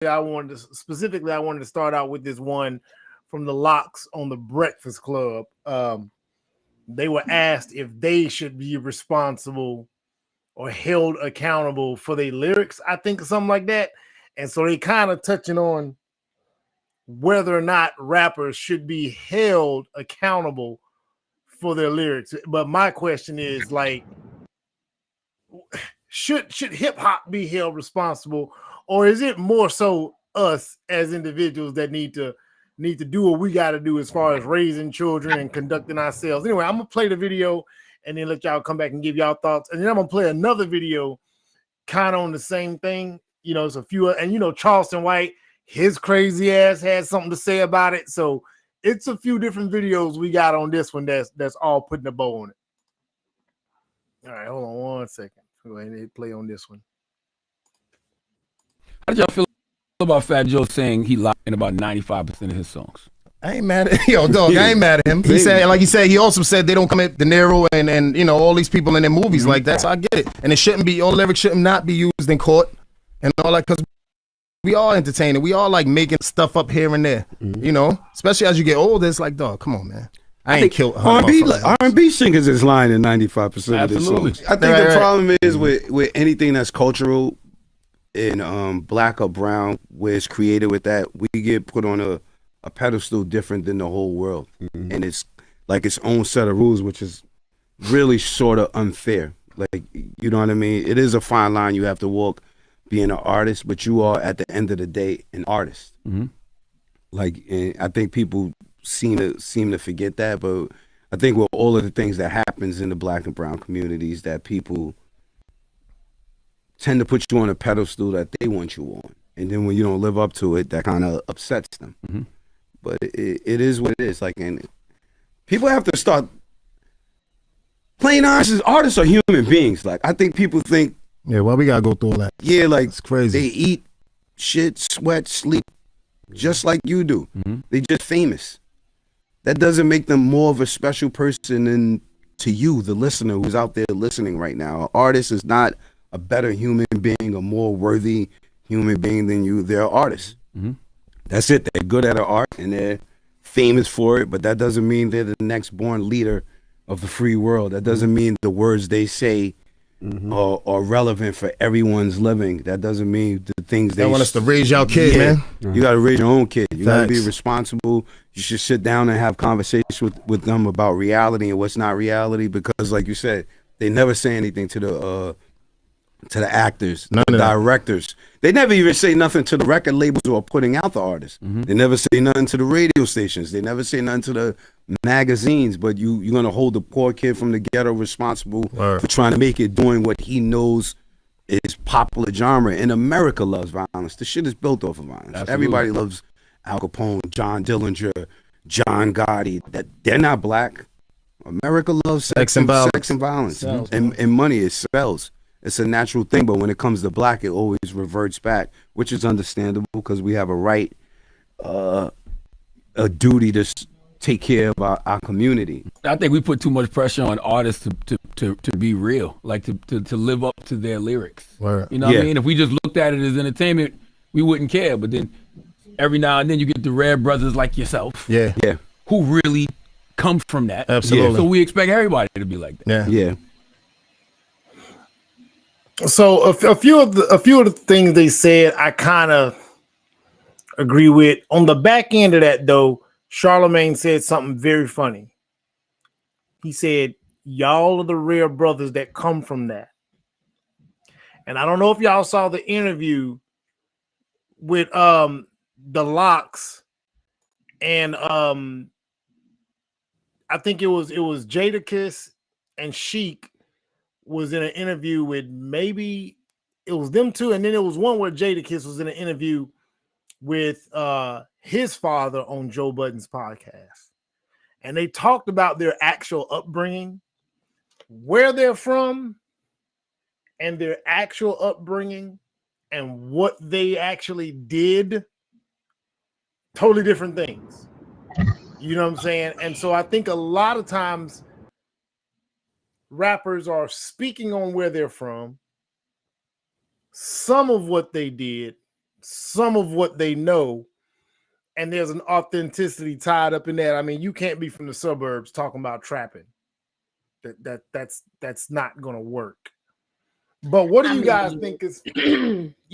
I wanted to start out with this one from the Locks on the Breakfast Club. They were asked if they should be responsible or held accountable for their lyrics, I think, something like that. And so they kind of touching on whether or not rappers should be held accountable for their lyrics. But my question is, like, should hip hop be held responsible, or is it more so us as individuals that need to do what we got to do as far as raising children and conducting ourselves? Anyway, I'm gonna play the video and then let y'all come back and give y'all thoughts, and then I'm gonna play another video kind of on the same thing. You know, it's a few, and you know, Charleston White, his crazy ass had something to say about it. So it's a few different videos we got on this one that's all putting a bow on it. All right, hold on one second. Go ahead and play on this one. How did y'all feel about Fat Joe saying he lied in about 95% of his songs? I ain't mad at dog. I ain't mad at him. He said, like he said, he also said they don't commit De Niro and you know all these people in their movies like that. So I get it, and it shouldn't be, all lyrics should not be used in court and all that, because we all entertaining. We all like making stuff up here and there. You know, especially as you get older, it's like, dog, come on, man. I ain't killed R&B singers is lying in 95% of their songs. I think the problem is with anything that's cultural in black or brown, where it's created with that, we get put on a pedestal different than the whole world. And it's like its own set of rules, which is really sort of unfair. Like, you know what I mean? It is a fine line you have to walk being an artist, but you are at the end of the day an artist. Like, and I think people seem to forget that, but I think with all of the things that happens in the black and brown communities, that people tend to put you on a pedestal that they want you on, and then when you don't live up to it, that kind of upsets them. But it is what it is. Like, and people have to start playing honest. Artists are human beings. Like, I think people think, yeah, well, we gotta go through all that. Yeah, like, it's crazy. They eat, shit, sweat, sleep, just like you do. They just famous. That doesn't make them more of a special person than to you, the listener who's out there listening right now. An artist is not a better human being, a more worthy human being than you. They're artists. That's it. They're good at their art and they're famous for it, but that doesn't mean they're the next born leader of the free world. That doesn't mean the words they say are relevant for everyone's living. That doesn't mean the things they want us to raise your kid, man. You got to raise your own kid. You got to be responsible. You should sit down and have conversations with them about reality and what's not reality, because, like you said, they never say anything to the actors, the directors. They never even say nothing to the record labels who are putting out the artists. They never say nothing to the radio stations. They never say nothing to the magazines. But you're gonna hold the poor kid from the ghetto responsible for trying to make it doing what he knows is popular genre. And America loves violence. The shit is built off of violence. Absolutely. Everybody loves Al Capone, John Dillinger, John Gotti. That they're not black. America loves sex and violence, and money. It sells. It's a natural thing, but when it comes to black, it always reverts back, which is understandable because we have a right, a duty to take care of our community. I think we put too much pressure on artists to be real, like to live up to their lyrics. You know what I mean? If we just looked at it as entertainment, we wouldn't care. But then every now and then you get the rare brothers like yourself, who really come from that. Absolutely. So we expect everybody to be like that. So a few of the things they said, I kind of agree with. On the back end of that, though, Charlemagne said something very funny. He said, "Y'all are the rare brothers that come from that." And I don't know if y'all saw the interview with the Locks and I think it was Jadakiss and Sheik was in an interview with, maybe it was them two, and then it was one where Jadakiss was in an interview with his father on Joe Budden's podcast, and they talked about their actual upbringing, where they're from, and their actual upbringing, and what they actually did. Totally different things. You know what I'm saying? And so I think a lot of times rappers are speaking on where they're from, some of what they did, some of what they know, and there's an authenticity tied up in that. I mean, you can't be from the suburbs talking about trapping. That's not gonna work. But what do you guys think is?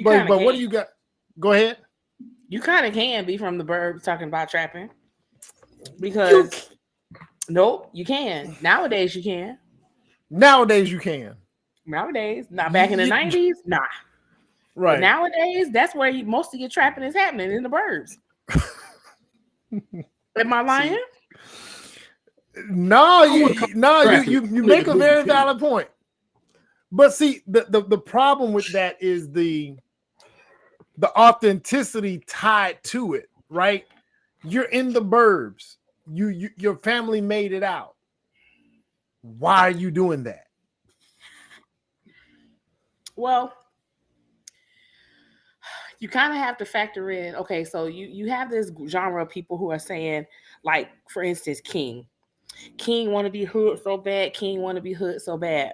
But what do you got? Go ahead. You kind of can be from the burbs talking about trapping, because nope, you can. Nowadays you can. Nowadays you can. Nowadays, not back in the 90s, nah. Right. But nowadays, that's where most of your trapping is happening, in the burbs. Am I lying? No, you make a very valid point. But see, the problem with that is the authenticity tied to it, right? You're in the burbs. Your family made it out. Why are you doing that? Well, you kind of have to factor in, okay, so you have this genre of people who are saying, like, for instance, King want to be hood so bad, King want to be hood so bad.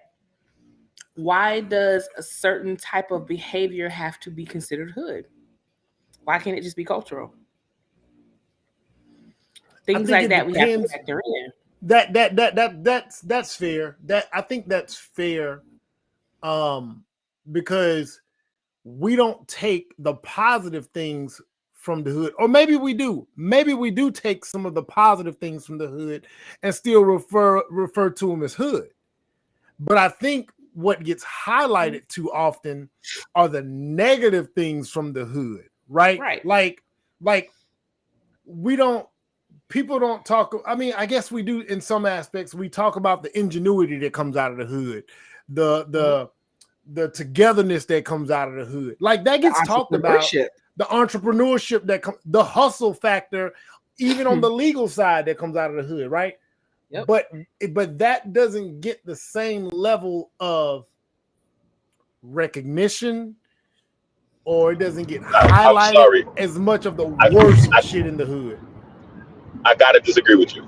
Why does a certain type of behavior have to be considered hood? Why can't it just be cultural? Things like that we have to factor in. That's fair. I think that's fair. Because we don't take the positive things from the hood, or maybe we do. Maybe we do take some of the positive things from the hood and still refer to them as hood. But I think what gets highlighted too often are the negative things from the hood, right? Right. Like people don't talk. I mean, I guess we do in some aspects. We talk about the ingenuity that comes out of the hood, the togetherness that comes out of the hood. Like that gets talked about. The entrepreneurship the hustle factor, even on the legal side that comes out of the hood, right? Yep. But that doesn't get the same level of recognition, or it doesn't get highlighted as much of the worst shit in the hood. I gotta disagree with you.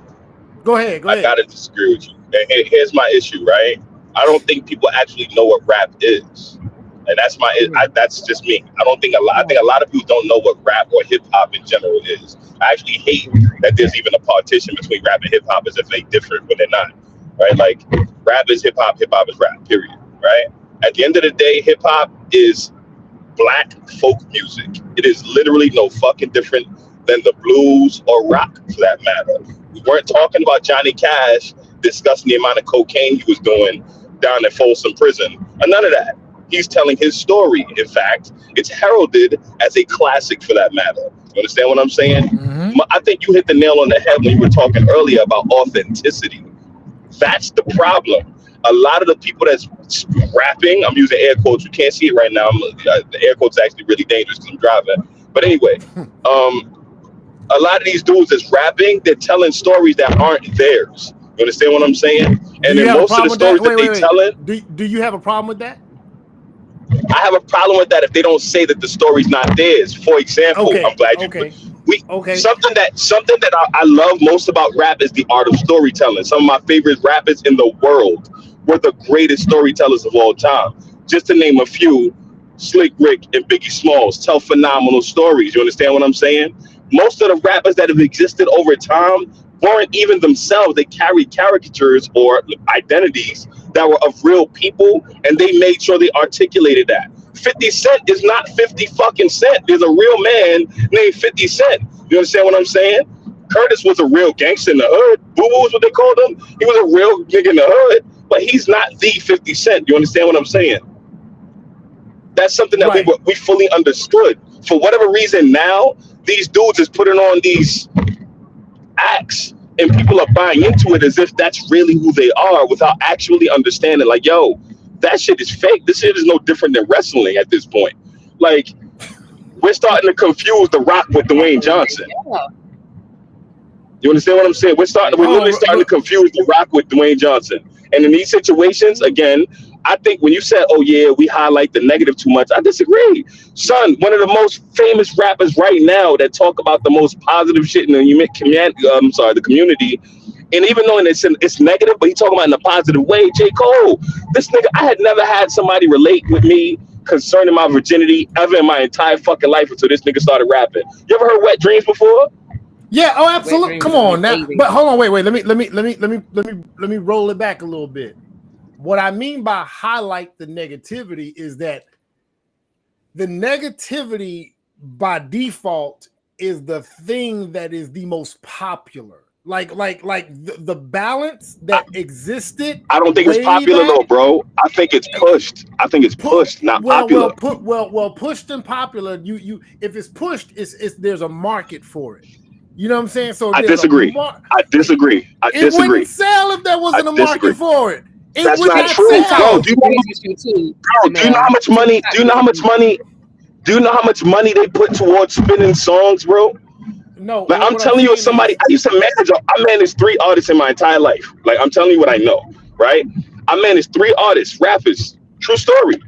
Go ahead. I gotta disagree with you. And here's my issue, right? I don't think people actually know what rap is, and that's that's just me. I think a lot of people don't know what rap or hip hop in general is. I actually hate that there's even a partition between rap and hip hop as if they differ when they're not, right? Like rap is hip hop is rap, period, right? At the end of the day, hip hop is black folk music. It is literally no fucking different than the blues or rock, for that matter. We weren't talking about Johnny Cash discussing the amount of cocaine he was doing down at Folsom Prison, or none of that. He's telling his story. In fact, it's heralded as a classic, for that matter. You understand what I'm saying? Mm-hmm. I think you hit the nail on the head when you were talking earlier about authenticity. That's the problem. A lot of the people that's rapping, I'm using air quotes, you can't see it right now. The air quotes are actually really dangerous because I'm driving. But anyway, a lot of these dudes that's rapping, they're telling stories that aren't theirs. You understand what I'm saying? And then most of the stories that they telling. Do you have a problem with that? I have a problem with that if they don't say that the story's not theirs. For example, I'm glad you something that I love most about rap is the art of storytelling. Some of my favorite rappers in the world were the greatest storytellers of all time. Just to name a few, Slick Rick and Biggie Smalls tell phenomenal stories. You understand what I'm saying? Most of the rappers that have existed over time weren't even themselves. They carried caricatures or identities that were of real people, and they made sure they articulated that. 50 Cent is not 50 fucking Cent. There's a real man named 50 Cent. You understand what I'm saying? Curtis was a real gangster in the hood. Boo-Boo is what they called him. He was a real nigga in the hood, but he's not the 50 Cent. You understand what I'm saying? That's something that we fully understood. For whatever reason now, these dudes is putting on these acts and people are buying into it as if that's really who they are without actually understanding, like, yo, that shit is fake. This shit is no different than wrestling at this point. Like, we're starting to confuse The Rock with Dwayne Johnson. You understand what I'm saying? We're literally starting to confuse The Rock with Dwayne Johnson. And in these situations, again, I think when you said, oh yeah, we highlight the negative too much, I disagree. Son, one of the most famous rappers right now that talk about the most positive shit in the community, and even though it's negative, but he talking about it in a positive way, J. Cole, this nigga, I had never had somebody relate with me concerning my virginity ever in my entire fucking life until this nigga started rapping. You ever heard Wet Dreams before? Yeah, oh, absolutely. Come on now. But hold on, wait. Let me roll it back a little bit. What I mean by highlight the negativity is that the negativity by default is the thing that is the most popular. Like the balance that existed. I don't think it's popular though, bro. I think it's pushed. I think it's pushed, not popular. Pushed and popular. You if it's pushed, it's there's a market for it. You know what I'm saying? So I disagree. I disagree. It wouldn't sell if there wasn't a market for it. That's not true, bro. Do you know how much money? Do you know how much money? Do you know how much money they put towards spinning songs, bro? No, like I'm telling you, as somebody, I used to manage. I managed 3 artists in my entire life. Like I'm telling you what I know, right? I managed 3 artists, rappers. True story.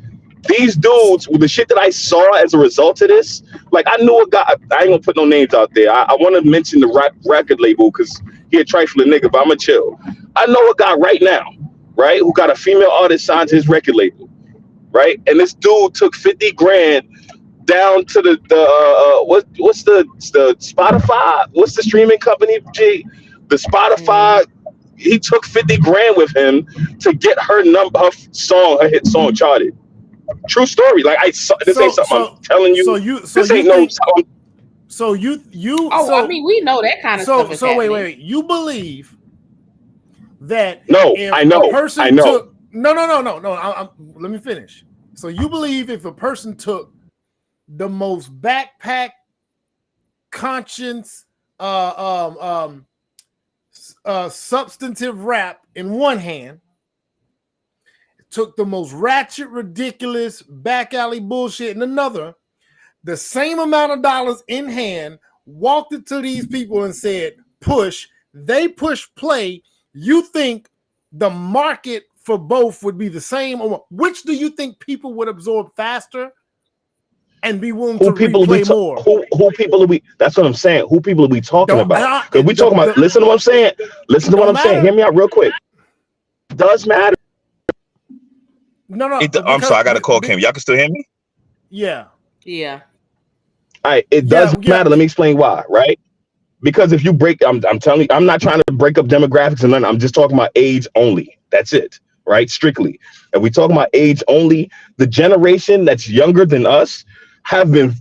These dudes, with the shit that I saw as a result of this, like I knew a guy. I ain't gonna put no names out there. I want to mention the record label because he a trifling nigga, but I'ma chill. I know a guy right now, right, who got a female artist signed to his record label, right? And this dude took 50 grand down to the what's the Spotify? What's the streaming company? G, the Spotify. He took 50 grand with him to get her hit song charted. True story. Like I saw this ain't something I'm telling you. This ain't no. So you. Oh, so, I mean, we know that kind of stuff. So wait. You believe that? No, I know. I know. No. Let me finish. So you believe if a person took the most backpack conscience substantive rap in one hand, took the most ratchet, ridiculous, back alley bullshit in another, the same amount of dollars in hand, walked it to these people and said, push, they push play, you think the market for both would be the same? Or which do you think people would absorb faster and be willing to replay more? Who people are we? That's what I'm saying. Who people are we talking about? Because we talking about. Listen to what I'm saying. Listen to what I'm saying. Hear me out real quick. It does matter. No. I'm sorry. I got to call Kim. Y'all can still hear me? Yeah. All right. It does matter. Let me explain why. Right? Because if you break, I'm telling you, I'm not trying to break up demographics and nothing. I'm just talking about age only. That's it. Right? Strictly. And we talking about age only. The generation that's younger than us have been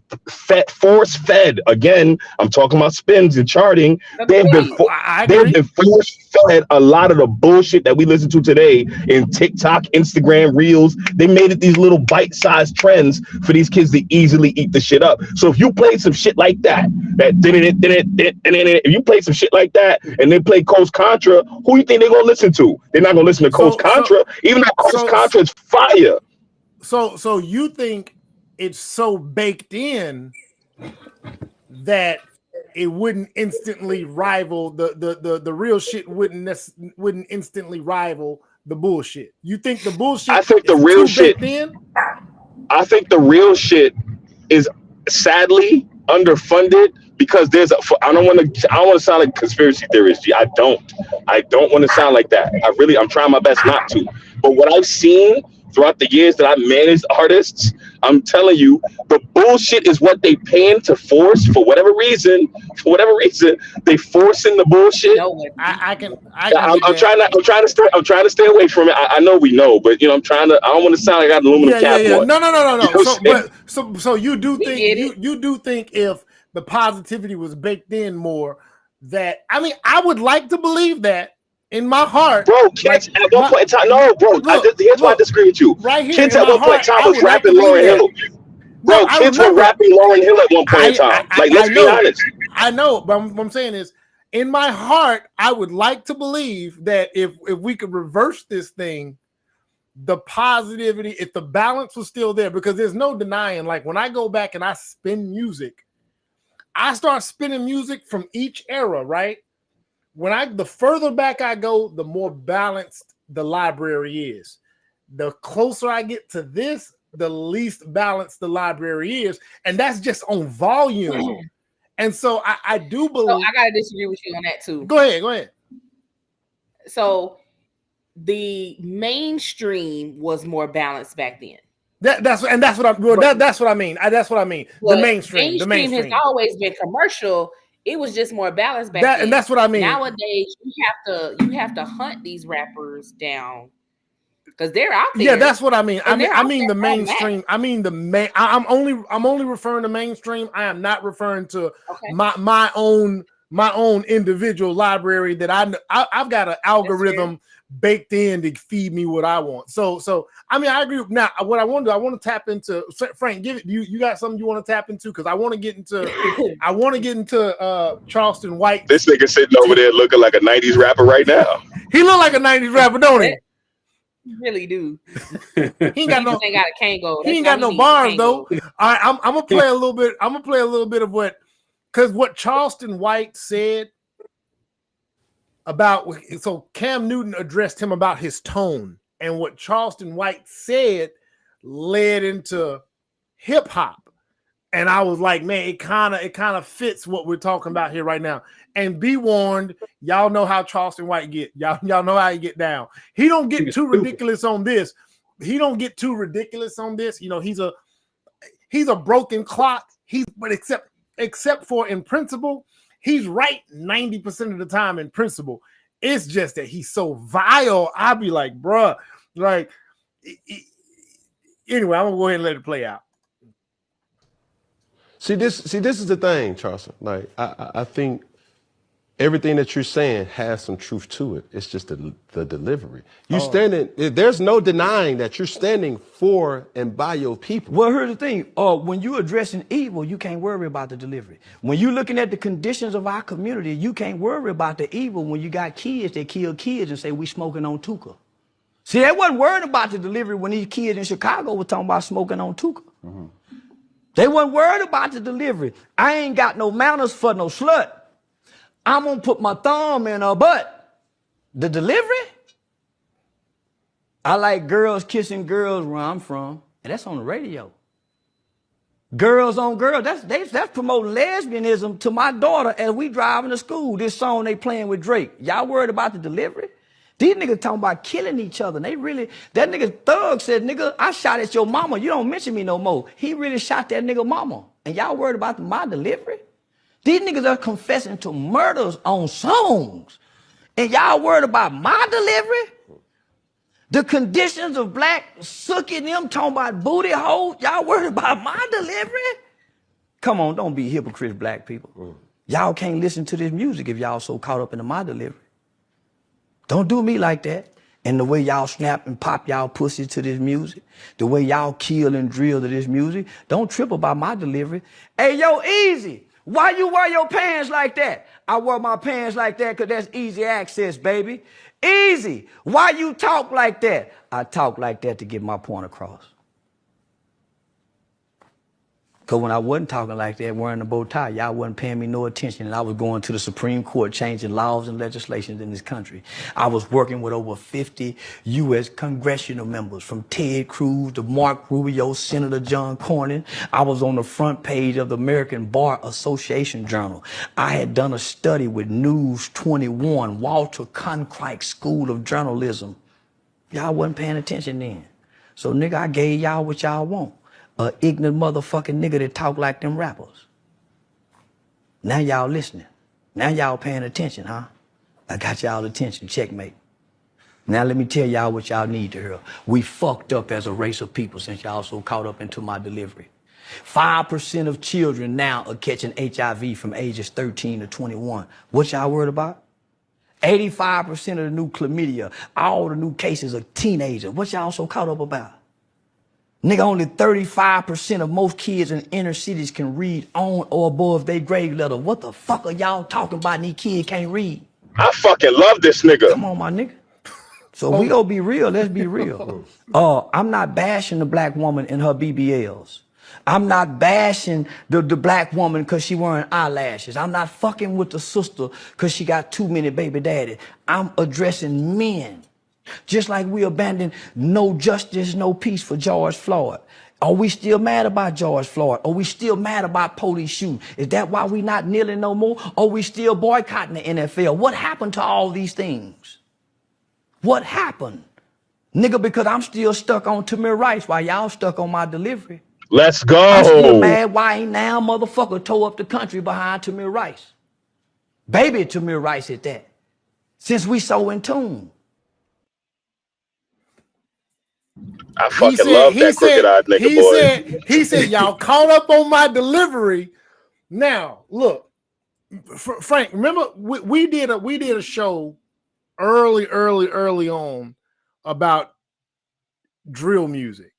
force-fed. Again, I'm talking about spins and charting. They've been force-fed a lot of the bullshit that we listen to today in TikTok, Instagram, Reels. They made it these little bite-sized trends for these kids to easily eat the shit up. So if you play some shit like that, if you play some shit like that and they play Coast Contra, who you think they're gonna listen to? They're not gonna listen to Coast Contra, even though Coast Contra is fire. So you think it's so baked in that it wouldn't instantly rival the real shit wouldn't instantly rival the bullshit. You think the bullshit? I think the real shit. I think the real shit is sadly underfunded because I don't want to sound like a conspiracy theorist. G. I don't want to sound like that. I'm trying my best not to. But what I've seen throughout the years that I managed artists, I'm telling you, the bullshit is what they paying to force for whatever reason. They forcing the bullshit. I'm trying to stay away from it. I know we know, but I don't want to sound like I got an aluminum cap on. No. So you do think you do think if the positivity was baked in more, that I would like to believe that. In my heart, bro, kids at one point in time, no, bro. Here's why I disagree with you. Right here, kids at one point in time was rapping Lauryn Hill. Bro, kids were rapping Lauryn Hill at one point in time. Let's be honest. I know, but what I'm saying is, in my heart, I would like to believe that if we could reverse this thing, the positivity, if the balance was still there, because there's no denying. Like when I go back and I spin music, I start spinning music from each era, right? The further back I go, the more balanced the library is. The closer I get to this, the least balanced the library is. And that's just on volume. And so I do believe. So I got to disagree with you on that too. Go ahead. So the mainstream was more balanced back then. That's what I'm. Well, that's what I mean. That's what I mean. Well, the mainstream has always been commercial. It was just more balanced back then. And that's what I mean. Nowadays, you have to hunt these rappers down because they're out there. Yeah, that's what I mean. I mean the mainstream. I mean the main. I'm only referring to mainstream. I am not referring to my own individual library that I've got an algorithm baked in to feed me what I want. So I mean I agree. Now what I want to do, I want to tap into Frank. Give it. You got something you want to tap into because I want to get into Charleston White. This nigga sitting over there looking like a 90s rapper right now. He look like a 90s rapper, don't he? You really do. He ain't got no. Ain't got a Kango. He ain't got no bars though. All right, I'm gonna play a little bit. I'm gonna play a little bit of what Charleston White said about. So Cam Newton addressed him about his tone, and what Charleston White said led into hip hop, and I was like, man, it kind of fits what we're talking about here right now. And be warned, y'all know how Charleston White get. Y'all know how he get down. He don't get too ridiculous on this. You know, he's a broken clock. But except for in principle, he's right 90% of the time in principle. It's just that he's so vile. I'll be like, bruh, like anyway, I'm gonna go ahead and let it play out. See, this is the thing, Charleston. Like, I think everything that you're saying has some truth to it. It's just the delivery. There's no denying that you're standing for and by your people. Well, here's the thing. When you're addressing evil, you can't worry about the delivery. When you're looking at the conditions of our community, you can't worry about the evil when you got kids that kill kids and say we smoking on Tuka. See, they wasn't worried about the delivery when these kids in Chicago were talking about smoking on Tuka. Mm-hmm. They weren't worried about the delivery. I ain't got no manners for no slut. I'm going to put my thumb in her butt. The delivery? I like girls kissing girls where I'm from, and that's on the radio. Girls on girls, that's promoting lesbianism to my daughter as we driving to school. This song they playing with Drake. Y'all worried about the delivery? These niggas talking about killing each other. That nigga Thug said, nigga, I shot at your mama. You don't mention me no more. He really shot that nigga mama. And y'all worried about my delivery? These niggas are confessing to murders on songs. And y'all worried about my delivery? The conditions of black sucking them talking about booty holes. Y'all worried about my delivery? Come on, don't be hypocrites, black people. Y'all can't listen to this music if y'all so caught up in my delivery. Don't do me like that. And the way y'all snap and pop y'all pussy to this music, the way y'all kill and drill to this music, don't trip about my delivery. Hey, yo, Easy, why you wear your pants like that? I wear my pants like that because that's easy access, baby. Easy, why you talk like that? I talk like that to get my point across. Because when I wasn't talking like that, wearing a bow tie, y'all wasn't paying me no attention, and I was going to the Supreme Court changing laws and legislations in this country. I was working with over 50 U.S. congressional members, from Ted Cruz to Mark Rubio, Senator John Cornyn. I was on the front page of the American Bar Association Journal. I had done a study with News 21, Walter Cronkite School of Journalism. Y'all wasn't paying attention then. So, nigga, I gave y'all what y'all want. A ignorant motherfucking nigga that talk like them rappers. Now y'all listening. Now y'all paying attention, huh? I got y'all attention. Checkmate. Now let me tell y'all what y'all need to hear. We fucked up as a race of people since y'all so caught up into my delivery. 5% of children now are catching HIV from ages 13 to 21. What y'all worried about? 85% of the new chlamydia, all the new cases are teenagers. What y'all so caught up about? Nigga, only 35% of most kids in inner cities can read on or above their grade level. What the fuck are y'all talking about and these kids can't read? I fucking love this nigga. Come on, my nigga. So we gonna be real, let's be real. I'm not bashing the black woman in her BBLs. I'm not bashing the black woman because she wearing eyelashes. I'm not fucking with the sister because she got too many baby daddy. I'm addressing men. Just like we abandoned no justice, no peace for George Floyd. Are we still mad about George Floyd? Are we still mad about police shooting? Is that why we not kneeling no more? Are we still boycotting the NFL? What happened to all these things? What happened? Nigga, because I'm still stuck on Tamir Rice while y'all stuck on my delivery. Let's go. I'm still mad why ain't now motherfucker tore up the country behind Tamir Rice. Baby Tamir Rice at that. Since we so in tune. I fucking love that crooked-eyed nigga, boy. He said, y'all caught up on my delivery. Now, look, Frank, remember we did a show early on about drill music.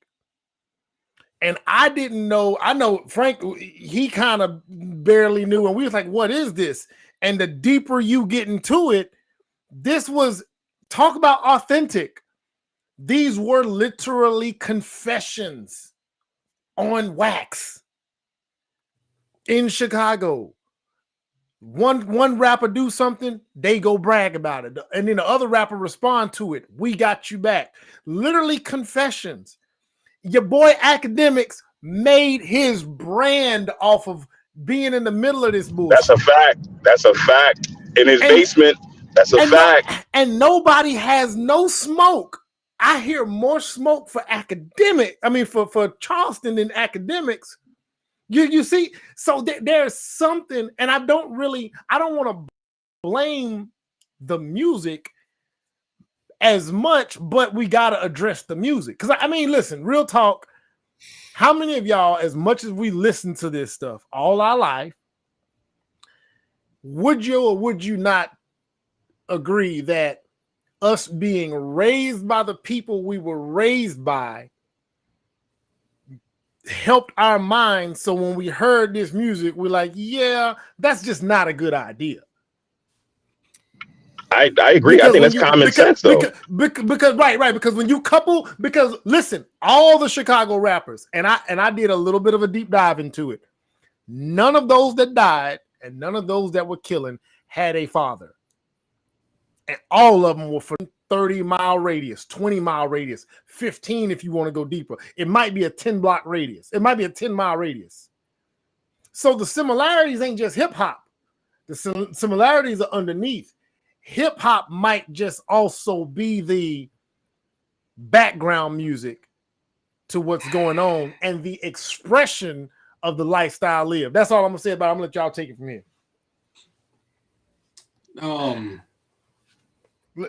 And I didn't know, I know Frank, he kind of barely knew, and we was like, what is this? And the deeper you get into it, this was, talk about authentic. These were literally confessions on wax in Chicago. One rapper do something, they go brag about it. And then the other rapper respond to it. We got you back. Literally confessions. Your boy Academics made his brand off of being in the middle of this bullshit. That's a fact. That's a fact. In his basement, that's a fact. And nobody has no smoke. I hear more smoke for Academic. I mean, for Charleston than Academics. You see, so there's something, and I don't want to blame the music as much, but we got to address the music. Because, I mean, listen, real talk, how many of y'all, as much as we listen to this stuff all our life, would you or would you not agree that us being raised by the people we were raised by helped our minds, so when we heard this music, we're like, yeah, that's just not a good idea. I agree. I think that's common sense, though. Because right. Because when you couple, because listen, all the Chicago rappers, and I did a little bit of a deep dive into it. None of those that died and none of those that were killing had a father. And all of them were for 30-mile radius, 20-mile radius, 15 if you want to go deeper. It might be a 10-block radius. It might be a 10-mile radius. So the similarities ain't just hip-hop. The similarities are underneath. Hip-hop might just also be the background music to what's going on and the expression of the lifestyle lived. That's all I'm going to say about it. I'm going to let y'all take it from here.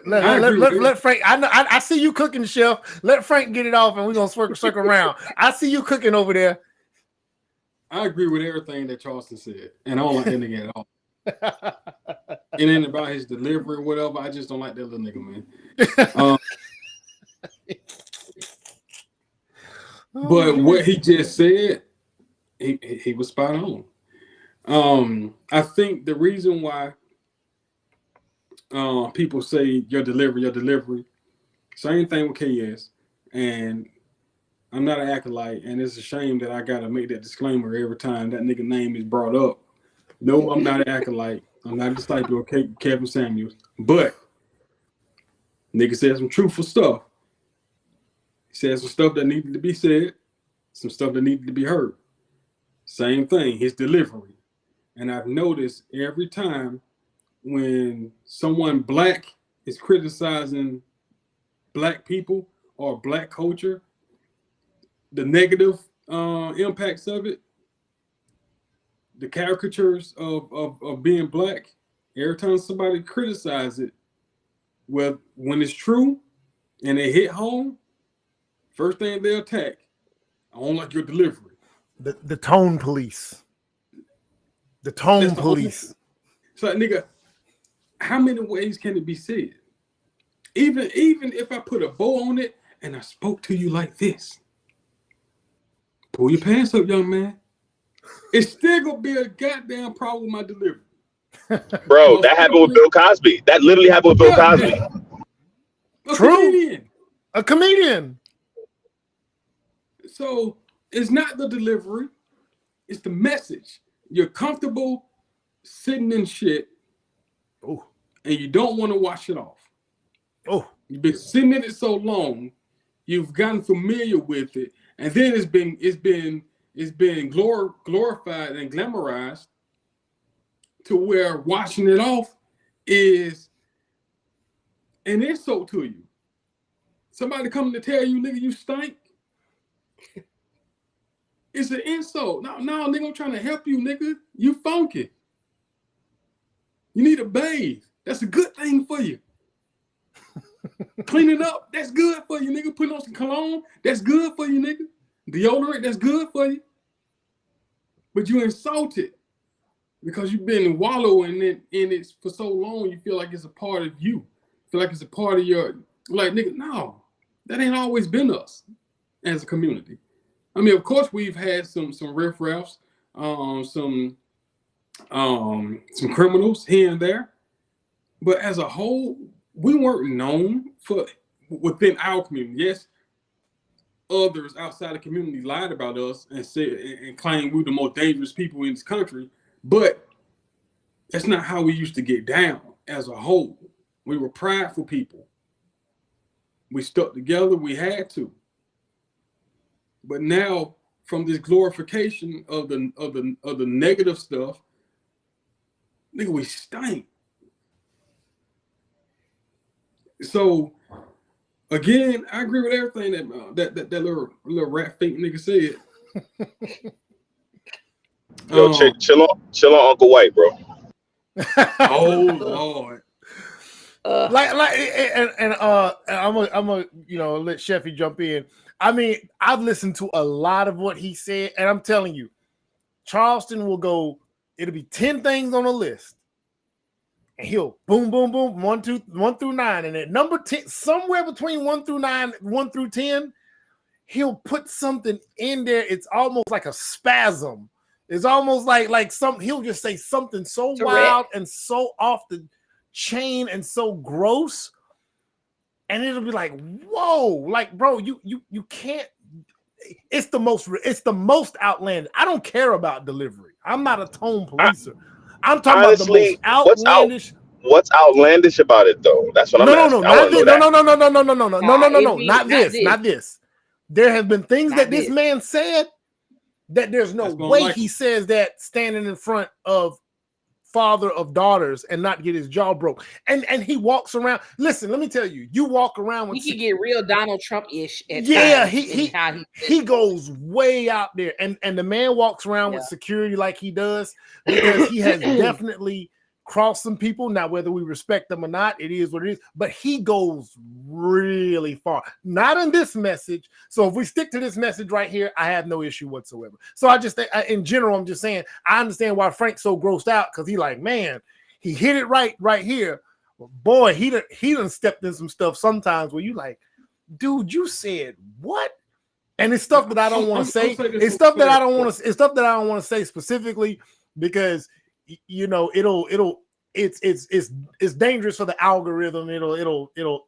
Let Frank. I see you cooking, Chef. Let Frank get it off, and we're gonna circle around. I see you cooking over there. I agree with everything that Charleston said, and I don't like that nigga at all. It ain't about his delivery or whatever. I just don't like that little nigga, man. But what he just said, he was spot on. I think the reason why people say your delivery. Same thing with KS. And I'm not an acolyte, and it's a shame that I gotta make that disclaimer every time that nigga name is brought up. No, I'm not an acolyte. I'm not a disciple of Kevin Samuels. But nigga said some truthful stuff. He said some stuff that needed to be said, some stuff that needed to be heard. Same thing, his delivery. And I've noticed every time when someone black is criticizing black people or black culture, the negative impacts of it, the caricatures of being black, every time somebody criticizes it, well, when it's true and they hit home, first thing they attack, I don't like your delivery. The tone police. The tone police. It's like, nigga, how many ways can it be said? Even if I put a bow on it and I spoke to you like this, pull your pants up, young man. It's still gonna be a goddamn problem with my delivery. Bro, that happened with Bill Cosby. That literally happened with Bill Cosby. True. A comedian. So it's not the delivery, it's the message. You're comfortable sitting in shit. Oh. And you don't want to wash it off. Oh. You've been sitting in it so long, you've gotten familiar with it, and then it's been glorified and glamorized to where washing it off is an insult to you. Somebody coming to tell you, nigga, you stink. It's an insult. No, nigga, I'm trying to help you, nigga. You funky. You need a bathe. That's a good thing for you. Clean it up. That's good for you, nigga. Put on some cologne. That's good for you, nigga. Deodorant. That's good for you. But you insulted because you've been wallowing in it for so long. You feel like it's a part of you. Feel like it's a part of your, like, nigga, no. That ain't always been us as a community. I mean, of course, we've had some riffraffs, some criminals here and there, but as a whole, we weren't known for within our community. Yes, others outside the community lied about us and said and claimed we were the most dangerous people in this country, but that's not how we used to get down as a whole. We were prideful people. We stuck together. We had to. But now, from this glorification of the negative stuff, nigga, we stink. So, again, I agree with everything that little rat fake nigga said. Yo, chill on Uncle White, bro. Oh Lord. I'm gonna let Sheffy jump in. I mean, I've listened to a lot of what he said, and I'm telling you, Charleston will go, it'll be 10 things on a list. And he'll boom, boom, boom, 1 through 9. And at number 10, somewhere between 1 through 9, 1 through 10, he'll put something in there. It's almost like a spasm. It's almost like he'll just say something so wild and so off the chain and so gross. And it'll be like, whoa, like, bro, you can't. It's the most outlandish. I don't care about delivery. I'm not a tone policer. I'm talking honestly, about the most outlandish. What's outlandish about it, though? That's what I'm asking. No, not this. There have been things that this man said that there's no way he says that standing in front of father of daughters and not get his jaw broke. And he walks around. Listen, let me tell you, you walk around with he can get real Donald Trump-ish at times. He goes way out there. And the man walks around with security like he does because he has definitely crossed some people. Now, whether we respect them or not, it is what it is. But he goes really far. Not in this message. So if we stick to this message right here, I have no issue whatsoever. So I just think, in general, I'm just saying, I understand why Frank's so grossed out because he like, man, he hit it right here. But boy, he done stepped in some stuff sometimes where you like, dude, you said what? And it's stuff that I don't want to say. It's stuff that I don't want to say specifically because it's dangerous for the algorithm.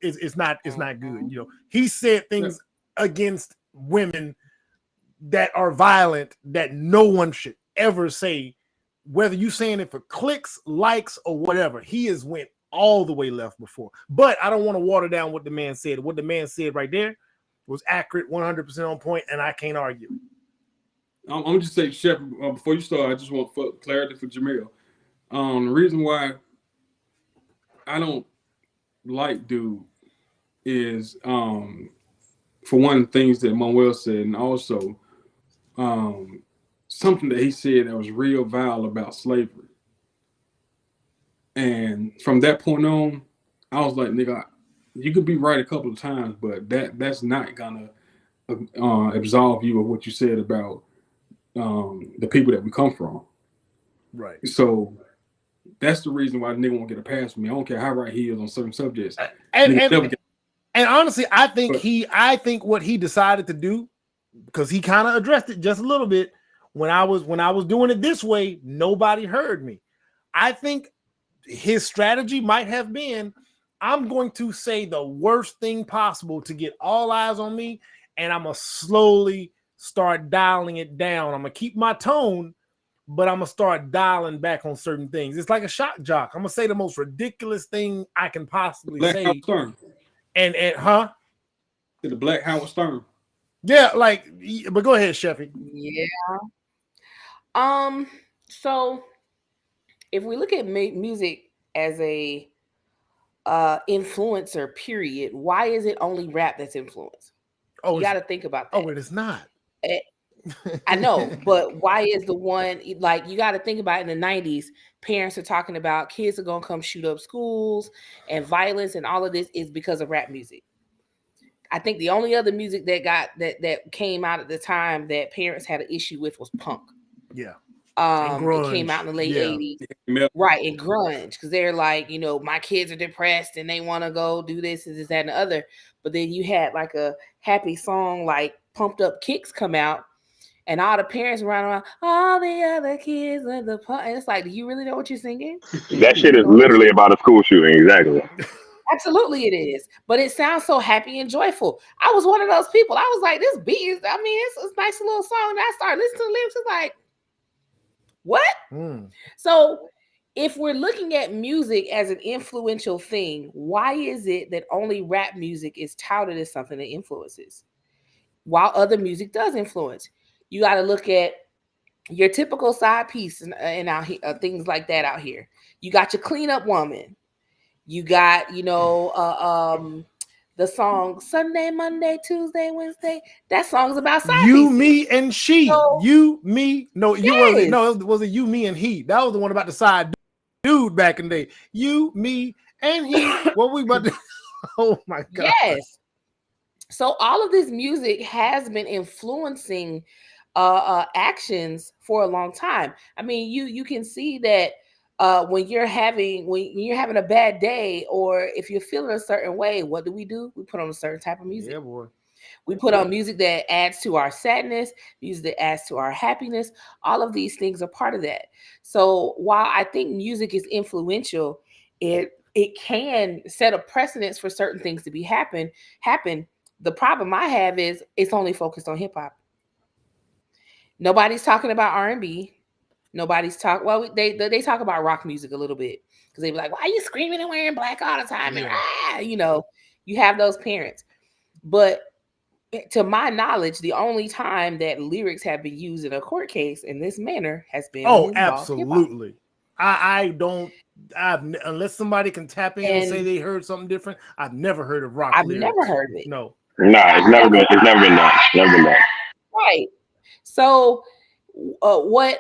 It's not good. He said things against women that are violent that no one should ever say, whether you saying it for clicks, likes, or whatever. He has went all the way left before. But I don't want to water down what the man said. What the man said right there was accurate, 100% on point, and I can't argue. I'm just saying, Chef, before you start, I just want clarity for Jamil. The reason why I don't like dude is, for one, things that Manuel said, and also something that he said that was real vile about slavery. And from that point on, I was like, nigga, you could be right a couple of times, but that's not gonna absolve you of what you said about the people that we come from. Right. So that's the reason why the nigga won't get a pass from me. I don't care how right he is on certain subjects. And honestly, I think what he decided to do, because he kind of addressed it just a little bit when I was doing it this way, nobody heard me. I think his strategy might have been, I'm going to say the worst thing possible to get all eyes on me, and I'm gonna slowly start dialing it down. I'm gonna keep my tone, but I'm gonna start dialing back on certain things. It's like a shock jock. I'm gonna say the most ridiculous thing I can possibly Black say. Howard Stern. And The Black Howard Stern. Yeah, but go ahead, Sheffy. Yeah. So if we look at music as a influencer, period, why is it only rap that's influenced? Oh, you got to think about that. Oh, it is not. I know, but why is the one, like, you got to think about in the 90s, parents are talking about kids are going to come shoot up schools and violence and all of this is because of rap music. I think the only other music that came out at the time that parents had an issue with was punk. Yeah. It came out in the late 80s. Right, and grunge, because they're like, my kids are depressed and they want to go do this and this, that, and the other. But then you had like a happy song like Pumped Up Kicks come out, and all the parents run around, all the other kids with the punk. And it's like, do you really know what you're singing? That shit is literally about a school shooting. Exactly. Absolutely it is. But it sounds so happy and joyful. I was one of those people. I was like, this beat is, it's a nice little song. And I started listening to the lyrics. It's like, what? So if we're looking at music as an influential thing, why is it that only rap music is touted as something that influences, while other music does influence? You got to look at your typical side piece and out here, things like that out here. You got your cleanup woman. You got, the song Sunday, Monday, Tuesday, Wednesday. That song's about side pieces. Me, and she. So, you, me. No, you wasn't. No, it was a you, me, and he. That was the one about the side dude back in the day. You, me, and he. What we about to? Oh my God. Yes. So all of this music has been influencing actions for a long time. I mean, you can see that. When you're having a bad day, or if you're feeling a certain way, what do? We put on a certain type of music. Yeah, boy. We put on music that adds to our sadness, music that adds to our happiness. All of these things are part of that. So while I think music is influential, it can set a precedence for certain things to happen. The problem I have is it's only focused on hip hop. Nobody's talking about R&B. Nobody's talk. Well, they talk about rock music a little bit, because they be like, "Why are you screaming and wearing black all the time?" And you have those parents. But to my knowledge, the only time that lyrics have been used in a court case in this manner has been. Oh, absolutely. Unless somebody can tap in and say they heard something different, I've never heard of rock. I've lyrics. never heard of it. No. Nah, it's never been done. Never been done. Right. So. What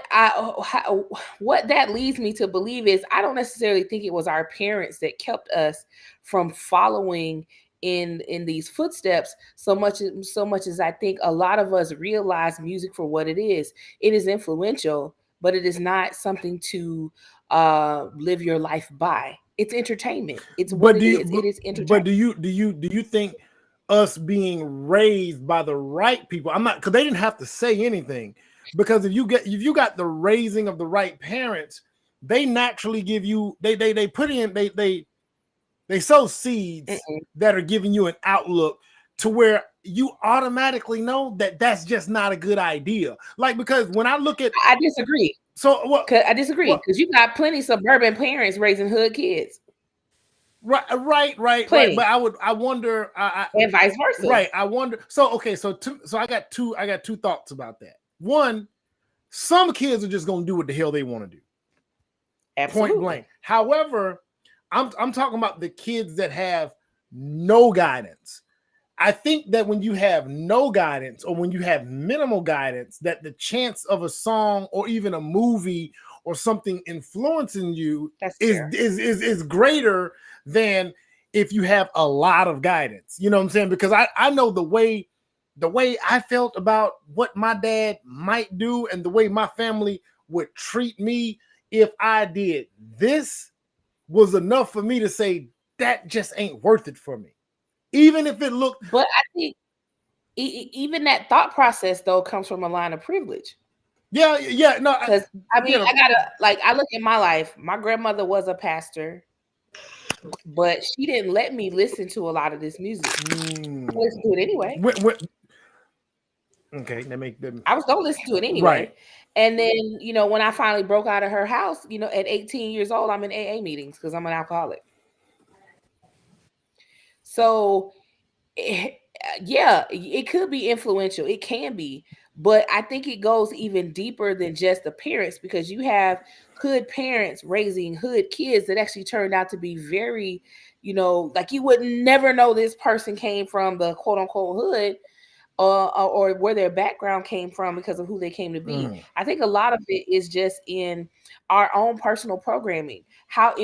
that leads me to believe is I don't necessarily think it was our parents that kept us from following in these footsteps so much as I think a lot of us realize music for what it is. It is influential, but it is not something to live your life by. It's entertainment. It's what it is. It is entertainment. But do you think us being raised by the right people? I'm not, because they didn't have to say anything. Because if you got the raising of the right parents, they naturally give you they sow seeds that are giving you an outlook to where you automatically know that that's just not a good idea. Like, because when I look at, I disagree. So what? I disagree, because you got plenty of suburban parents raising hood kids. Right. Plenty. But I wonder, and vice versa. Right. I wonder. So okay. So I got two thoughts about that. One, some kids are just going to do what the hell they want to do. Absolutely. Point blank. However, I'm talking about the kids that have no guidance. I think that when you have no guidance, or when you have minimal guidance, that the chance of a song or even a movie or something influencing you is greater than if you have a lot of guidance. You know what I'm saying? Because I know the way I felt about what my dad might do and the way my family would treat me if I did this was enough for me to say that just ain't worth it for me. Even if it looked. But I think even that thought process, though, comes from a line of privilege. No. Because I look at my life. My grandmother was a pastor, but she didn't let me listen to a lot of this music. I listened to it anyway. Okay, I was gonna listen to it anyway. Right. And then, when I finally broke out of her house, at 18 years old, I'm in AA meetings because I'm an alcoholic. So, it could be influential. It can be. But I think it goes even deeper than just the parents, because you have hood parents raising hood kids that actually turned out to be very, like you would never know this person came from the quote unquote hood or where their background came from because of who they came to be. I think a lot of it is just in our own personal programming, how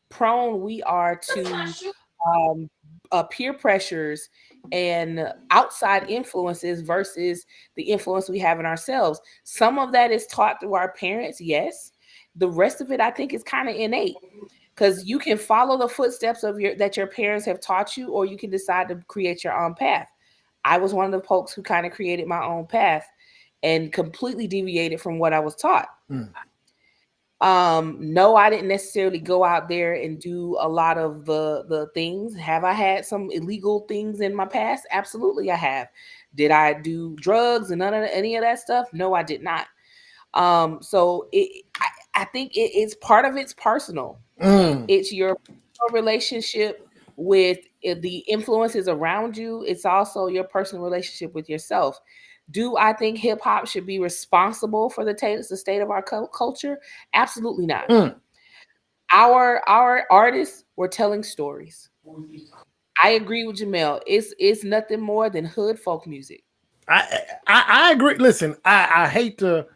prone we are to peer pressures and outside influences versus the influence we have in ourselves. Some of that is taught through our parents, yes. The rest of it, I think, is kind of innate, because you can follow the footsteps that your parents have taught you, or you can decide to create your own path. I was one of the folks who kind of created my own path and completely deviated from what I was taught. No, I didn't necessarily go out there and do a lot of the things. Have I had some illegal things in my past? Absolutely, I have. Did I do drugs and any of that stuff? No, I did not. So I think it's part of it's personal. It's your relationship with the influences around you. It's also your personal relationship with yourself. Do I think hip hop should be responsible for the state of our culture? Absolutely not. Our artists were telling stories. I agree with Jamel. It's nothing more than hood folk music. I agree. Listen, I hate to.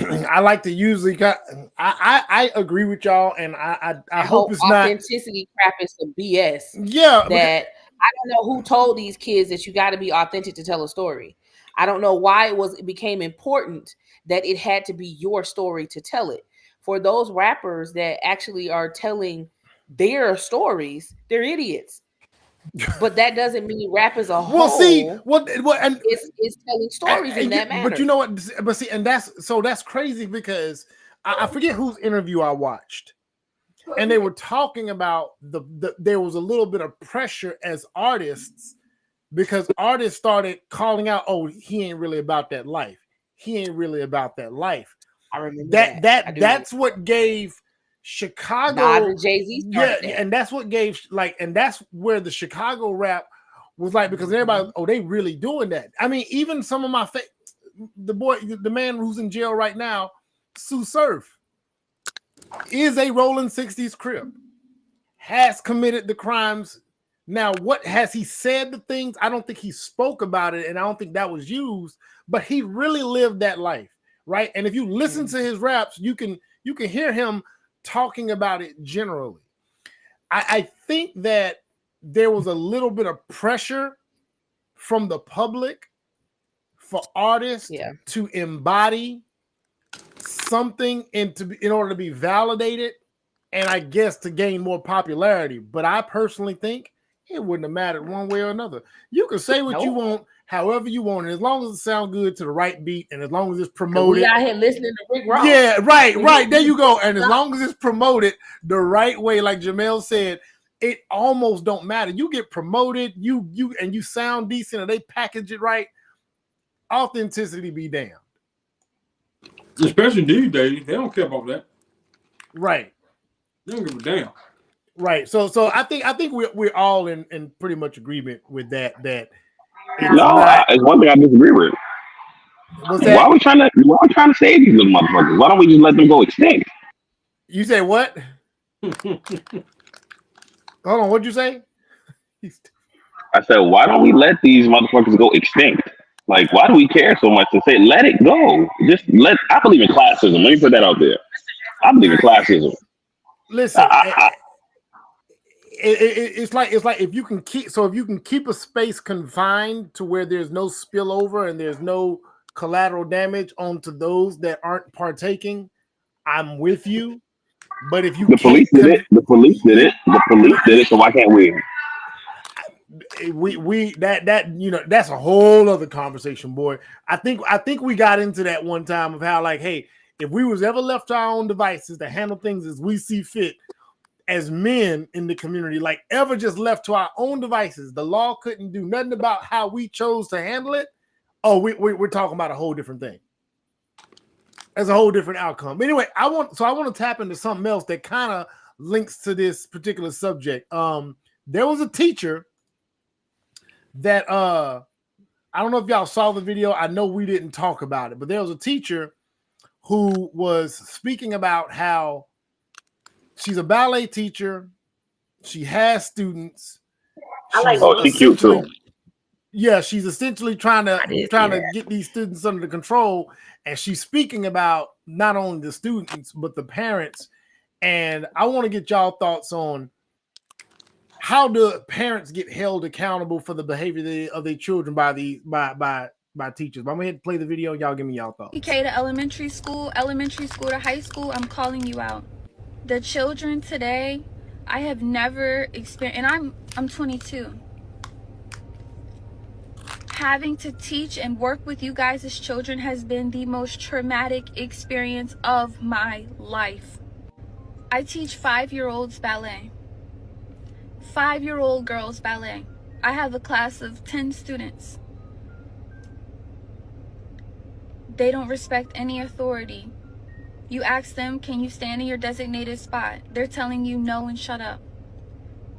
I like to usually. I agree with y'all, and I hope it's not authenticity crap is some BS. Yeah, that I don't know who told these kids that you got to be authentic to tell a story. I don't know why it became important that it had to be your story to tell it. For those rappers that actually are telling their stories, they're idiots. But that doesn't mean rap as a whole. Well, see, and it's telling stories in that manner. But you know what? But see, and that's crazy, because I forget whose interview I watched, and they were talking about there was a little bit of pressure as artists, because artists started calling out, "Oh, he ain't really about that life. He ain't really about that life." I remember that's what gave Chicago, and Jay-Z, and that's what gave and that's where the Chicago rap was like, because everybody, they really doing that. I mean, even some of my the man who's in jail right now, Susu, is a rolling 60s Crip, has committed the crimes. Now, what has he said the things? I don't think he spoke about it, and I don't think that was used, but he really lived that life, right? And if you listen to his raps, you can hear him talking about it generally. I think that there was a little bit of pressure from the public for artists to embody something in order to be validated, and I guess to gain more popularity. But I personally think it wouldn't have mattered one way or another. You can say what you want, however you want, and as long as it sounds good to the right beat, and as long as it's promoted. We out here listening to Rick Ross. Yeah, right. There you go. And as long as it's promoted the right way, like Jamel said, it almost don't matter. You get promoted, you sound decent, and they package it right. Authenticity be damned. Especially these days, they don't care about that. Right. They don't give a damn. Right. So I think we're all in pretty much agreement with that. It's one thing I disagree with. Why are we trying to save these little motherfuckers? Why don't we just let them go extinct? You say what? Hold on, what'd you say? I said, why don't we let these motherfuckers go extinct? Like, why do we care so much to say let it go? I believe in classism. Let me put that out there. I believe in classism. Listen, it's like if you can keep a space confined to where there's no spillover and there's no collateral damage onto those that aren't partaking, I'm with you. But if the police did it, so why can't we? That's a whole other conversation, boy. I think we got into that one time of how, like, hey, if we was ever left to our own devices to handle things as we see fit as men in the community, like ever just left to our own devices, the law couldn't do nothing about how we chose to handle it. Oh, we're talking about a whole different thing. There's a whole different outcome. Anyway, I want to tap into something else that kind of links to this particular subject. There was a teacher that I don't know if y'all saw the video. I know we didn't talk about it, but there was a teacher who was speaking about how she's a ballet teacher. She has students. She's cute too. Yeah, she's essentially trying to get these students under control, and she's speaking about not only the students but the parents. And I want to get y'all thoughts on how do parents get held accountable for the behavior of their children by teachers. I'm gonna play the video. Y'all give me y'all thoughts. PK to elementary school to high school. I'm calling you out. The children today, I have never experienced, and I'm 22. Having to teach and work with you guys as children has been the most traumatic experience of my life. I teach 5-year-olds ballet. 5-year-old girls ballet. I have a class of 10 students. They don't respect any authority. You ask them, can you stand in your designated spot? They're telling you no and shut up.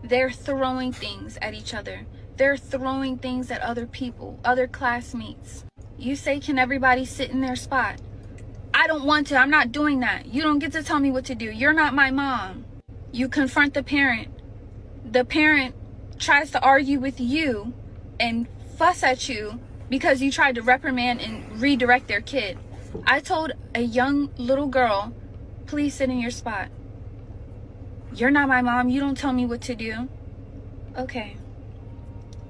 They're throwing things at each other. They're throwing things at other people, other classmates. You say, can everybody sit in their spot? I don't want to. I'm not doing that. You don't get to tell me what to do. You're not my mom. You confront the parent. The parent tries to argue with you and fuss at you because you tried to reprimand and redirect their kid. I told a young little girl, please sit in your spot. You're not my mom. You don't tell me what to do. Okay.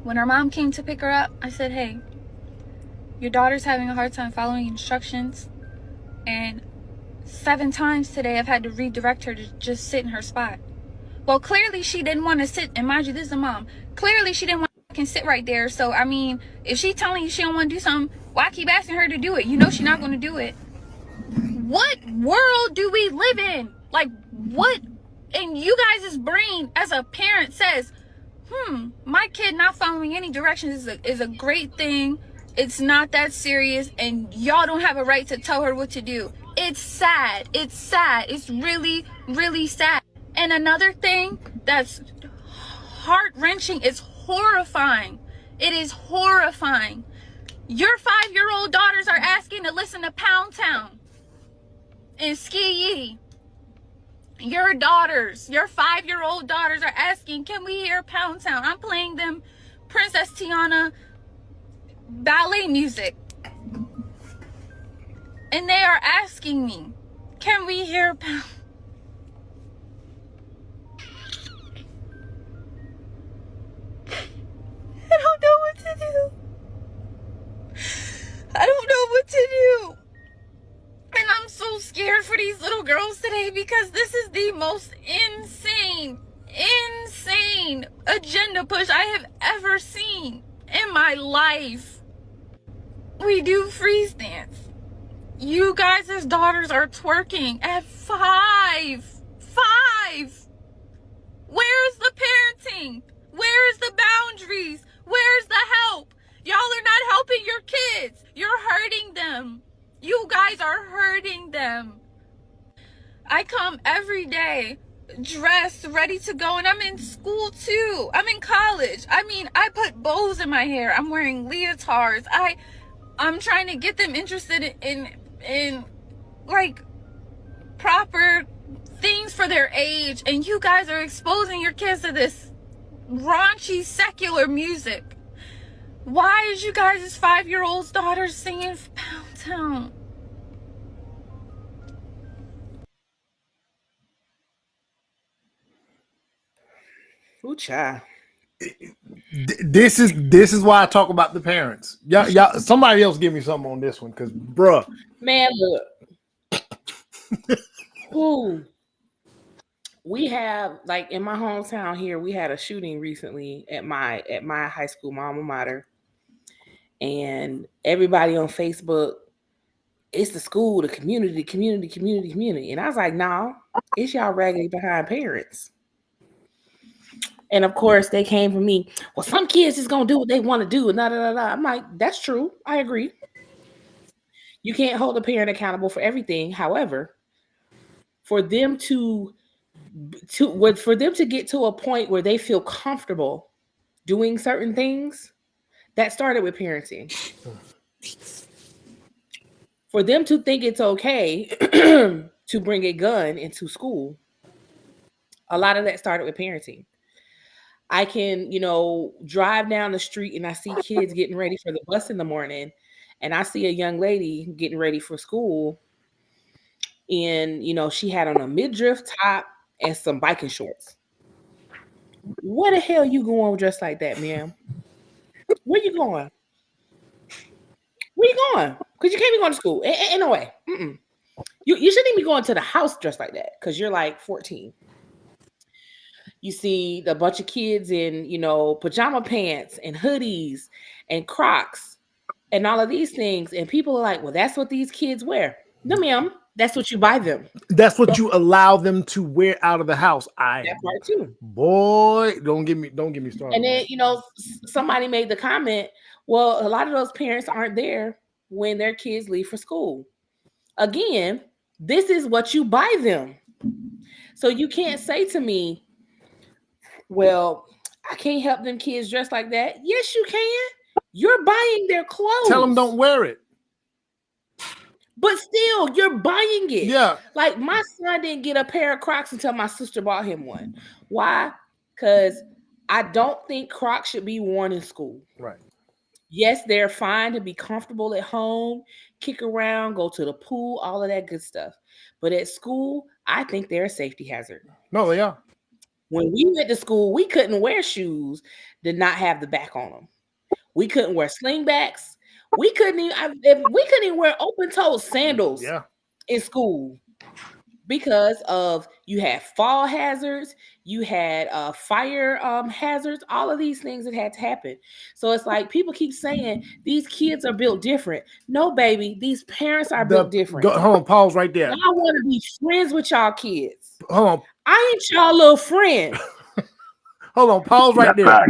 When her mom came to pick her up, I said, hey, your daughter's having a hard time following instructions. And 7 times today I've had to redirect her to just sit in her spot. Well, clearly she didn't want to sit. And mind you, this is a mom. Clearly she didn't want to sit right there. So, I mean, if she's telling you she don't want to do something, why keep asking her to do it? You know she's not going to do it. What world do we live in? Like, what in you guys' brain as a parent says, my kid not following any directions is a great thing. It's not that serious, and y'all don't have a right to tell her what to do. It's sad. It's sad. It's really, really sad. And another thing that's heart-wrenching is horrifying. It is horrifying. Your 5-year-old daughters are asking to listen to Pound Town and Ski Yee. Your daughters, your 5-year-old daughters are asking, can we hear Pound Town? I'm playing them Princess Tiana ballet music. And they are asking me, can we hear Pound? I don't know what to do. I don't know what to do. And I'm so scared for these little girls today because this is the most insane agenda push I have ever seen in my life. We do freeze dance. You guys' daughters are twerking at 5. 5. Where's the parenting? Where's the boundaries? Where's the help? Y'all are not helping your kids. You're hurting them. You guys are hurting them. I come every day dressed, ready to go, and I'm in school too. I'm in college. I mean, I put bows in my hair. I'm wearing leotards. I'm trying to get them interested in like proper things for their age, and you guys are exposing your kids to this raunchy secular music. Why is you guys' 5-year-old daughters singing Pound Town? Ooh, child. This is why I talk about the parents. Y'all, somebody else give me something on this one, because bruh. Man, look. Ooh. We have, like, in my hometown here, we had a shooting recently at my high school, my alma mater. And everybody on Facebook, it's the school, the community. And I was like, nah, it's y'all raggedy behind parents. And of course, they came for me. Well, some kids is going to do what they want to do. I'm like, that's true. I agree. You can't hold a parent accountable for everything. However, for them to get to a point where they feel comfortable doing certain things, that started with parenting. For them to think it's okay to bring a gun into school, a lot of that started with parenting. I can, drive down the street and I see kids getting ready for the bus in the morning, and I see a young lady getting ready for school, and she had on a midriff top and some biking shorts. Where the hell you going dressed like that, ma'am? Where you going? Where you going? Because you can't be going to school. Ain't no way. You shouldn't even be going to the house dressed like that because you're like 14. You see the bunch of kids in, pajama pants and hoodies and Crocs and all of these things. And people are like, well, that's what these kids wear. No, ma'am. That's what you buy them. That's what you allow them to wear out of the house. That part too. Boy, don't get me started. And then, somebody made the comment, well, a lot of those parents aren't there when their kids leave for school. Again, this is what you buy them. So you can't say to me, well, I can't help them kids dress like that. Yes, you can. You're buying their clothes. Tell them don't wear it. But still, you're buying it. Yeah. Like my son didn't get a pair of Crocs until my sister bought him one. Why? Because I don't think Crocs should be worn in school. Right. Yes, they're fine to be comfortable at home, kick around, go to the pool, all of that good stuff. But at school, I think they're a safety hazard. No, they are. When we went to school, we couldn't wear shoes that not have the back on them. We couldn't wear slingbacks. We couldn't even wear open-toed sandals in school because of you had fall hazards, you had fire hazards, all of these things that had to happen. So it's like people keep saying these kids are built different. No, baby, these parents are built different. Hold on, pause right there. I want to be friends with y'all kids. Hold on. I ain't y'all little friend. Hold on, pause right there.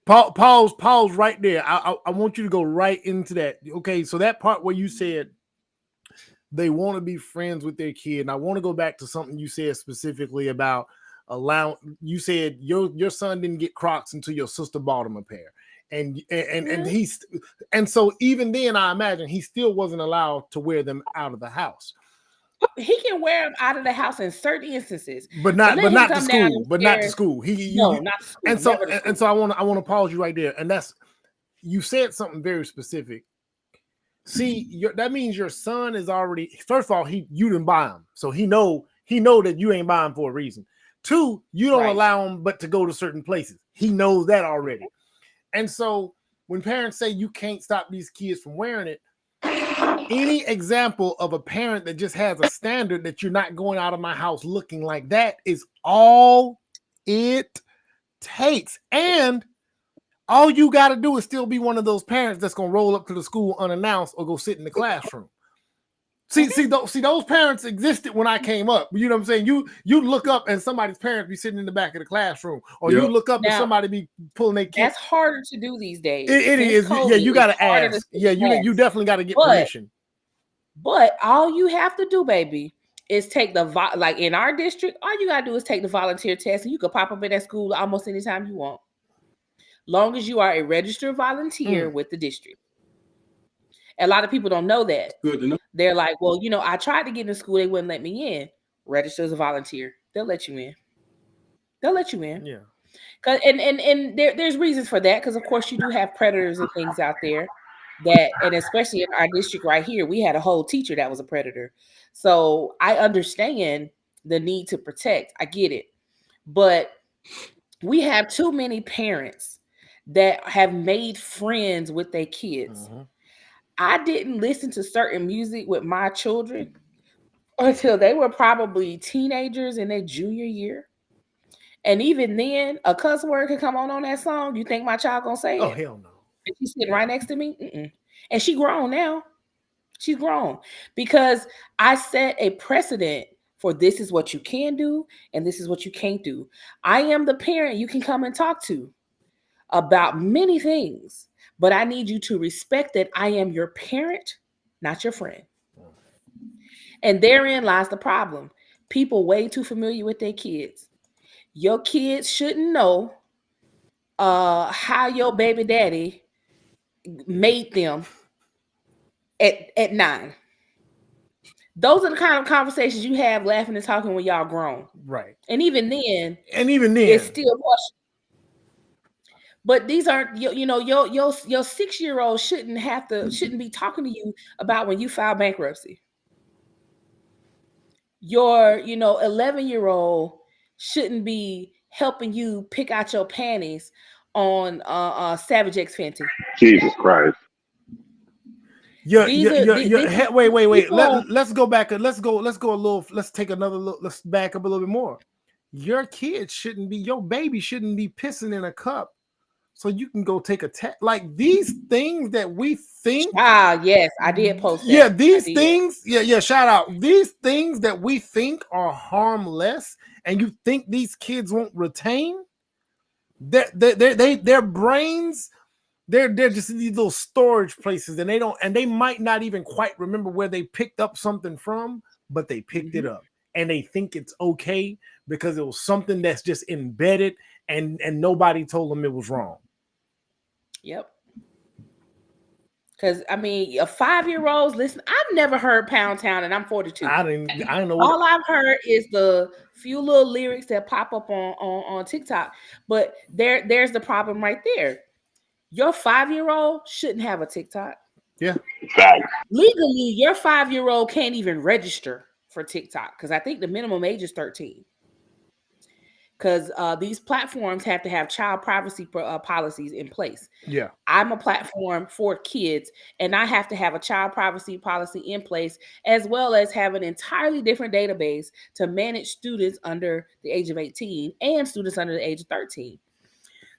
Pause right there. I want you to go right into that. Okay, so that part where you said they want to be friends with their kid, and I want to go back to something you said specifically about you said your son didn't get Crocs until your sister bought him a pair. And so even then I imagine he still wasn't allowed to wear them out of the house. He can wear them out of the house in certain instances, but not to school. But not to school. Not to school. And so I want to pause you right there. And that's, you said something very specific. See, that means your son is already, first of all, you didn't buy him, so he know that you ain't buying for a reason. Two, you don't allow him but to go to certain places. He knows that already. And so when parents say you can't stop these kids from wearing it, any example of a parent that just has a standard that you're not going out of my house looking like that is all it takes. And all you got to do is still be one of those parents that's going to roll up to the school unannounced or go sit in the classroom. See, those parents existed when I came up. You know what I'm saying? You look up and somebody's parents be sitting in the back of the classroom, or you look up and somebody be pulling their kids. That's harder to do these days. It is. Yeah, you got to ask. Yeah, you definitely got to get permission. But all you have to do, baby, is take like in our district, all you got to do is take the volunteer test, and you can pop up in that school almost anytime you want. Long as you are a registered volunteer with the district. A lot of people don't know that. Good to know. They're like, well, I tried to get in school. They wouldn't let me in. Register as a volunteer. They'll let you in. Yeah. Cause and there's reasons for that. Because of course you do have predators and things out there and especially in our district right here, we had a whole teacher that was a predator. So I understand the need to protect. I get it. But we have too many parents that have made friends with their kids. Mm-hmm. I didn't listen to certain music with my children until they were probably teenagers in their junior year. And even then, a cuss word could come on that song. You think my child gonna say it? Oh, hell no. And she's sitting right next to me. Mm-mm. And she grown now. She's grown because I set a precedent for this is what you can do and this is what you can't do. I am the parent you can come and talk to about many things. But I need you to respect that I am your parent, not your friend. And therein lies the problem. People way too familiar with their kids. Your kids shouldn't know how your baby daddy made them at 9. Those are the kind of conversations you have laughing and talking when y'all grown. Right. And even then, it's still question. But these aren't your 6-year-old shouldn't be talking to you about when you file bankruptcy. Your 11-year-old shouldn't be helping you pick out your panties on Savage X Fenty. Jesus Christ. Wait. Let's go back. Let's go a little. Let's take another look. Let's back up a little bit more. Your baby shouldn't be pissing in a cup so you can go take a test. Like these things that we think. Yes, I did post that. Yeah, these things. Yeah. Shout out. These things that we think are harmless, and you think these kids won't retain. Their brains. They're just these little storage places, and they might not even quite remember where they picked up something from, but they picked it up, and they think it's okay because it was something that's just embedded, and nobody told them it was wrong. Yep. Because a 5-year-olds listen. I've never heard Pound Town, and I'm 42. I didn't know. All I've heard is the few little lyrics that pop up on TikTok. But there's the problem right there. Your 5-year-old shouldn't have a TikTok. Yeah. Legally, your 5-year-old can't even register for TikTok because I think the minimum age is 13. Because these platforms have to have child privacy policies in place. Yeah. I'm a platform for kids, and I have to have a child privacy policy in place, as well as have an entirely different database to manage students under the age of 18 and students under the age of 13.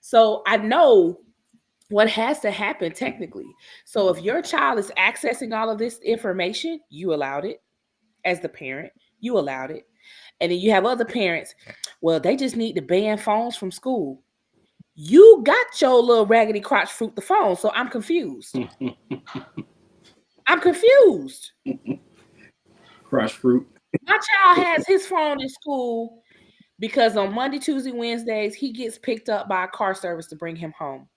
So I know what has to happen technically. So if your child is accessing all of this information, you allowed it. As the parent, you allowed it. And then you have other parents, well, they just need to ban phones from school. You got your little raggedy crotch fruit the phone, so I'm confused. I'm confused. Crotch fruit. My child has his phone in school because on Monday, Tuesday, Wednesdays, he gets picked up by a car service to bring him home.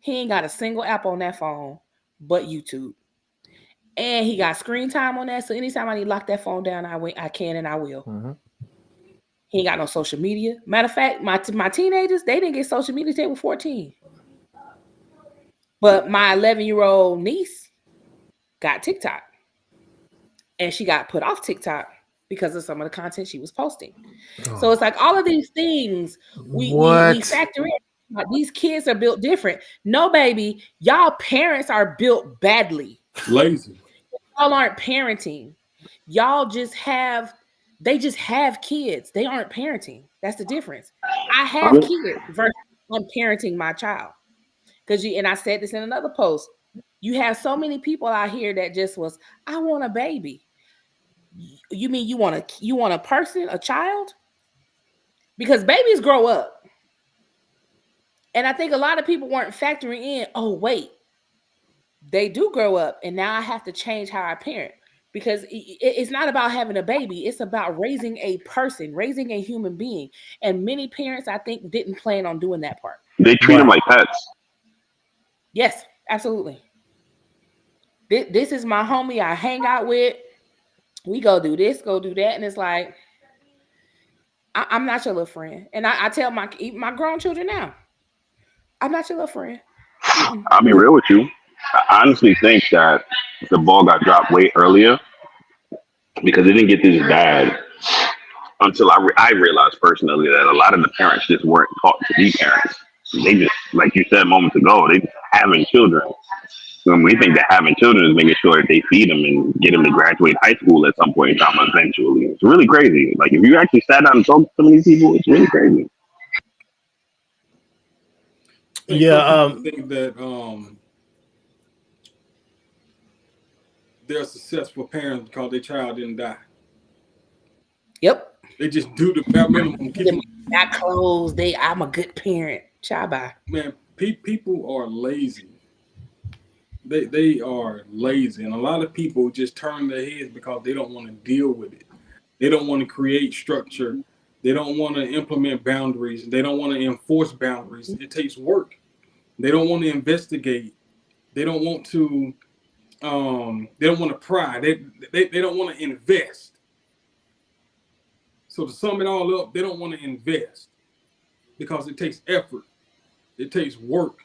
He ain't got a single app on that phone but YouTube. And he got screen time on that. So anytime I need to lock that phone down, I can and I will. Mm-hmm. He ain't got no social media. Matter of fact, my teenagers, they didn't get social media until they were 14. But my 11-year-old niece got TikTok. And she got put off TikTok because of some of the content she was posting. Oh. So it's like all of these things we factor in. Like, these kids are built different. No, baby, y'all parents are built badly. Lazy. Y'all aren't parenting. Y'all just have kids. They aren't parenting. That's the difference. I have kids versus I'm parenting my child. And I said this in another post. You have so many people out here that just I want a baby. You mean you want a person, a child? Because babies grow up. And I think a lot of people weren't factoring in, oh, wait, they do grow up. And now I have to change how I parent. Because it's not about having a baby. It's about raising a person, raising a human being. And many parents, I think, didn't plan on doing that part. They treat them like pets. Yes, absolutely. This is my homie I hang out with. We go do this, go do that. And it's like, I'm not your little friend. And I tell my grown children now, I'm not your little friend. I'll be real with you. I honestly think that the ball got dropped way earlier because it didn't get this bad until I realized personally that a lot of the parents just weren't taught to be parents. They just, like you said moments ago, they just having children. When we think that having children is making sure that they feed them and get them to graduate high school at some point in time eventually. It's really crazy. Like if you actually sat down and talked to some of these people, it's really crazy. I think that they're successful parents because their child didn't die. Yep. They just do the bare minimum. Not clothes. I'm a good parent. Child bye. Man, people are lazy. They are lazy, and a lot of people just turn their heads because they don't want to deal with it. They don't want to create structure. They don't want to implement boundaries. They don't want to enforce boundaries. It takes work. They don't want to investigate. They don't want to They don't want to pry. They don't want to invest. So to sum it all up, they don't want to invest because it takes effort. It takes work.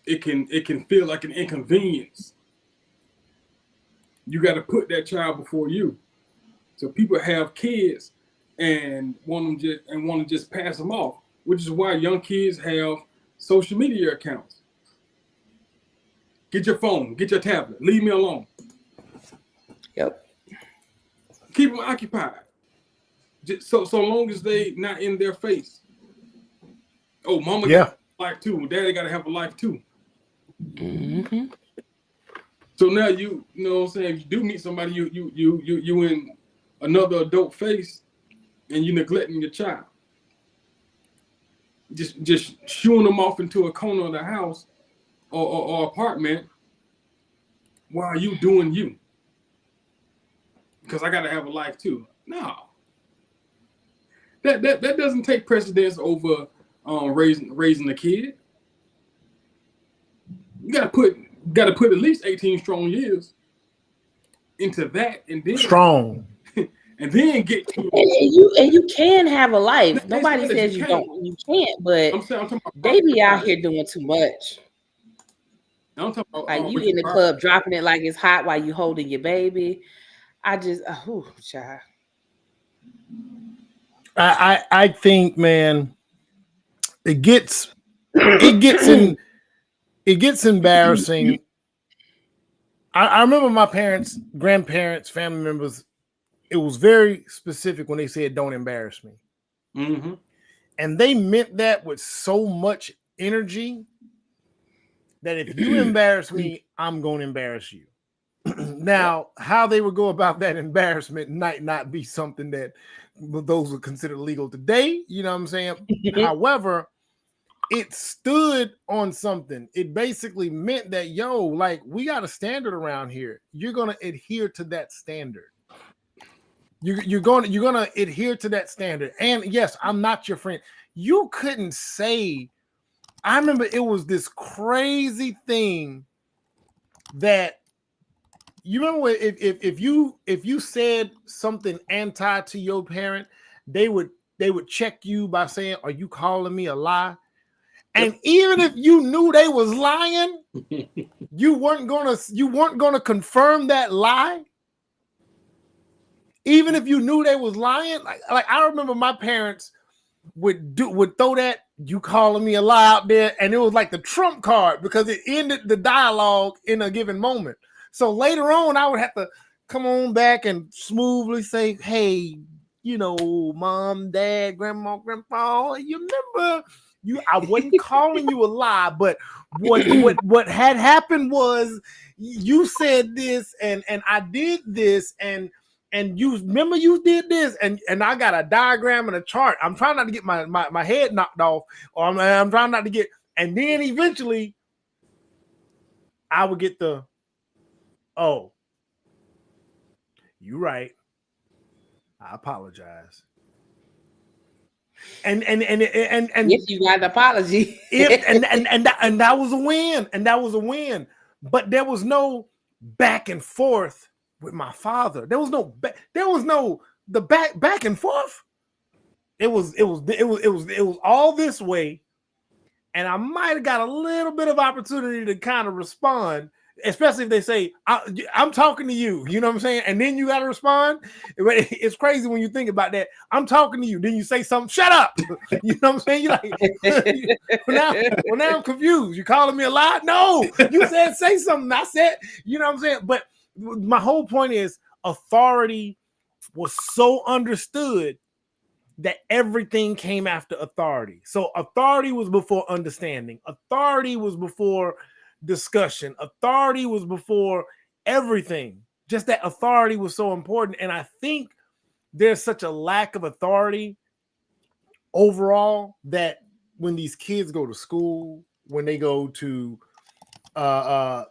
It can feel like an inconvenience. You got to put that child before you. So people have kids and want to just pass them off, which is why young kids have social media accounts. Get your phone, get your tablet, leave me alone. Yep. Keep them occupied. Just so long as they not in their face. Oh, mama got a life too. Daddy got to have a life too. Mm-hmm. So now you know what I'm saying. If you do meet somebody, you in another adult face, and you neglecting your child. Just shooing them off into a corner of the house or apartment while you doing you. Because I got to have a life too. No. That doesn't take precedence over raising a kid. You gotta put at least 18 strong years into that, and then strong, and then get to and you can have a life. Nobody says you don't. You can't, but I'm talking about they be out here doing too much. I'm talking about like you in the club dropping it like it's hot while you holding your baby. I just child. I think, man, it gets embarrassing. I remember my parents, grandparents, family members, it was very specific when they said, don't embarrass me. Mm-hmm. And they meant that with so much energy that if you embarrass me, I'm going to embarrass you. Now, how they would go about that embarrassment might not be something that those would consider legal today. You know what I'm saying? However, it stood on something. It basically meant that, like, we got a standard around here. You're going to adhere to that standard. You're going to adhere to that standard. And yes, I'm not your friend. You couldn't say, I remember it was this crazy thing that you remember if you said something anti to your parent, they would check you by saying, are you calling me a lie? And even if you knew they was lying, you weren't gonna confirm that lie. Even if you knew they was lying, like I remember my parents would throw that "you calling me a lie" out there, and it was like the trump card because it ended the dialogue in a given moment. So later on, I would have to come on back and smoothly say, "Hey, mom, dad, grandma, grandpa, you remember?" I wasn't calling you a lie, but what had happened was you said this and I did this and you remember you did this and I got a diagram and a chart. I'm trying not to get my head knocked off, or I'm trying not to get, and then eventually I would get the, oh, you're right, I apologize. And if you got an apology, and that was a win, but there was no back and forth with my father. There was no the back and forth. It was all this way, and I might have got a little bit of opportunity to kind of respond, especially if they say, I'm talking to you, you know what I'm saying? And then you got to respond. It's crazy when you think about that. I'm talking to you. Then you say something, shut up. You know what I'm saying? You're like, well, now I'm confused. You calling me a lie? No, you said say something. I said, you know what I'm saying? But my whole point is authority was so understood that everything came after authority. So authority was before understanding. Authority was before discussion. Authority was before everything. Just that authority was so important. And I think there's such a lack of authority overall that when these kids go to school, when they go to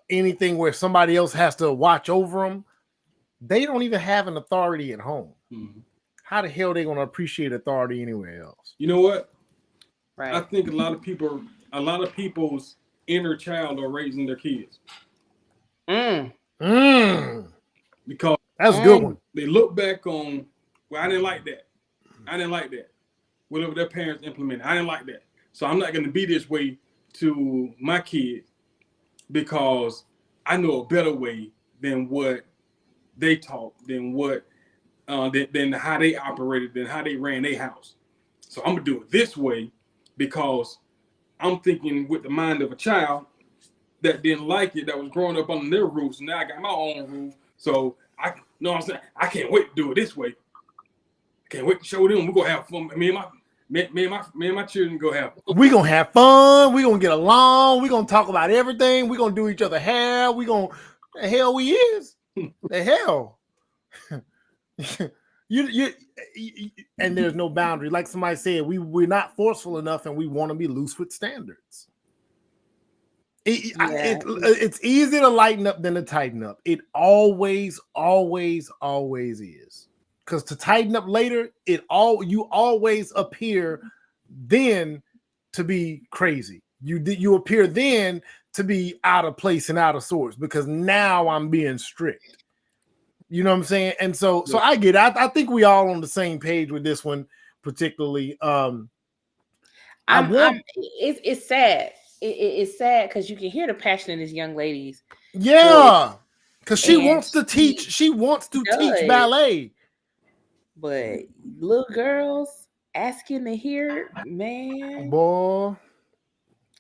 anything where somebody else has to watch over them, they don't even have an authority at home. Mm-hmm. How the hell are they going to appreciate authority anywhere else? You know what? Right. I think a lot of people's inner child are raising their kids. Because that's a good one. They look back on, well, I didn't like that. I didn't like that. Whatever their parents implemented, I didn't like that. So I'm not going to be this way to my kids because I know a better way than what they taught, than what, than how they operated, than how they ran their house. So I'm gonna do it this way because I'm thinking with the mind of a child that didn't like it, that was growing up under their roof. So now I got my own roof. So I know what I'm saying, I can't wait to do it this way. I can't wait to show them. We're gonna have fun. Me and my children go have fun. We're gonna have fun, we're gonna get along, we're gonna talk about everything, we're gonna do each other hair, the hell we is. The hell. you and there's no boundary. Like somebody said, we're not forceful enough and we want to be loose with standards. It's easy to lighten up than to tighten up. It always is. Because to tighten up later, you always appear then to be crazy. You appear then to be out of place and out of sorts because now I'm being strict. You know what I'm saying? And so I get it. I think we all on the same page with this one, particularly. It's sad. It's sad because you can hear the passion in this young lady's. Yeah, because she wants to teach. She wants to teach ballet. But little girls asking to hear, man, boy.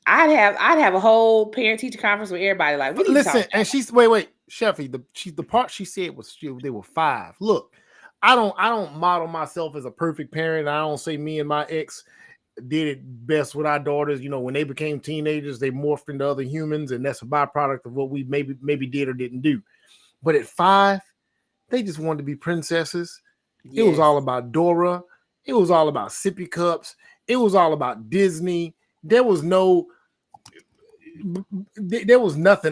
I'd have a whole parent teacher conference with everybody. Like, what are you talking about? And she's wait, Sheffy. The part she said was they were 5. Look, I don't model myself as a perfect parent. I don't say me and my ex did it best with our daughters. You know, when they became teenagers, they morphed into other humans, and that's a byproduct of what we maybe did or didn't do. But at 5, they just wanted to be princesses. Yes. It was all about Dora. It was all about sippy cups. It was all about Disney. There was nothing.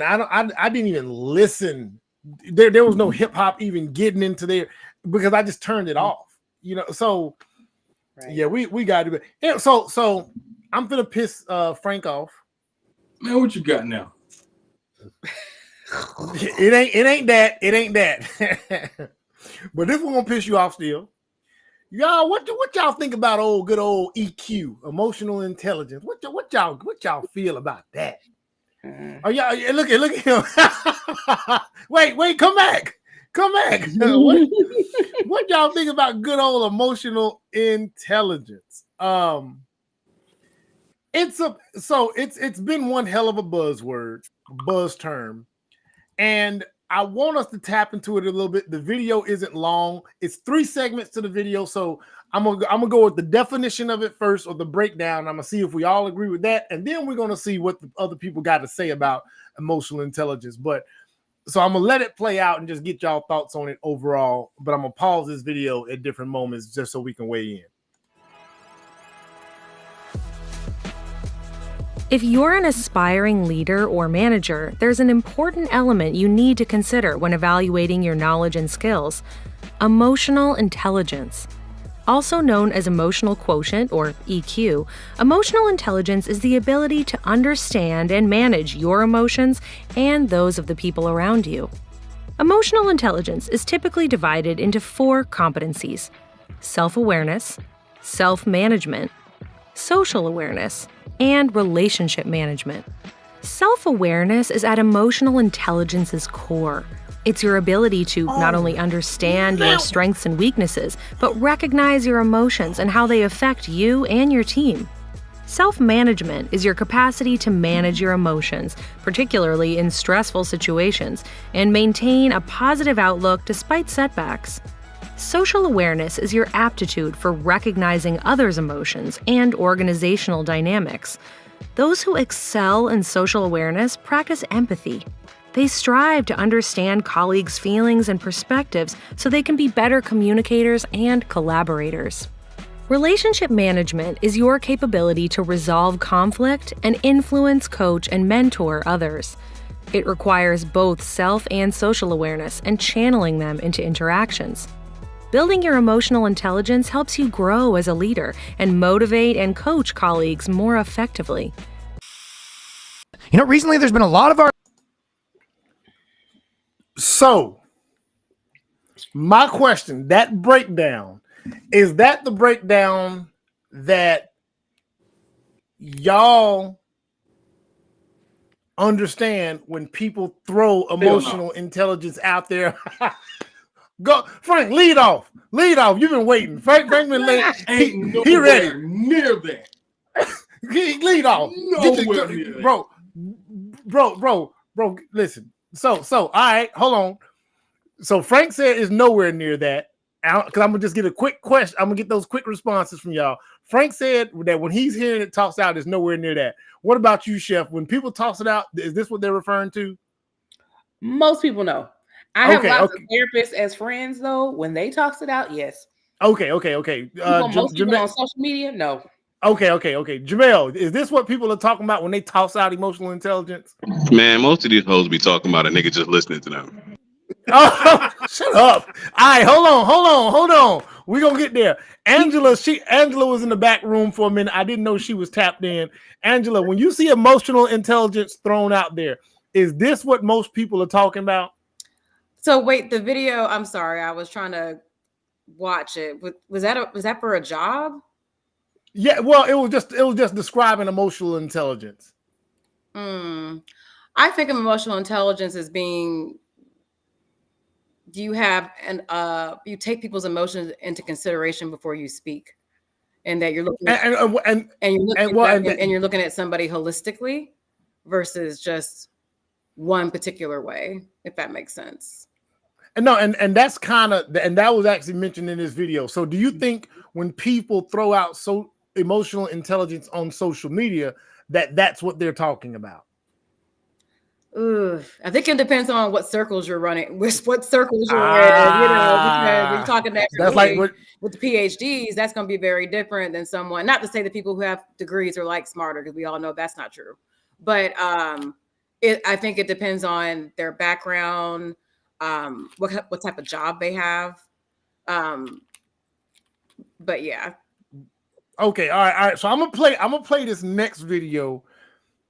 I didn't even listen. There was no hip hop even getting into there because I just turned it off. You know, so right. Yeah, we got to be. Yeah, so I'm gonna piss Frank off. Man, what you got now? It ain't that. But this one gonna piss you off still. Y'all, what y'all think about good old EQ, emotional intelligence? What y'all feel about that? Oh, y'all look at him. wait, come back. What y'all think about good old emotional intelligence? It's been one hell of a buzz term, and I want us to tap into it a little bit. The video isn't long. It's 3 segments to the video. So I'm gonna go with the definition of it first, or the breakdown. I'm gonna see if we all agree with that. And then we're gonna see what the other people got to say about emotional intelligence. But so I'm gonna let it play out and just get y'all thoughts on it overall. But I'm gonna pause this video at different moments just so we can weigh in. If you're an aspiring leader or manager, there's an important element you need to consider when evaluating your knowledge and skills: emotional intelligence. Also known as emotional quotient, or EQ, emotional intelligence is the ability to understand and manage your emotions and those of the people around you. Emotional intelligence is typically divided into 4 competencies: self-awareness, self-management, social awareness, and relationship management. Self-awareness is at emotional intelligence's core. It's your ability to not only understand your strengths and weaknesses, but recognize your emotions and how they affect you and your team. Self-management is your capacity to manage your emotions, particularly in stressful situations, and maintain a positive outlook despite setbacks. Social awareness is your aptitude for recognizing others' emotions and organizational dynamics. Those who excel in social awareness practice empathy. They strive to understand colleagues' feelings and perspectives so they can be better communicators and collaborators. Relationship management is your capability to resolve conflict and influence, coach, and mentor others. It requires both self and social awareness and channeling them into interactions. Building your emotional intelligence helps you grow as a leader and motivate and coach colleagues more effectively. You know, recently there's been a lot of our... So, my question, that breakdown, is that the breakdown that y'all understand when people throw emotional intelligence out there? Go, Frank, lead off. Lead off. You've been waiting. Frank been late. He ready. Near that. Lead off. Nowhere near that. Bro, listen. So, all right, hold on. So Frank said it's nowhere near that. Because I'm gonna just get a quick question. I'm gonna get those quick responses from y'all. Frank said that when he's hearing it tossed out, it's nowhere near that. What about you, Chef? When people toss it out, is this what they're referring to? Most people know. I have lots of therapists as friends, though. When they toss it out, yes. Okay. Most people on social media, no. Okay. Jamel, is this what people are talking about when they toss out emotional intelligence? Man, most of these hoes be talking about a nigga just listening to them. Oh, shut up. All right, hold on. We're gonna get there. Angela was in the back room for a minute. I didn't know she was tapped in. Angela, when you see emotional intelligence thrown out there, is this what most people are talking about? So wait, the video, I'm sorry, I was trying to watch it. Was that for a job? Yeah, well, it was just describing emotional intelligence. I think of emotional intelligence as being, you take people's emotions into consideration before you speak, and that you're looking you're looking at somebody holistically versus just one particular way, if that makes sense. And that's and that was actually mentioned in this video. So do you think when people throw out emotional intelligence on social media, that's what they're talking about? I think it depends on what circles you're running, what circles you're in, because we're talking that's like with the PhDs, that's going to be very different than someone, not to say that people who have degrees are like smarter, because we all know that's not true. But I think it depends on their background, what type of job they have. But yeah. Okay, all right. So I'm gonna play this next video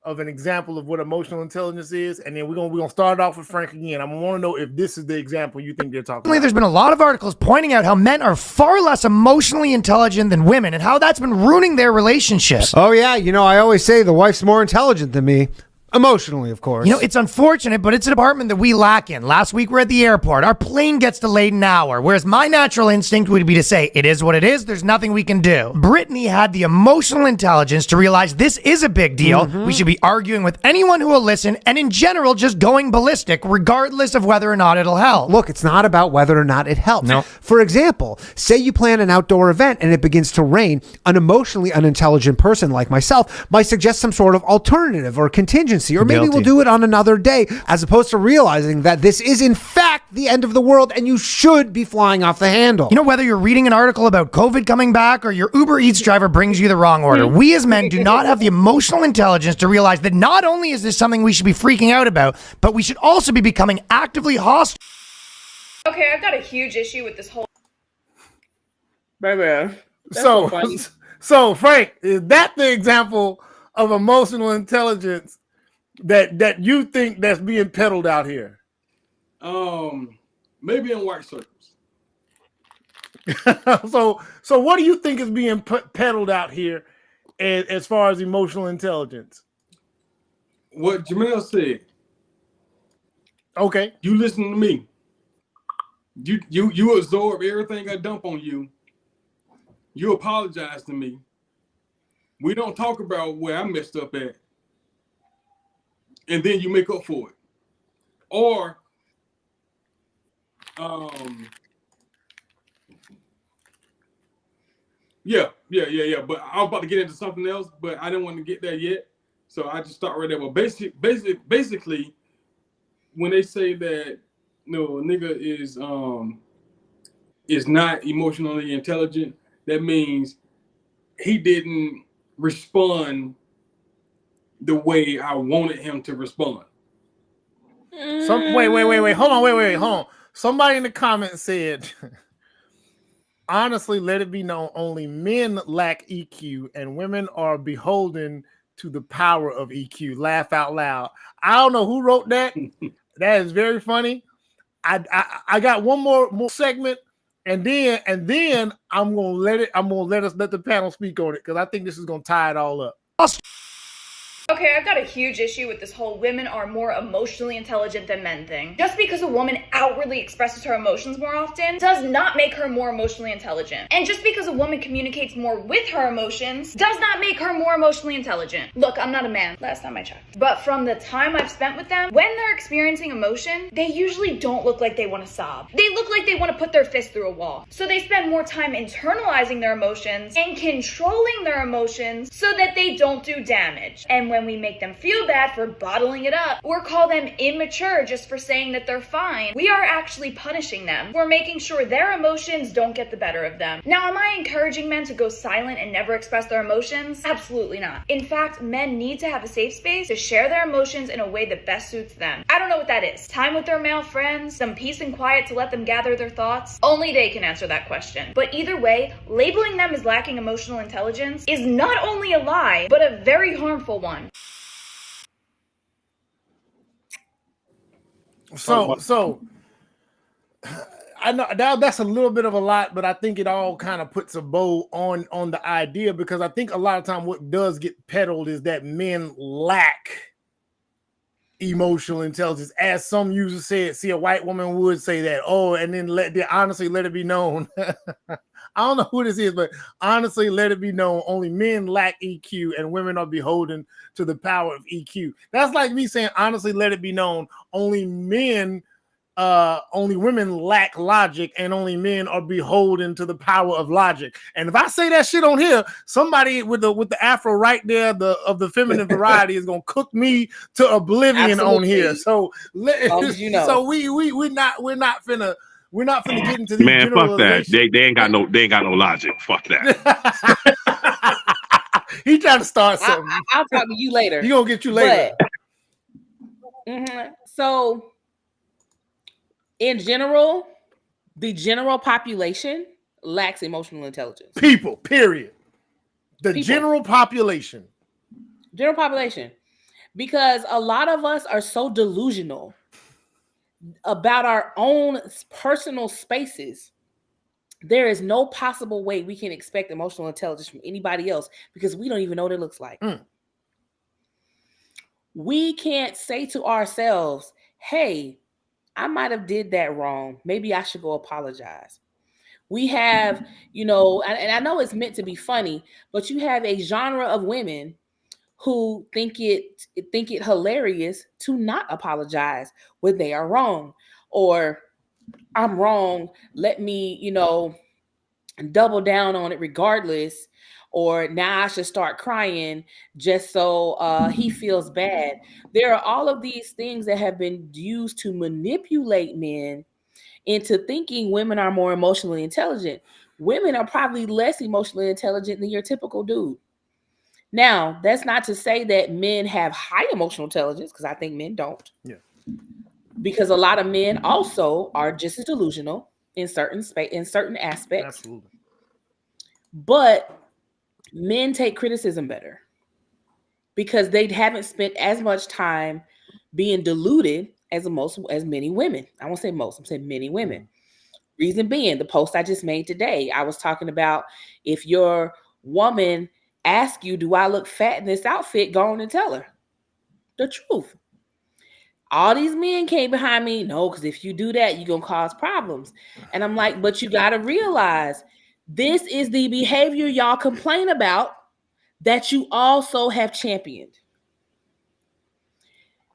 of an example of what emotional intelligence is, and then we're gonna start off with Frank again. I want to know if this is the example you think they're talking about. There's been a lot of articles pointing out how men are far less emotionally intelligent than women, and how that's been ruining their relationships. Oh yeah, I always say the wife's more intelligent than me. Emotionally, of course. It's unfortunate, but it's a department that we lack in. Last week, we're at the airport. Our plane gets delayed an hour, whereas my natural instinct would be to say, it is what it is, there's nothing we can do. Brittany had the emotional intelligence to realize this is a big deal. We should be arguing with anyone who will listen, and in general, just going ballistic, regardless of whether or not it'll help. Look, it's not about whether or not it helps. No. For example, say you plan an outdoor event and it begins to rain. An emotionally unintelligent person like myself might suggest some sort of alternative or contingency, or maybe we'll do it on another day, as opposed to realizing that this is in fact the end of the world and you should be flying off the handle. Whether you're reading an article about COVID coming back or your Uber Eats driver brings you the wrong order, we as men do not have the emotional intelligence to realize that not only is this something we should be freaking out about, but we should also be becoming actively hostile. Okay, I've got a huge issue with this whole... Baby. So Frank, is that the example of emotional intelligence that you think that's being peddled out here? Maybe in white circles. So what do you think is being peddled out here as far as emotional intelligence? What Jamel said. Okay. You listen to me. You absorb everything I dump on you. You apologize to me. We don't talk about where I messed up at. And then you make up for it. Or yeah. But I was about to get into something else, but I didn't want to get there yet. So I just start right there. But basically, when they say that a nigga is not emotionally intelligent, that means he didn't respond the way I wanted him to respond. Wait. Hold on. Somebody in the comments said, honestly, let it be known, only men lack EQ and women are beholden to the power of EQ. Laugh out loud. I don't know who wrote that. That is very funny. I got one more segment, and then I'm gonna let the panel speak on it because I think this is gonna tie it all up. Okay, I've got a huge issue with this whole women are more emotionally intelligent than men thing. Just because a woman outwardly expresses her emotions more often does not make her more emotionally intelligent. And just because a woman communicates more with her emotions does not make her more emotionally intelligent. Look, I'm not a man, last time I checked. But from the time I've spent with them, when they're experiencing emotion, they usually don't look like they want to sob. They look like they want to put their fist through a wall. So they spend more time internalizing their emotions and controlling their emotions so that they don't do damage. And when we make them feel bad for bottling it up or call them immature just for saying that they're fine, we are actually punishing them for making sure their emotions don't get the better of them. Now, am I encouraging men to go silent and never express their emotions? Absolutely not. In fact, men need to have a safe space to share their emotions in a way that best suits them. I don't know what that is. Time with their male friends, some peace and quiet to let them gather their thoughts? Only they can answer that question. But either way, labeling them as lacking emotional intelligence is not only a lie, but a very harmful one. So I know that's a little bit of a lot, but I think it all kind of puts a bow on the idea, because I think a lot of time what does get peddled is that men lack emotional intelligence, as some users said. See, a white woman would say that, and then let it be known. I don't know who this is, but honestly, let it be known, only men lack EQ and women are beholden to the power of EQ. That's like me saying, honestly, let it be known, only women lack logic and only men are beholden to the power of logic. And if I say that shit on here, somebody with the afro right there, of the feminine variety, is gonna cook me to oblivion. Absolutely. On here. So so we're not finna get into these. Man, fuck that. They ain't got no logic. Fuck that. He trying to start something. I'll talk to you later. He gonna get you later. So, in general, the general population lacks emotional intelligence. People, period. General population. General population. Because a lot of us are so delusional about our own personal spaces. There is no possible way we can expect emotional intelligence from anybody else because we don't even know what it looks like. We can't say to ourselves, hey, I might have did that wrong. Maybe I should go apologize. We have, and I know it's meant to be funny, but you have a genre of women who think it hilarious to not apologize when they are wrong, or I'm wrong, let me, double down on it regardless, or now I should start crying just so he feels bad. There are all of these things that have been used to manipulate men into thinking women are more emotionally intelligent. Women are probably less emotionally intelligent than your typical dude. Now, that's not to say that men have high emotional intelligence, because I think men don't. Yeah. Because a lot of men also are just as delusional in certain aspects. Absolutely. But men take criticism better because they haven't spent as much time being deluded as many women. I won't say most, I'm saying many women. Reason being, the post I just made today, I was talking about if your woman asks you, do I look fat in this outfit, go on and tell her the truth. All these men came behind me, no, because if you do that, you're going to cause problems. And I'm like, but you got to realize this is the behavior y'all complain about that you also have championed.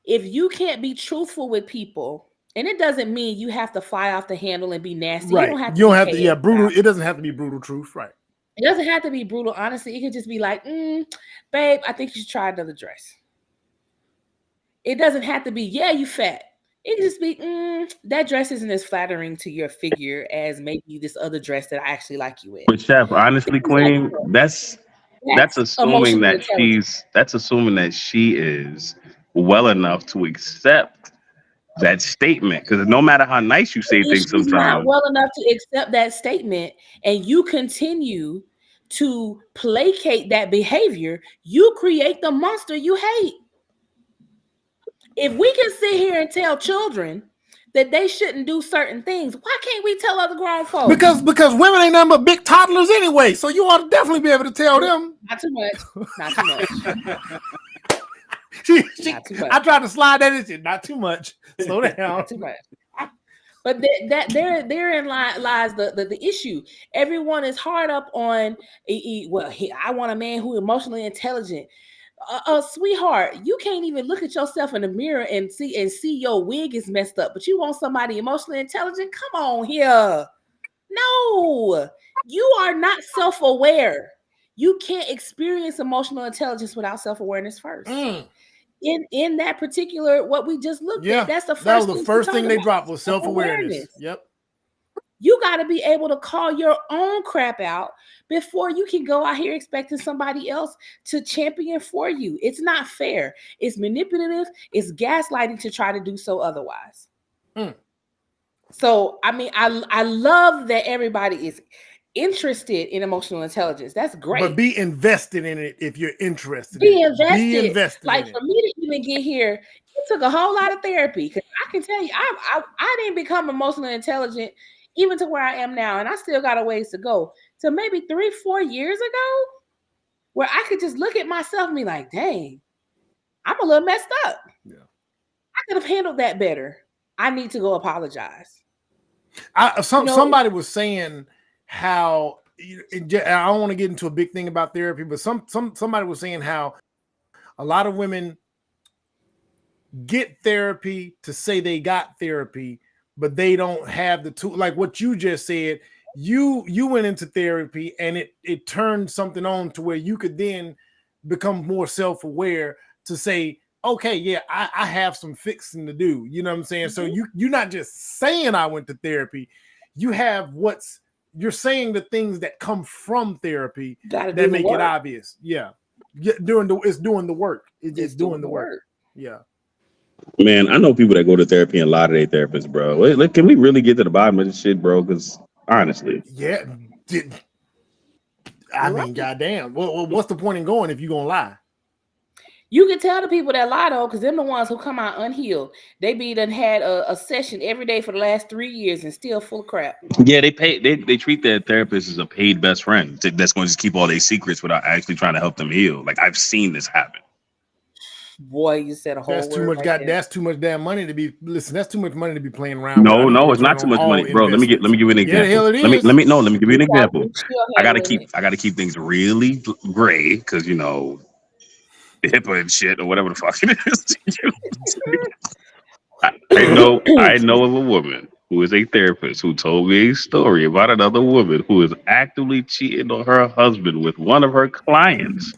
If you can't be truthful with people, and it doesn't mean you have to fly off the handle and be nasty. Right. You don't have to, brutal. It doesn't have to be brutal truth, right? It doesn't have to be brutal. Honestly, it could just be like, babe, I think you should try another dress. It doesn't have to be, yeah, you fat. It can just be, that dress isn't as flattering to your figure as maybe this other dress that I actually like you in. But Chef, honestly, Queen, that's assuming that she is well enough to accept that statement. Because no matter how nice you say things, sometimes not well enough to accept that statement, and you continue to placate that behavior, you create the monster you hate. If we can sit here and tell children that they shouldn't do certain things. Why can't we tell other grown folks? Because women ain't nothing but big toddlers anyway. So you ought to definitely be able to tell them. Not too much. Not too much. Not too much. I tried to slide that in. Not too much. Slow down. Not too much. But therein lies the issue. Everyone is hard up on, I want a man who is emotionally intelligent. Sweetheart, you can't even look at yourself in the mirror and see your wig is messed up, but you want somebody emotionally intelligent? Come on here. No, you are not self-aware. You can't experience emotional intelligence without self-awareness first. In that particular, what we just looked at, that's the first thing they dropped was self-awareness. Yep. You got to be able to call your own crap out before you can go out here expecting somebody else to champion for you. It's not fair. It's manipulative. It's gaslighting to try to do so otherwise. So, I mean, I love that everybody is interested in emotional intelligence. That's great. But be invested in it if you're interested. Be invested. Like for me to even get here, it took a whole lot of therapy. Because I can tell you, I didn't become emotionally intelligent even to where I am now, and I still got a ways to go. So maybe 3-4 years ago, where I could just look at myself and be like, dang, I'm a little messed up. Yeah. I could have handled that better. I need to go apologize. Somebody was saying how, I don't want to get into a big thing about therapy, but somebody was saying how a lot of women get therapy to say they got therapy, but they don't have the tool. Like what you just said, you went into therapy and it turned something on to where you could then become more self-aware to say, okay, yeah, I have some fixing to do. You know what I'm saying? So you're not just saying I went to therapy. You have you're saying the things that come from therapy that make it obvious. Yeah. It's doing the work. It's doing the work. Yeah. Man, I know people that go to therapy and lie to their therapists, bro. Look, can we really get to the bottom of this shit, bro? Because honestly, yeah, I mean, goddamn. Well, what's the point in going if you're gonna lie? You can tell the people that lie though, because they're the ones who come out unhealed. They done had a session every day for the last 3 years and still full of crap. Yeah, they treat their therapist as a paid best friend that's going to just keep all their secrets without actually trying to help them heal. Like I've seen this happen. Boy, you said a whole that's word. Too much. Right that's too much damn money to be. Listen, that's too much money to be playing around. No, it's not too much money, bro. Let me give you an example. Yeah, hell it is. Let me give you an example. I gotta keep things really gray because HIPAA and shit or whatever the fuck it is. I know of a woman who is a therapist who told me a story about another woman who is actively cheating on her husband with one of her clients.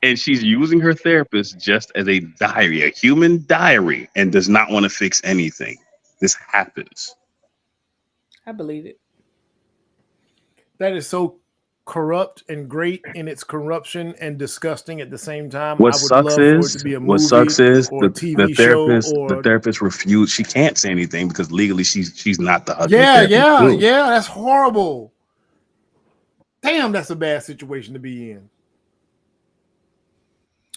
And she's using her therapist just as a diary, a human diary, and does not want to fix anything. This happens. I believe it. That is so corrupt and great in its corruption and disgusting at the same time. What sucks is the therapist refused. She can't say anything because legally she's not the husband. Yeah. That's horrible. Damn, that's a bad situation to be in.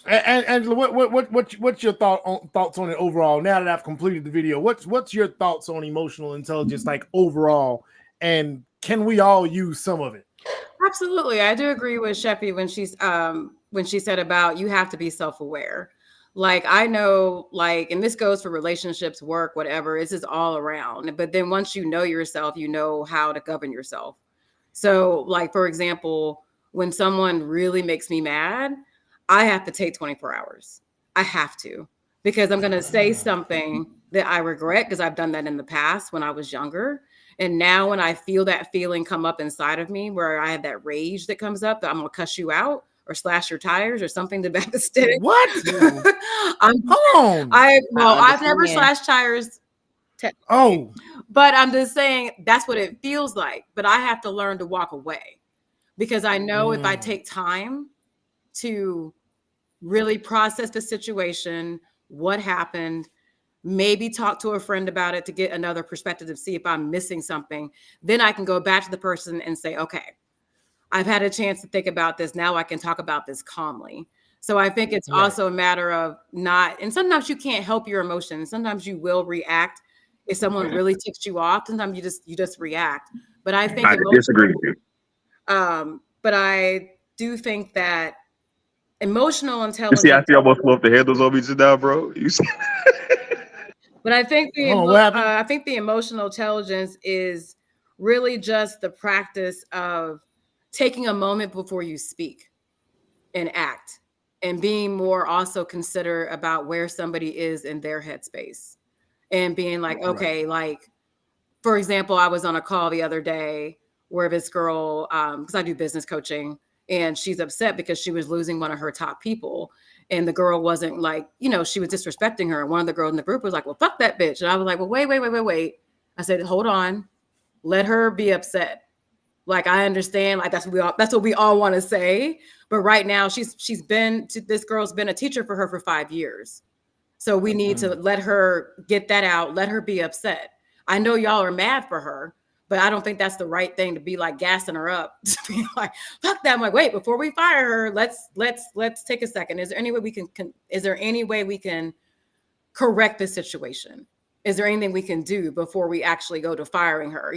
And what's your thoughts on it overall? Now that I've completed the video, what's your thoughts on emotional intelligence, like overall, and can we all use some of it? Absolutely, I do agree with Sheffy when she said about you have to be self-aware. Like I know, and this goes for relationships, work, whatever. This is all around. But then once you know yourself, you know how to govern yourself. So, like for example, when someone really makes me mad, I have to take 24 hours. I have to, because I'm going to say something that I regret because I've done that in the past when I was younger. And now when I feel that feeling come up inside of me where I have that rage that comes up that I'm going to cuss you out or slash your tires or something to devastating. What? I've never slashed tires. But I'm just saying that's what it feels like. But I have to learn to walk away because I know if I take time to really process the situation, what happened, maybe talk to a friend about it to get another perspective to see if I'm missing something. Then I can go back to the person and say, okay, I've had a chance to think about this. Now I can talk about this calmly. So I think it's also a matter of and sometimes you can't help your emotions. Sometimes you will react If someone really ticks you off, sometimes you just react. But I think I disagree with you. But I do think that emotional You intelligence. see, I see almost flew off the handles on me just now, bro. You see? But I think the emotional intelligence is really just the practice of taking a moment before you speak and act, and being more also considerate about where somebody is in their headspace, and being like, okay, like, for example, I was on a call the other day where this girl, because I do business coaching, and she's upset because she was losing one of her top people. And the girl wasn't like, she was disrespecting her. And one of the girls in the group was like, well, fuck that bitch. And I was like, well, wait. I said, hold on. Let her be upset. Like, I understand, like, that's what we all want to say. But right now this girl's been a teacher for her for 5 years. So we need to let her get that out. Let her be upset. I know y'all are mad for her, but I don't think that's the right thing to be like gassing her up. To be like, fuck that. I'm like, wait, before we fire her, let's take a second. Is there any way we can correct this situation? Is there anything we can do before we actually go to firing her?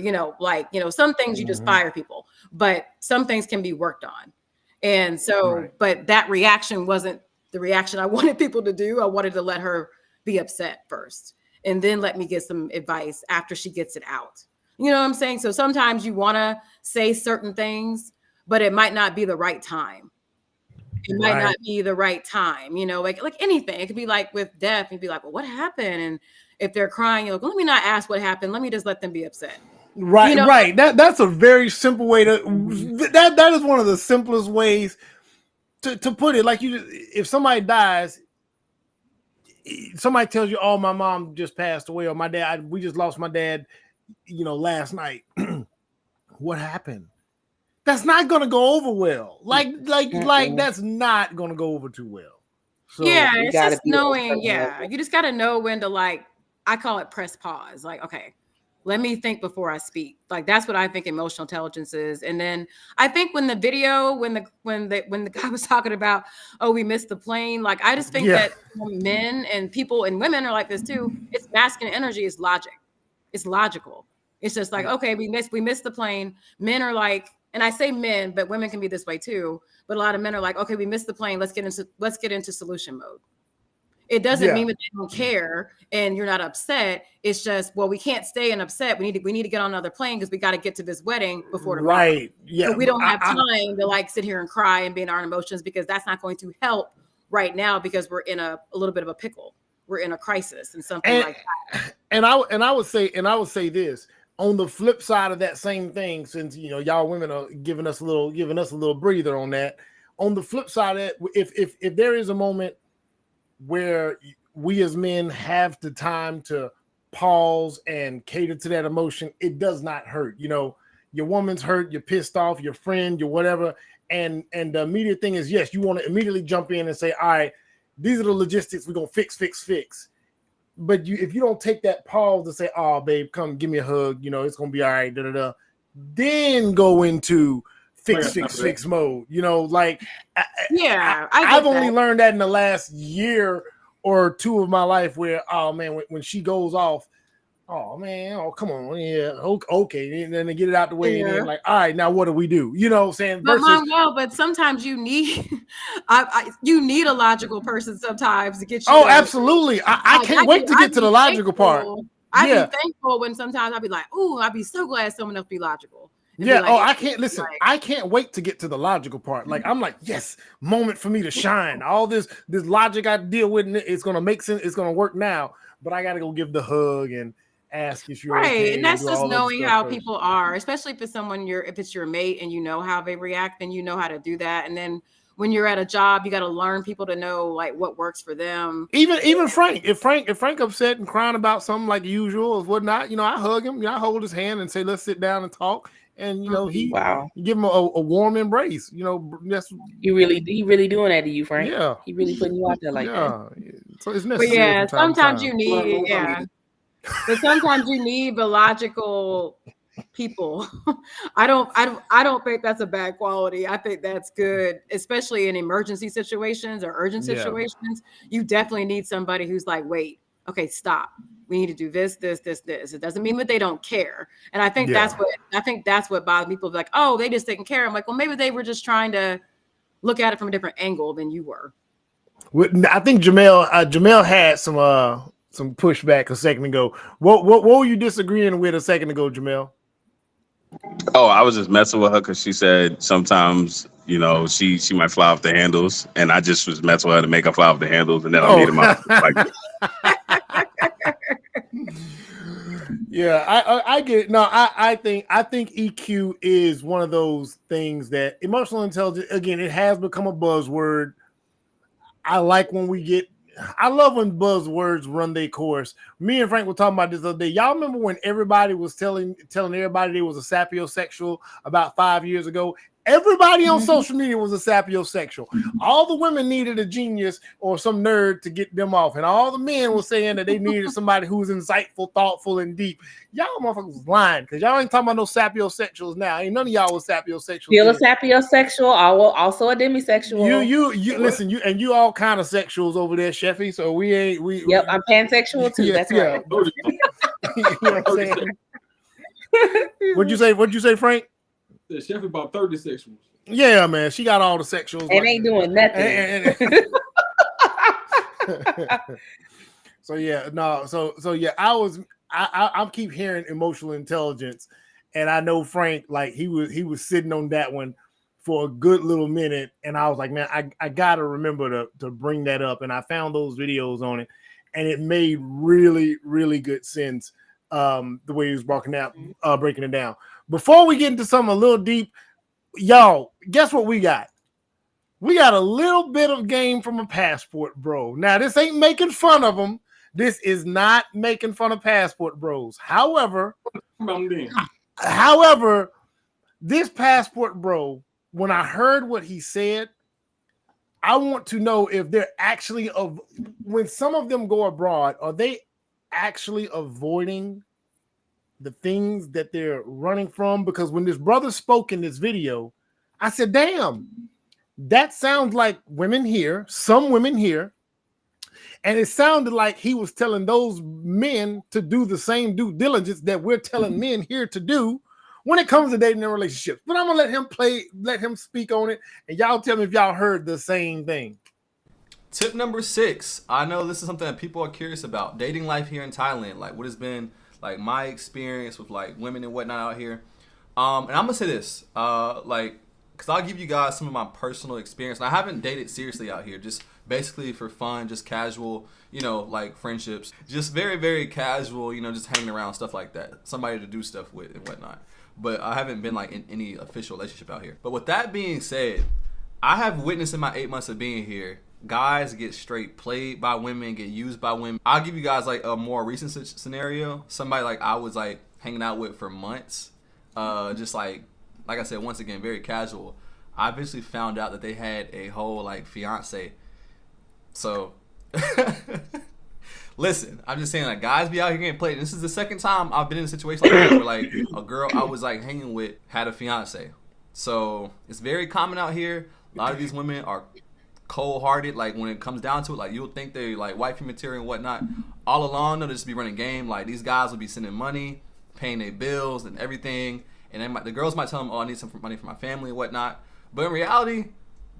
Some things you just fire people, but some things can be worked on. And so, but that reaction wasn't the reaction I wanted people to do. I wanted to let her be upset first, and then let me get some advice after she gets it out. You know what I'm saying? So sometimes you want to say certain things, but it might not be the right time. It might not be the right time, like anything. It could be like with death, you'd be like, well, what happened? And if they're crying, you're like, let me not ask what happened. Let me just let them be upset. Right, right. That's a very simple way to, that is one of the simplest ways to put it. Like, if somebody dies, somebody tells you, oh, my mom just passed away, or my dad, we just lost my dad, last night. What happened? That's not going to go over well. Like that's not going to go over too well. So it's just knowing, you just got to know when to, like, I call it press pause. Like, okay, let me think before I speak. Like, that's what I think emotional intelligence is. And then I think when the guy was talking about, oh, we missed the plane. Like, I just think that men and people and women are like this too. It's masculine energy. It's logic. It's logical. It's just like, okay, we missed the plane. Men are like, and I say men, but women can be this way too. But a lot of men are like, okay, we missed the plane. Let's get into solution mode. It doesn't mean that they don't care and you're not upset. It's just, well, we can't stay and upset. We need to get on another plane because we got to get to this wedding before tomorrow. Right. Yeah. But we don't have time to like sit here and cry and be in our emotions, because that's not going to help right now, because we're in a little bit of a pickle. We're in a crisis and something like that. And I would say this. On the flip side of that same thing, since y'all women are giving us a little breather on that. On the flip side of that, if there is a moment where we as men have the time to pause and cater to that emotion, it does not hurt. Your woman's hurt, you're pissed off, your friend, your whatever, and the immediate thing is, yes, you want to immediately jump in and say, all right, these are the logistics, we're gonna fix. But if you don't take that pause to say, oh, babe, come give me a hug, it's going to be all right, then go into fix mode, I've only learned that in the last year or two of my life, where, oh, man, when she goes off, oh, man, oh, come on, yeah, okay, and then they get it out the way, and then like, all right, now what do we do? You know what I'm saying? But sometimes you need, you need a logical person sometimes to get you. Oh, absolutely. I can't wait to get to the logical part. I'd be thankful when sometimes I'd be like, oh, I'd be so glad someone else be logical. Yeah. Like, I can't listen. I can't wait to get to the logical part. Like, I'm like, yes, moment for me to shine. All this logic I deal with, it's going to make sense. It's going to work now, but I got to go give the hug and ask if you're okay, and that's just knowing how people are, especially if it's someone if it's your mate and you know how they react, then you know how to do that. And then when you're at a job, you got to learn people to know like what works for them. Even Frank, if Frank upset and crying about something like usual or whatnot, I hug him, I hold his hand and say, let's sit down and talk. And he give him a warm embrace. That's he really doing that to you, Frank. Yeah, he really putting you out there like that. So it's necessary. But yeah, sometimes you need but sometimes you need the logical people. I don't think that's a bad quality. I think that's good, especially in emergency situations or urgent situations. You definitely need somebody who's like, wait, okay, stop. We need to do this. It doesn't mean that they don't care. And I think that's what bothers people. Like, oh, they just didn't care. I'm like, well, maybe they were just trying to look at it from a different angle than you were. I think Jamel had some pushback a second ago. What were you disagreeing with a second ago, Jamel? Oh, I was just messing with her because she said sometimes, you know, she might fly off the handles, and I just was messing with her to make her fly off the handles, and then I'll meet him out. Yeah, I get it. No, I think EQ is one of those things that emotional intelligence, again, it has become a buzzword. I like when I love when buzzwords run their course. Me and Frank were talking about this the other day. Y'all remember when everybody was telling everybody they was a sapiosexual about 5 years ago? Everybody on social media was a sapiosexual. All the women needed a genius or some nerd to get them off. And all the men were saying that they needed somebody who was insightful, thoughtful, and deep. Y'all motherfuckers was lying because y'all ain't talking about no sapiosexuals now. Ain't none of y'all was sapiosexuals. Still a sapiosexual, also a demisexual. You listen, you all kind of sexuals over there, Sheffy. So we. Yep, I'm pansexual too. That's right. You know what I'm saying? What'd you say, Frank? Chef about 30 sexuals. Yeah, man, she got all the sexuals. And ain't doing nothing. So yeah, I keep hearing emotional intelligence, and I know Frank, like he was sitting on that one for a good little minute, and I was like, man, I gotta remember to bring that up, and I found those videos on it, and it made really, really good sense. The way he was breaking it down. Before we get into something a little deep, y'all, guess what we got? We got a little bit of game from a passport bro. Now, this ain't making fun of them. This is not making fun of passport bros. However, this passport bro, when I heard what he said, I want to know if they're actually when some of them go abroad, are they actually avoiding the things that they're running from? Because when this brother spoke in this video, I said, damn, that sounds like some women here. And it sounded like he was telling those men to do the same due diligence that we're telling men here to do when it comes to dating and relationships. But I'm gonna let him speak on it, and y'all tell me if y'all heard the same thing. Tip number 6. I know this is something that people are curious about. Dating life here in Thailand. Like, what has been like my experience with like women and whatnot out here. And I'm gonna say this, because I'll give you guys some of my personal experience. And I haven't dated seriously out here, just basically for fun, just casual, like friendships, just very, very casual, just hanging around, stuff like that. Somebody to do stuff with and whatnot. But I haven't been like in any official relationship out here. But with that being said, I have witnessed in my 8 months of being here, guys get straight played by women, get used by women. I'll give you guys like a more recent scenario. Somebody like I was like hanging out with for months. Just like I said, once again, very casual. I eventually found out that they had a whole like fiance. So listen, I'm just saying, like, guys be out here getting played. This is the second time I've been in a situation like this where like a girl I was like hanging with had a fiance. So it's very common out here. A lot of these women are cold-hearted. Like when it comes down to it, like you'll think they like wifey material and whatnot. All along, they'll just be running game. Like these guys will be sending money, paying their bills and everything, and then the girls might tell them, "Oh, I need some money for my family and whatnot." But in reality,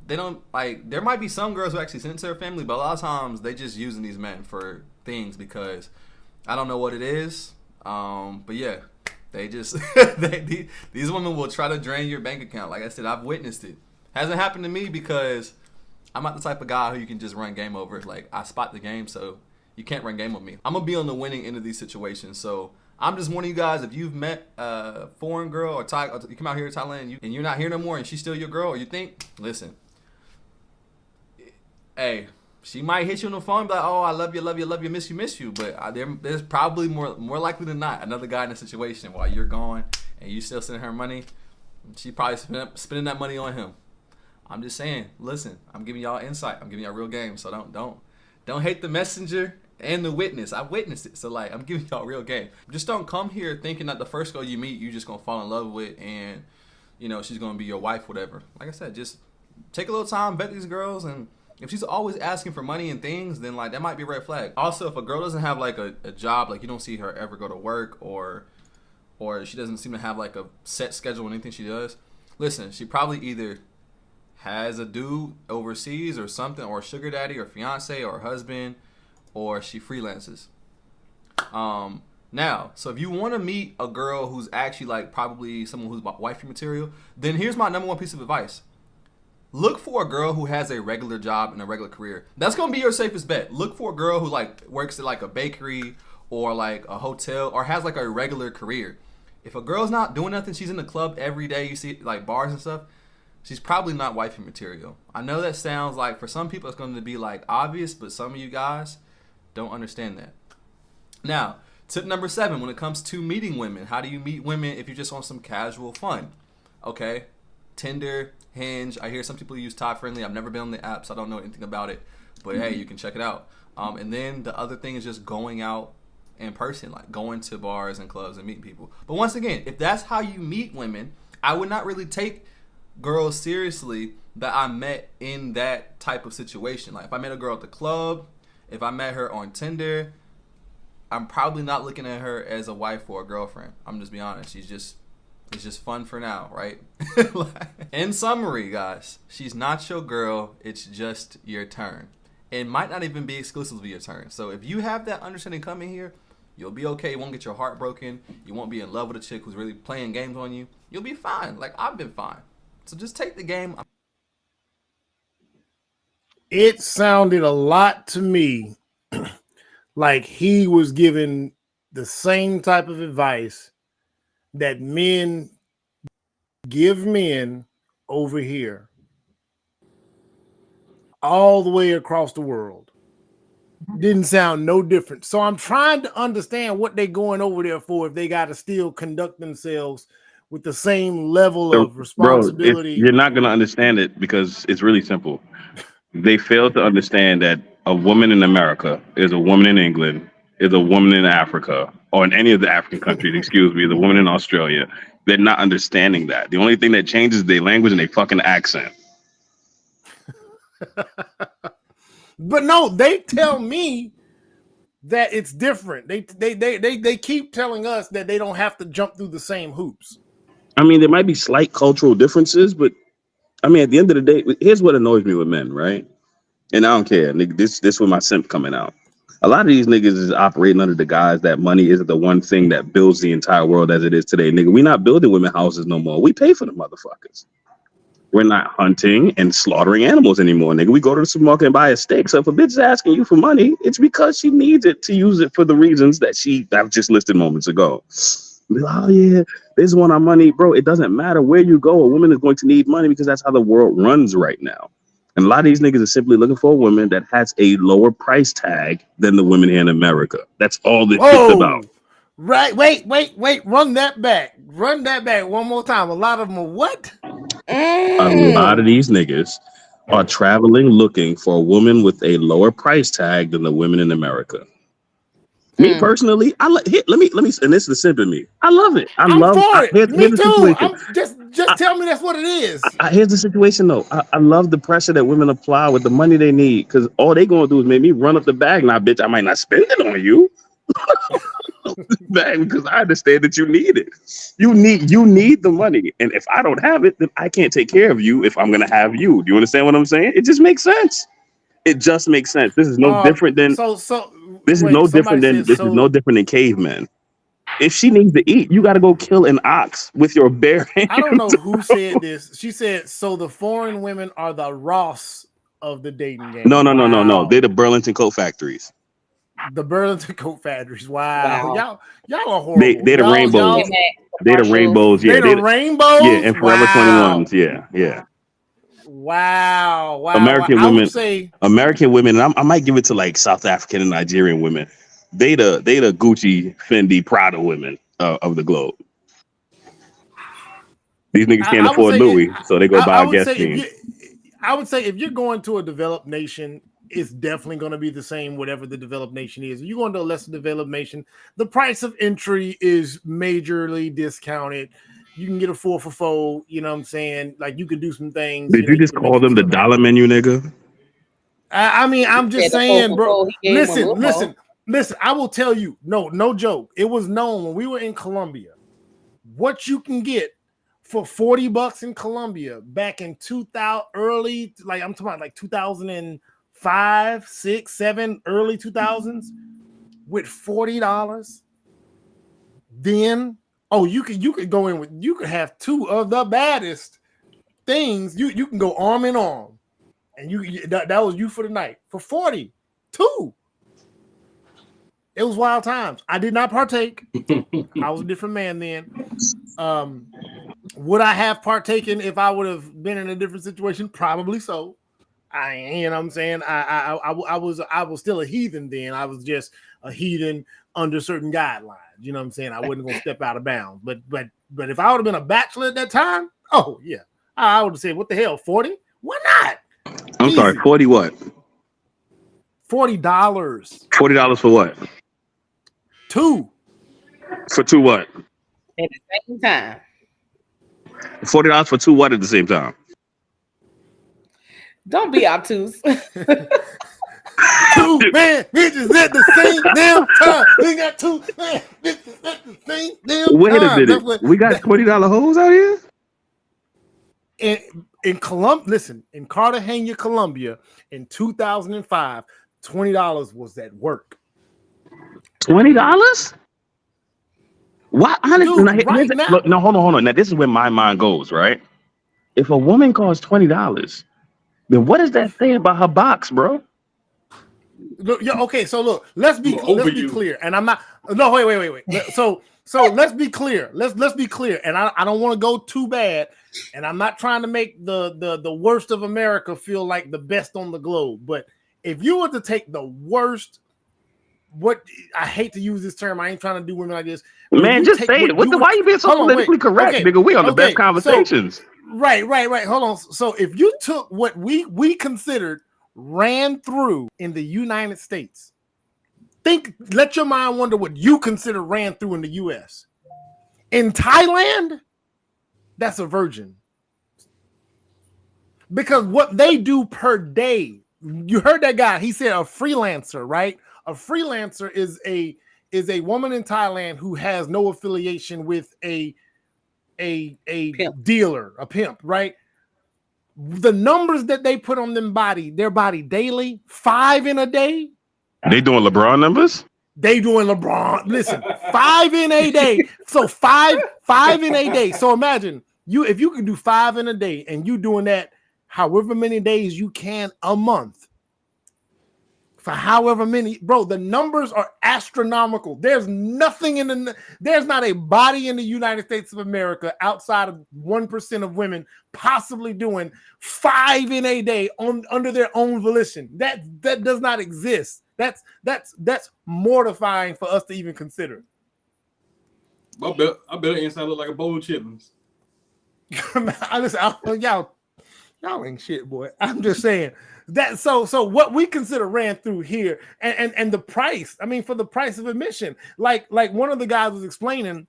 they don't like. There might be some girls who actually send it to their family, but a lot of times they just using these men for things because I don't know what it is. But yeah, they just these women will try to drain your bank account. Like I said, I've witnessed it. Hasn't happened to me because I'm not the type of guy who you can just run game over. Like, I spot the game, so you can't run game with me. I'm going to be on the winning end of these situations. So I'm just warning you guys, if you've met a foreign girl or you come out here to Thailand and you're not here no more and she's still your girl, or you think, listen, hey, she might hit you on the phone and be like, oh, I love you, miss you. But there's probably more likely than not another guy in a situation while you're gone and you still sending her money. She probably spending that money on him. I'm just saying, listen, I'm giving y'all insight. I'm giving y'all real game. So don't hate the messenger and the witness. I witnessed it. So like, I'm giving y'all real game. Just don't come here thinking that the first girl you meet, you just going to fall in love with and, she's going to be your wife, whatever. Like I said, just take a little time, vet these girls and If she's always asking for money and things, then like that might be a red flag. Also, if a girl doesn't have like a job, like you don't see her ever go to work, or she doesn't seem to have like a set schedule on anything she does, listen, she probably either has a dude overseas or something, or a sugar daddy or fiance or husband, or she freelances. Now, so if you want to meet a girl who's actually like probably someone who's wifey material, then here's my number one piece of advice. Look for a girl who has a regular job and a regular career. That's going to be your safest bet. Look for a girl who like works at like a bakery or like a hotel or has like a regular career. If a girl's not doing nothing, she's in the club every day, you see like bars and stuff, she's probably not wifey material. I know that sounds like for some people it's going to be like obvious, but some of you guys don't understand that. Now, tip number 7, when it comes to meeting women, how do you meet women if you're just on some casual fun? Okay, Tinder, Hinge. I hear some people use Todd Friendly. I've never been on the app, so I don't know anything about it. But hey, you can check it out. And then the other thing is just going out in person, like going to bars and clubs and meeting people. But once again, if that's how you meet women, I would not really take girls seriously that I met in that type of situation. Like if I met a girl at the club, if I met her on Tinder, I'm probably not looking at her as a wife or a girlfriend. I'm just being honest. It's just fun for now, right? In summary, guys, she's not your girl. It's just your turn. It might not even be exclusively your turn. So if you have that understanding coming here, you'll be okay. You won't get your heart broken. You won't be in love with a chick who's really playing games on you. You'll be fine. Like I've been fine. So just take the game. It sounded a lot to me like he was giving the same type of advice that men give men over here all the way across the world. Didn't sound no different. So I'm trying to understand what they're going over there for if they got to still conduct themselves with the same level of responsibility. Bro, you're not going to understand it because it's really simple. They fail to understand that a woman in America is a woman in England, is a woman in Africa, or in any of the African countries, excuse me, the woman in Australia. They're not understanding that. The only thing that changes is their language and their fucking accent. But no, they tell me that it's different. They keep telling us that they don't have to jump through the same hoops. I mean, there might be slight cultural differences, but I mean, at the end of the day, here's what annoys me with men, right? And I don't care. Nigga, this was my simp coming out. A lot of these niggas is operating under the guise that money isn't the one thing that builds the entire world as it is today. Nigga, we not building women houses no more. We pay for the motherfuckers. We're not hunting and slaughtering animals anymore, nigga. We go to the supermarket and buy a steak. So if a bitch is asking you for money, it's because she needs it to use it for the reasons that I've just listed moments ago. Oh yeah, this one our money, bro. It doesn't matter where you go. A woman is going to need money because that's how the world runs right now. And a lot of these niggas are simply looking for a woman that has a lower price tag than the women here in America. That's all this shit's about. Right. Wait. Run that back. Run that back one more time. A lot of them are what? A lot of these niggas are traveling looking for a woman with a lower price tag than the women in America. Me personally, let me, and this is the simp in me. I love it. Me too. Just tell me that's what it is. Here's the situation though. I love the pressure that women apply with the money they need because all they gonna do is make me run up the bag. Now, bitch, I might not spend it on you. Bag because I understand that you need it. You need the money, and if I don't have it, then I can't take care of you. If I'm gonna have you, do you understand what I'm saying? It just makes sense. It just makes sense. This is no different than. This is no different than cavemen. If she needs to eat, you got to go kill an ox with your bare hands. I don't know who said this. She said, so the foreign women are the Ross of the dating game. No. They're the Burlington coat factories. The Burlington coat factories. Wow. Y'all are horrible. They're the rainbows. They're the rainbows. Yeah. They're the rainbows? Yeah, and Forever 21s. Yeah. Wow. American women, and I might give it to like South African and Nigerian women. They the Gucci, Fendi, Prada women of the globe. These niggas can't afford Louis, so they go buy a Guess jeans. I would say if you're going to a developed nation, it's definitely going to be the same, whatever the developed nation is. If you're going to a lesser developed nation, the price of entry is majorly discounted. You can get a 4 for 4, you know what I'm saying? Like you could do some things. Did you just call them the dollar menu, nigga? I mean, I'm just saying, bro. Listen. I will tell you, no joke. It was known when we were in Colombia, what you can get for $40 in Colombia back in 2000, early, like I'm talking about like 2005, 6, 7, early 2000s, with $40. Then, you could go in with, you could have two of the baddest things. You can go arm in arm, and that was you for the night for 40. Two. It was wild times. I did not partake. I was a different man then. Would I have partaken if I would have been in a different situation? Probably so. You know what I'm saying? I was still a heathen then. I was just a heathen under certain guidelines. You know what I'm saying? I wasn't gonna step out of bounds. But if I would have been a bachelor at that time, oh yeah, I would have said, what the hell, 40? Why not? I'm sorry, 40 what? $40. $40 for what? Two. For two what? At the same time. $40 for two what at the same time? Don't be obtuse. Two man bitches at the same damn time. We got two man bitches at the same damn time. Wait a minute. We got $20 hoes out here? In Colombia, listen, in Cartagena, Colombia, in 2005, $20 was at work. $20? Why? Honestly, Dude, look, no, hold on. Now, this is where my mind goes, right? If a woman costs $20, then what does that say about her box, bro? Look, okay, so look, let's be clear. And I'm not. No, wait. So let's be clear. Let's be clear. And I don't want to go too bad. And I'm not trying to make the worst of America feel like the best on the globe. But if you were to take the worst, what I hate to use this term, I ain't trying to do women like this. Man, just say it. Why are you being so politically correct, nigga? We on the best conversations. So, right. Hold on. So if you took what we considered ran through in the United States, let your mind wonder what you consider ran through in the US. In Thailand, that's a virgin. Because what they do per day, you heard that guy, he said a freelancer, right? A freelancer is a woman in Thailand who has no affiliation with a pimp. Dealer, a pimp, right? The numbers that they put on their body daily, 5 in a day. They doing LeBron numbers? They doing LeBron. Listen, 5 in a day. So five in a day. So imagine if you can do 5 in a day and you doing that however many days you can a month. For however many, bro, the numbers are astronomical. There's there's not a body in the United States of America outside of 1% of women possibly doing 5 in a day under their own volition. That does not exist. That's mortifying for us to even consider. I bet the inside look like a bowl of chitlins. Y'all ain't shit, boy. I'm just saying. That so what we consider ran through here and the price, I mean, for the price of admission, like one of the guys was explaining,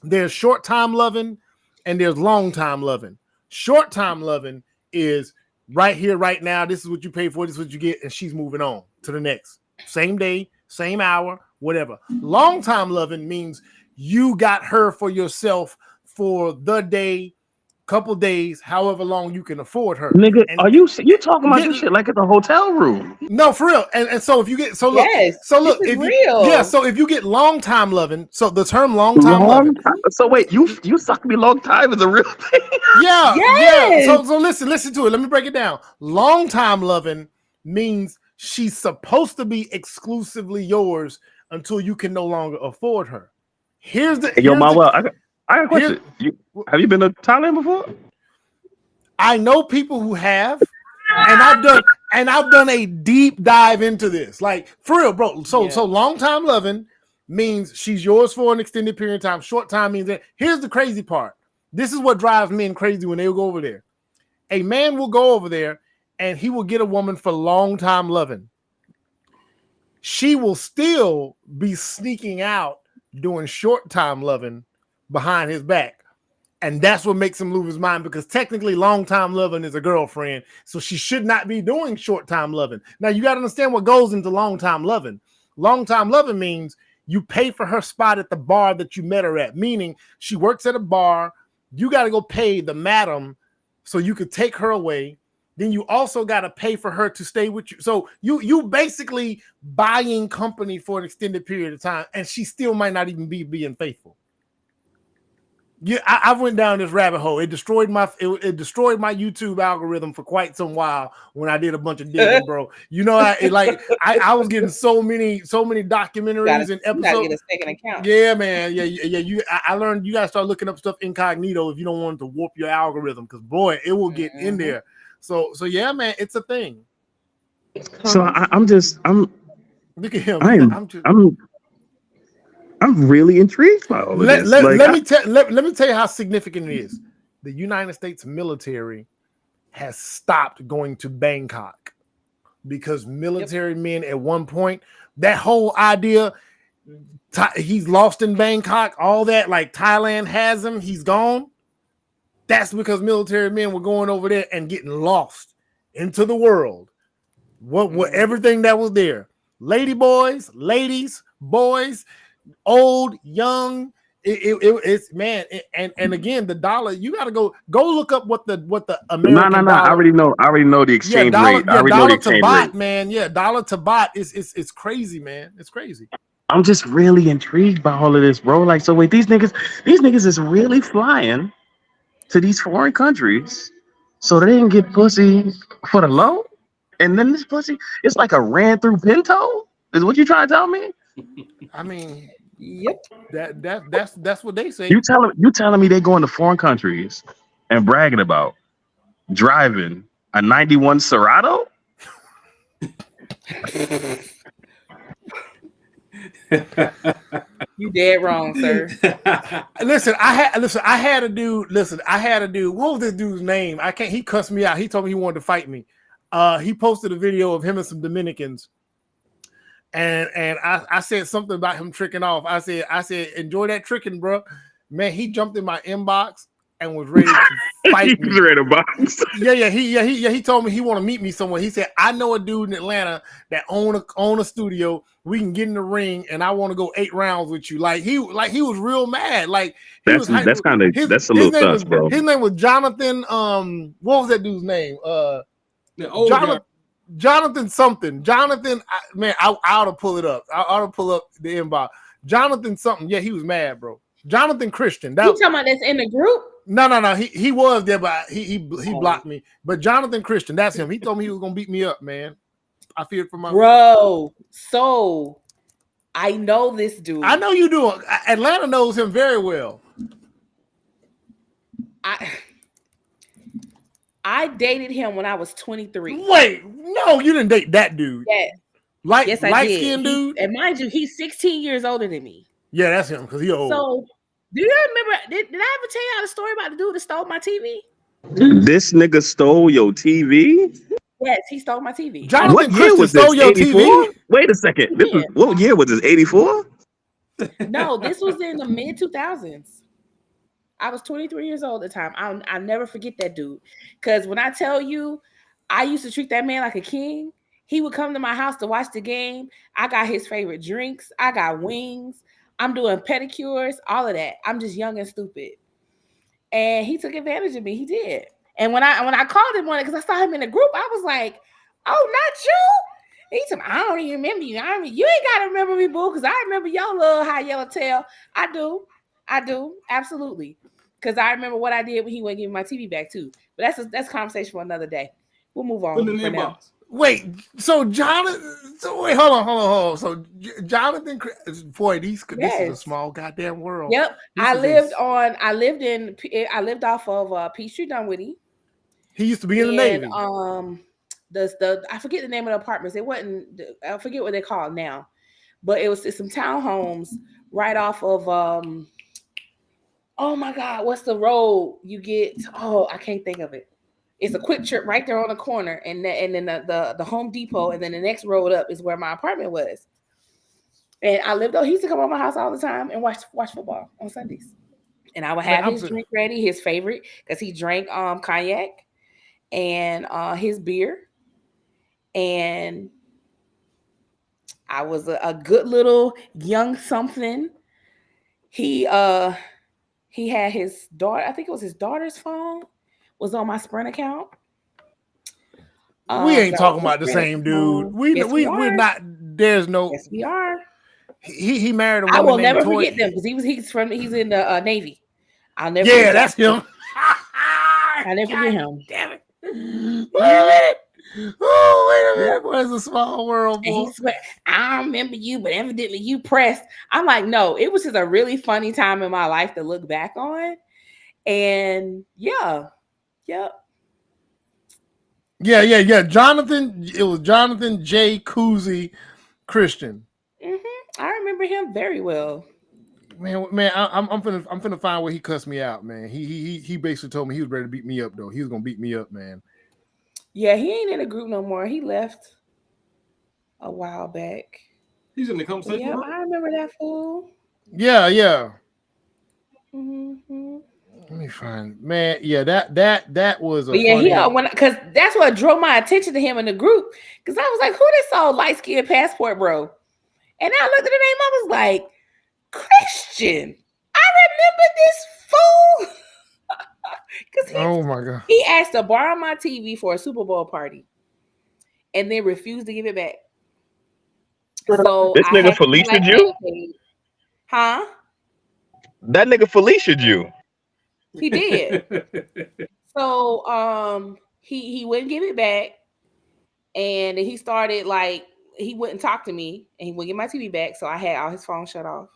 there's short time loving and there's long time loving. Short time loving is right here, right now. This is what you pay for, this is what you get, and she's moving on to the next. Same day, same hour, whatever. Long time loving means you got her for yourself for the day, couple days, however long you can afford her. Nigga, are you talking about this shit like it's a hotel room? No, for real. And so if you get so if you get long time loving, so the term long time loving. So wait, you suck me long time is a real thing. Yeah, yes. Yeah. So listen to it. Let me break it down. Long time loving means she's supposed to be exclusively yours until you can no longer afford her. I got a question. Have you been to Thailand before? I know people who have, and I've done a deep dive into this. Like, for real, bro. So long time loving means she's yours for an extended period of time. Short time means that. Here's the crazy part. This is what drives men crazy when they go over there. A man will go over there and he will get a woman for long time loving. She will still be sneaking out doing short time loving behind his back. And that's what makes him lose his mind, because technically long-time loving is a girlfriend. So she should not be doing short-time loving. Now, you got to understand what goes into long-time loving. Long-time loving means you pay for her spot at the bar that you met her at, meaning she works at a bar. You got to go pay the madam so you could take her away. Then you also got to pay for her to stay with you. So you basically buying company for an extended period of time, and she still might not even be being faithful. Yeah, I went down this rabbit hole. It destroyed my YouTube algorithm for quite some while when I did a bunch of digging, bro. You know, I was getting so many documentaries and episodes. Gotta get a second account. Yeah, man. Yeah. I learned you gotta start looking up stuff incognito if you don't want to warp your algorithm, because boy, it will get in there. So yeah, man, it's a thing. So I'm look at him. I'm really intrigued by all of this. Let me tell you how significant it is. The United States military has stopped going to Bangkok because military men at one point, that whole idea, he's lost in Bangkok, all that, like Thailand has him, he's gone. That's because military men were going over there and getting lost into the world. What everything that was there. Lady boys, ladies, boys, old, young, it's man, and again, the dollar, you got to go look up what the American No. I already know the exchange rate. I already know the exchange rate, man. Yeah, dollar to baht is crazy, man. It's crazy. I'm just really intrigued by all of this, bro. Like, so wait, these niggas is really flying to these foreign countries so they can get pussy for the low, and then this pussy, it's like a ran through Pinto. Is what you trying to tell me? I mean, yep. That's what they say. You telling me they going to foreign countries and bragging about driving a 91 Serato? You dead wrong, sir. Listen, I had a dude. What was this dude's name? He cussed me out. He told me he wanted to fight me. He posted a video of him and some Dominicans. And I said something about him tricking off. I said, enjoy that tricking, bro. Man, he jumped in my inbox and was ready to fight me. Ready to box. Yeah. He told me he want to meet me somewhere. He said, I know a dude in Atlanta that own a studio. We can get in the ring, and I want to go 8 rounds with you. Like he was real mad. Like that's a little sus, bro. His name was Jonathan. What was that dude's name? Jonathan something. Jonathan, man, I ought to pull it up. I ought to pull up the inbox. Jonathan something. Yeah, he was mad, bro. Jonathan Christian. You talking about that's in the group? No. He was there, but he blocked me. But Jonathan Christian, that's him. He told me he was gonna beat me up, man. I feared for my bro. So I know this dude. I know you do. Atlanta knows him very well. I dated him when I was 23. Wait, no, you didn't date that dude. Yeah. Yes, I did. Skinned dude. And mind you, he's 16 years older than me. Yeah, that's him because he old. So, do you remember? Did I ever tell y'all the story about the dude that stole my TV? This nigga stole your TV? Yes, he stole my TV. Jonathan what year was this? 84? Wait a second. What year was this? 84? No, this was in the mid 2000s. I was 23 years old at the time. I'll never forget that dude. Because when I tell you, I used to treat that man like a king. He would come to my house to watch the game. I got his favorite drinks. I got wings. I'm doing pedicures, all of that. I'm just young and stupid. And he took advantage of me. He did. And when I called him on it, because I saw him in the group, I was like, oh, not you. He said, I don't even remember you. You ain't got to remember me, boo, because I remember your little high yellow tail. I do. Absolutely. Because I remember what I did when he wouldn't give me my TV back, too. But that's a conversation for another day. We'll move on. For now. Wait, so Jonathan, hold on. So Jonathan, boy, this is a small goddamn world. Yep. I lived off of Peachtree Dunwoody. He used to be in the Navy. I forget the name of the apartments. It wasn't, I forget what they're called now. But it's some townhomes right off of oh my God, what's the road you get? Oh, I can't think of it. It's a quick trip right there on the corner, and then the Home Depot, and then the next road up is where my apartment was. And I lived there. He used to come over my house all the time and watch football on Sundays. And I would have his drink ready, his favorite, because he drank cognac and his beer. And I was a good little young something. He had his daughter, I think it was his daughter's phone, was on my Sprint account. We ain't talking about the same dude. We're not. There's no. Yes, we are. He married a woman. I will named never Toy. forget them because he's in the Navy. I'll never. Yeah, that's him. I'll never forget him. Damn it! Wait a minute. Oh, wait a minute. Boy, it's a small world, boy. And he swear, I remember you, but evidently you pressed. I'm like, no, it was just a really funny time in my life to look back on. And yeah. Jonathan, it was Jonathan J. Cousy Christian. I remember him very well. Man, I'm finna find where he cussed me out, man. He basically told me he was ready to beat me up, though. He was gonna beat me up, man. Yeah, he ain't in the group no more. He left a while back. He's in the conversation. Yeah, I remember that fool. Yeah. Mm-hmm. Let me find, man. Yeah, that was a. But yeah, because that's what drew my attention to him in the group. Because I was like, "Who this old light skinned passport bro?" And I looked at the name. I was like, "Christian." I remember this fool. Oh my god! He asked to borrow my TV for a Super Bowl party, and then refused to give it back. So this nigga Felicia Jew? Huh? That nigga Felicia Jew. He did. So he wouldn't give it back, and he started like he wouldn't talk to me, and he wouldn't get my TV back. So I had all his phone shut off.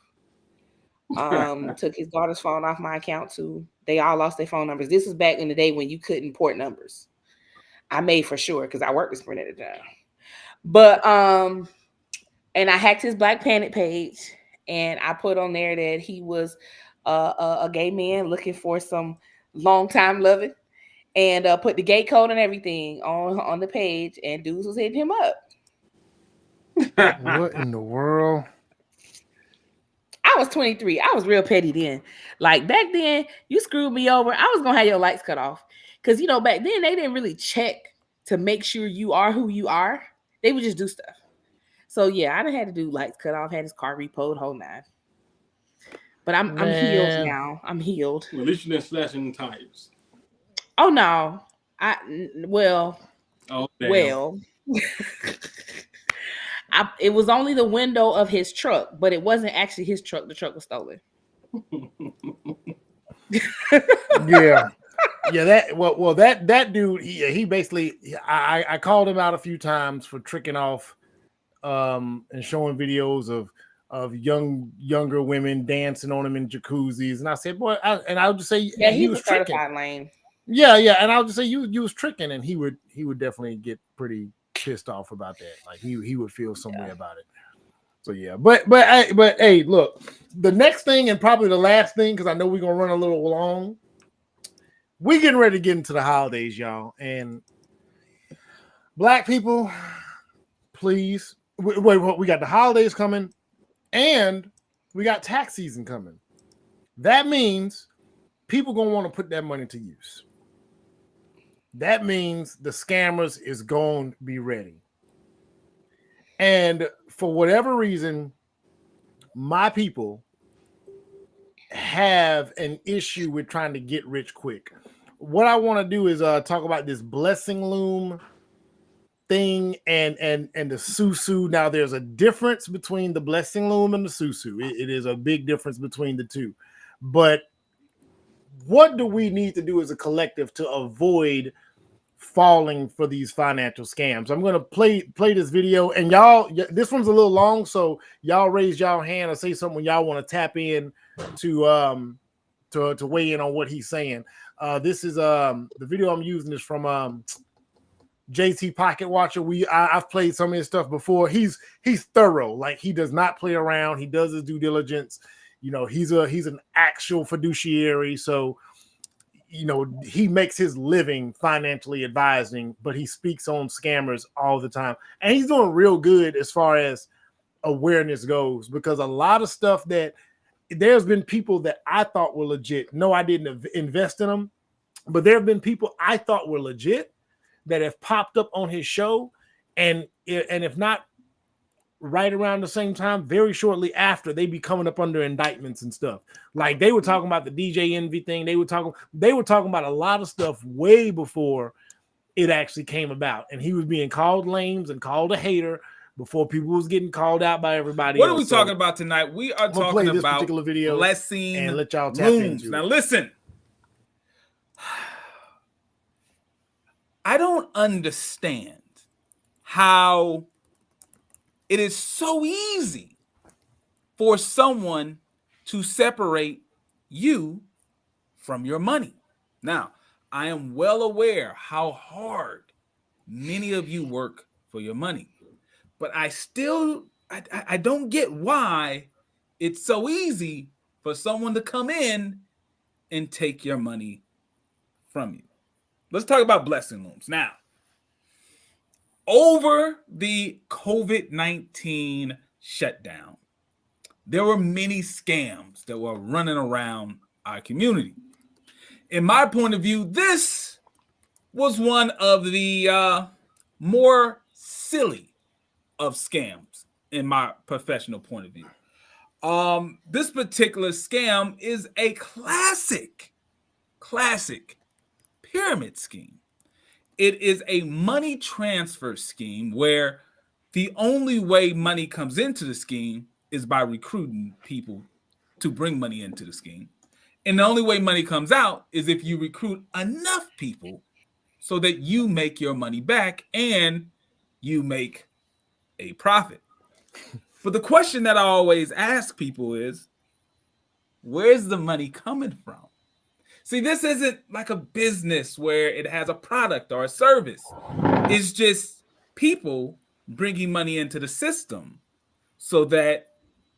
Took his daughter's phone off my account too. They all lost their phone numbers. This was back in the day when you couldn't port numbers. I made for sure because I worked with Sprint at the time. But and I hacked his Black Planet page, and I put on there that he was a gay man looking for some long time loving, and put the gate code and everything on the page, and dudes was hitting him up. What in the world? I was 23. I was real petty then. Like back then, you screwed me over, I was gonna have your lights cut off. Because back then they didn't really check to make sure you are who you are. They would just do stuff. So yeah, I done had to do lights cut off, had his car repoed, whole nine. But I'm healed now. I'm healed. Well, at least you're not slashing tires. Oh no. Well. It was only the window of his truck, but it wasn't actually his truck. The truck was stolen. Yeah. That dude, he basically, I called him out a few times for tricking off and showing videos of younger women dancing on him in jacuzzis, and I said, boy, I would just say, yeah, he was tricking. tricking. Lane. Yeah, and I would just say you was tricking, and he would definitely get pretty pissed off about that. Like he would feel some way about it. So yeah, but hey, look, the next thing and probably the last thing, because I know we're gonna run a little long. We getting ready to get into the holidays, y'all, and Black people, please. Wait, we got the holidays coming, and we got tax season coming. That means people gonna want to put that money to use. That means the scammers is going to be ready. And for whatever reason, my people have an issue with trying to get rich quick. What I want to do is talk about this blessing loom thing and the Susu. Now, there's a difference between the blessing loom and the Susu. It is a big difference between the two. But what do we need to do as a collective to avoid falling for these financial scams? I'm going to play this video, and y'all, this one's a little long, so y'all raise y'all hand or say something when y'all want to tap in to weigh in on what he's saying. This is the video I'm using is from JT Pocket Watcher. I've played some of his stuff before. He's thorough. Like, he does not play around. He does his due diligence. He's an actual fiduciary, so he makes his living financially advising, but he speaks on scammers all the time, and he's doing real good as far as awareness goes, because a lot of stuff that there's been people that I thought were legit. No, I didn't invest in them, but there have been people I thought were legit that have popped up on his show, and if not right around the same time, very shortly after, they be coming up under indictments and stuff. Like they were talking about the DJ Envy thing. They were talking about a lot of stuff way before it actually came about, and he was being called lames and called a hater before people was getting called out by everybody. What are we talking about tonight? We are talking about particular video blessing and let y'all tap Looms. into Now it. listen, I don't understand how it is so easy for someone to separate you from your money. Now, I am well aware how hard many of you work for your money, but I don't get why it's so easy for someone to come in and take your money from you. Let's talk about blessing Looms. Now, over the COVID-19 shutdown, there were many scams that were running around our community. In my point of view, this was one of the more silly of scams in my professional point of view. This particular scam is a classic pyramid scheme. It is a money transfer scheme where the only way money comes into the scheme is by recruiting people to bring money into the scheme. And the only way money comes out is if you recruit enough people so that you make your money back and you make a profit. But the question that I always ask people is, where's the money coming from? See, this isn't like a business where it has a product or a service. It's just people bringing money into the system so that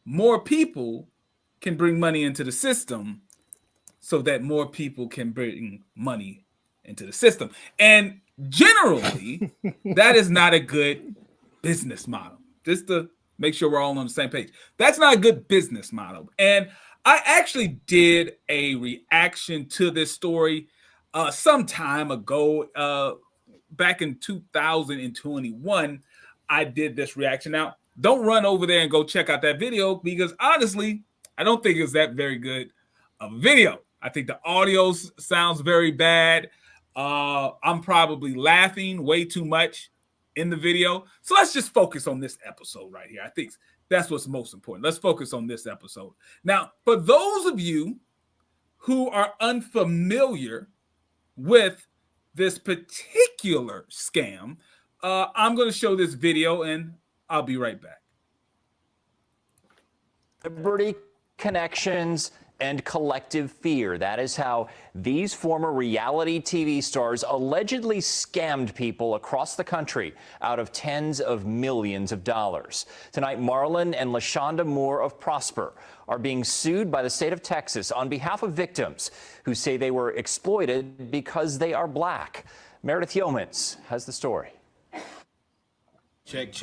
more people can bring money into the system so that more people can bring money into the system. And generally, that is not a good business model. Just to make sure we're all on the same page. That's not a good business model. And I actually did a reaction to this story some time ago. Back in 2021, I did this reaction. Now, don't run over there and go check out that video because honestly, I don't think it's that very good of a video. I think the audio sounds very bad. I'm probably laughing way too much in the video. So let's just focus on this episode right here. I think that's what's most important. Let's focus on this episode. Now, for those of you who are unfamiliar with this particular scam, I'm going to show this video and I'll be right back. Liberty, connections, and collective fear. That is how these former reality TV stars allegedly scammed people across the country out of tens of millions of dollars. Tonight, Marlon and LaShonda Moore of Prosper are being sued by the state of Texas on behalf of victims who say they were exploited because they are black. Meredith Yeomans has the story. Check.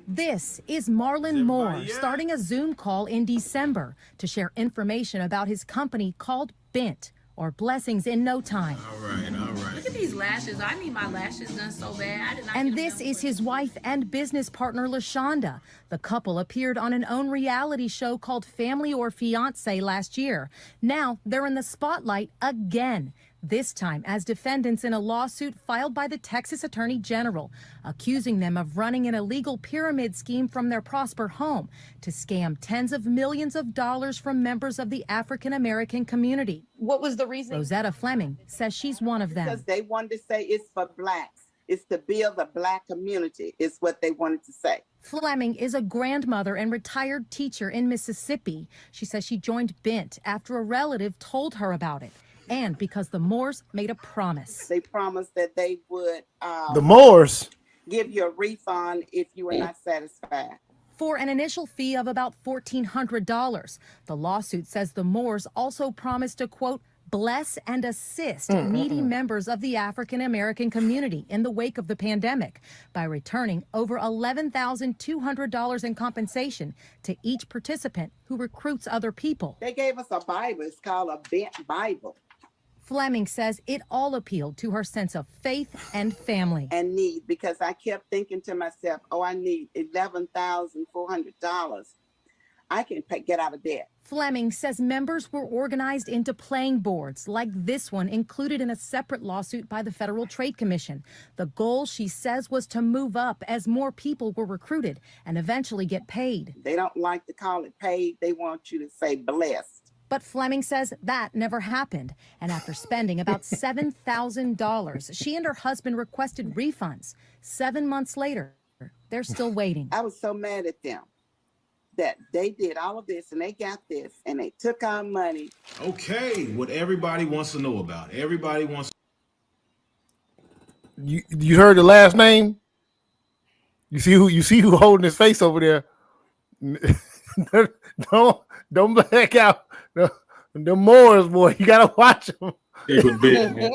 This is Marlon Moore starting a Zoom call in December to share information about his company called Bent, or Blessings in No Time. All right. Look at these lashes. I need my lashes done so bad. I did not And this is his wife and business partner, LaShonda. The couple appeared on an own reality show called Family or Fiancé last year. Now they're in the spotlight again. This time as defendants in a lawsuit filed by the Texas Attorney General, accusing them of running an illegal pyramid scheme from their Prosper home to scam tens of millions of dollars from members of the African American community. What was the reason? Rosetta Fleming says she's one of them. Because they wanted to say it's for blacks. It's to build a black community, is what they wanted to say. Fleming is a grandmother and retired teacher in Mississippi. She says she joined Bent after a relative told her about it. And because the Moores made a promise. They promised that they would the Moores give you a refund if you were not satisfied. For an initial fee of about $1,400. The lawsuit says the Moores also promised to, quote, bless and assist needy members of the African American community in the wake of the pandemic by returning over $11,200 in compensation to each participant who recruits other people. They gave us a Bible. It's called a bent Bible. Fleming says it all appealed to her sense of faith and family. And need, because I kept thinking to myself, oh, I need $11,400. I can get out of debt. Fleming says members were organized into playing boards like this one included in a separate lawsuit by the Federal Trade Commission. The goal, she says, was to move up as more people were recruited and eventually get paid. They don't like to call it paid. They want you to say blessed. But Fleming says that never happened. And after spending about $7,000, she and her husband requested refunds. 7 months later, they're still waiting. I was so mad at them that they did all of this and they got this and they took our money. Okay, what everybody wants to know about. Everybody wants. You heard the last name? You see who holding his face over there? don't back out. The Moors, boy, you gotta watch them. It was big, man.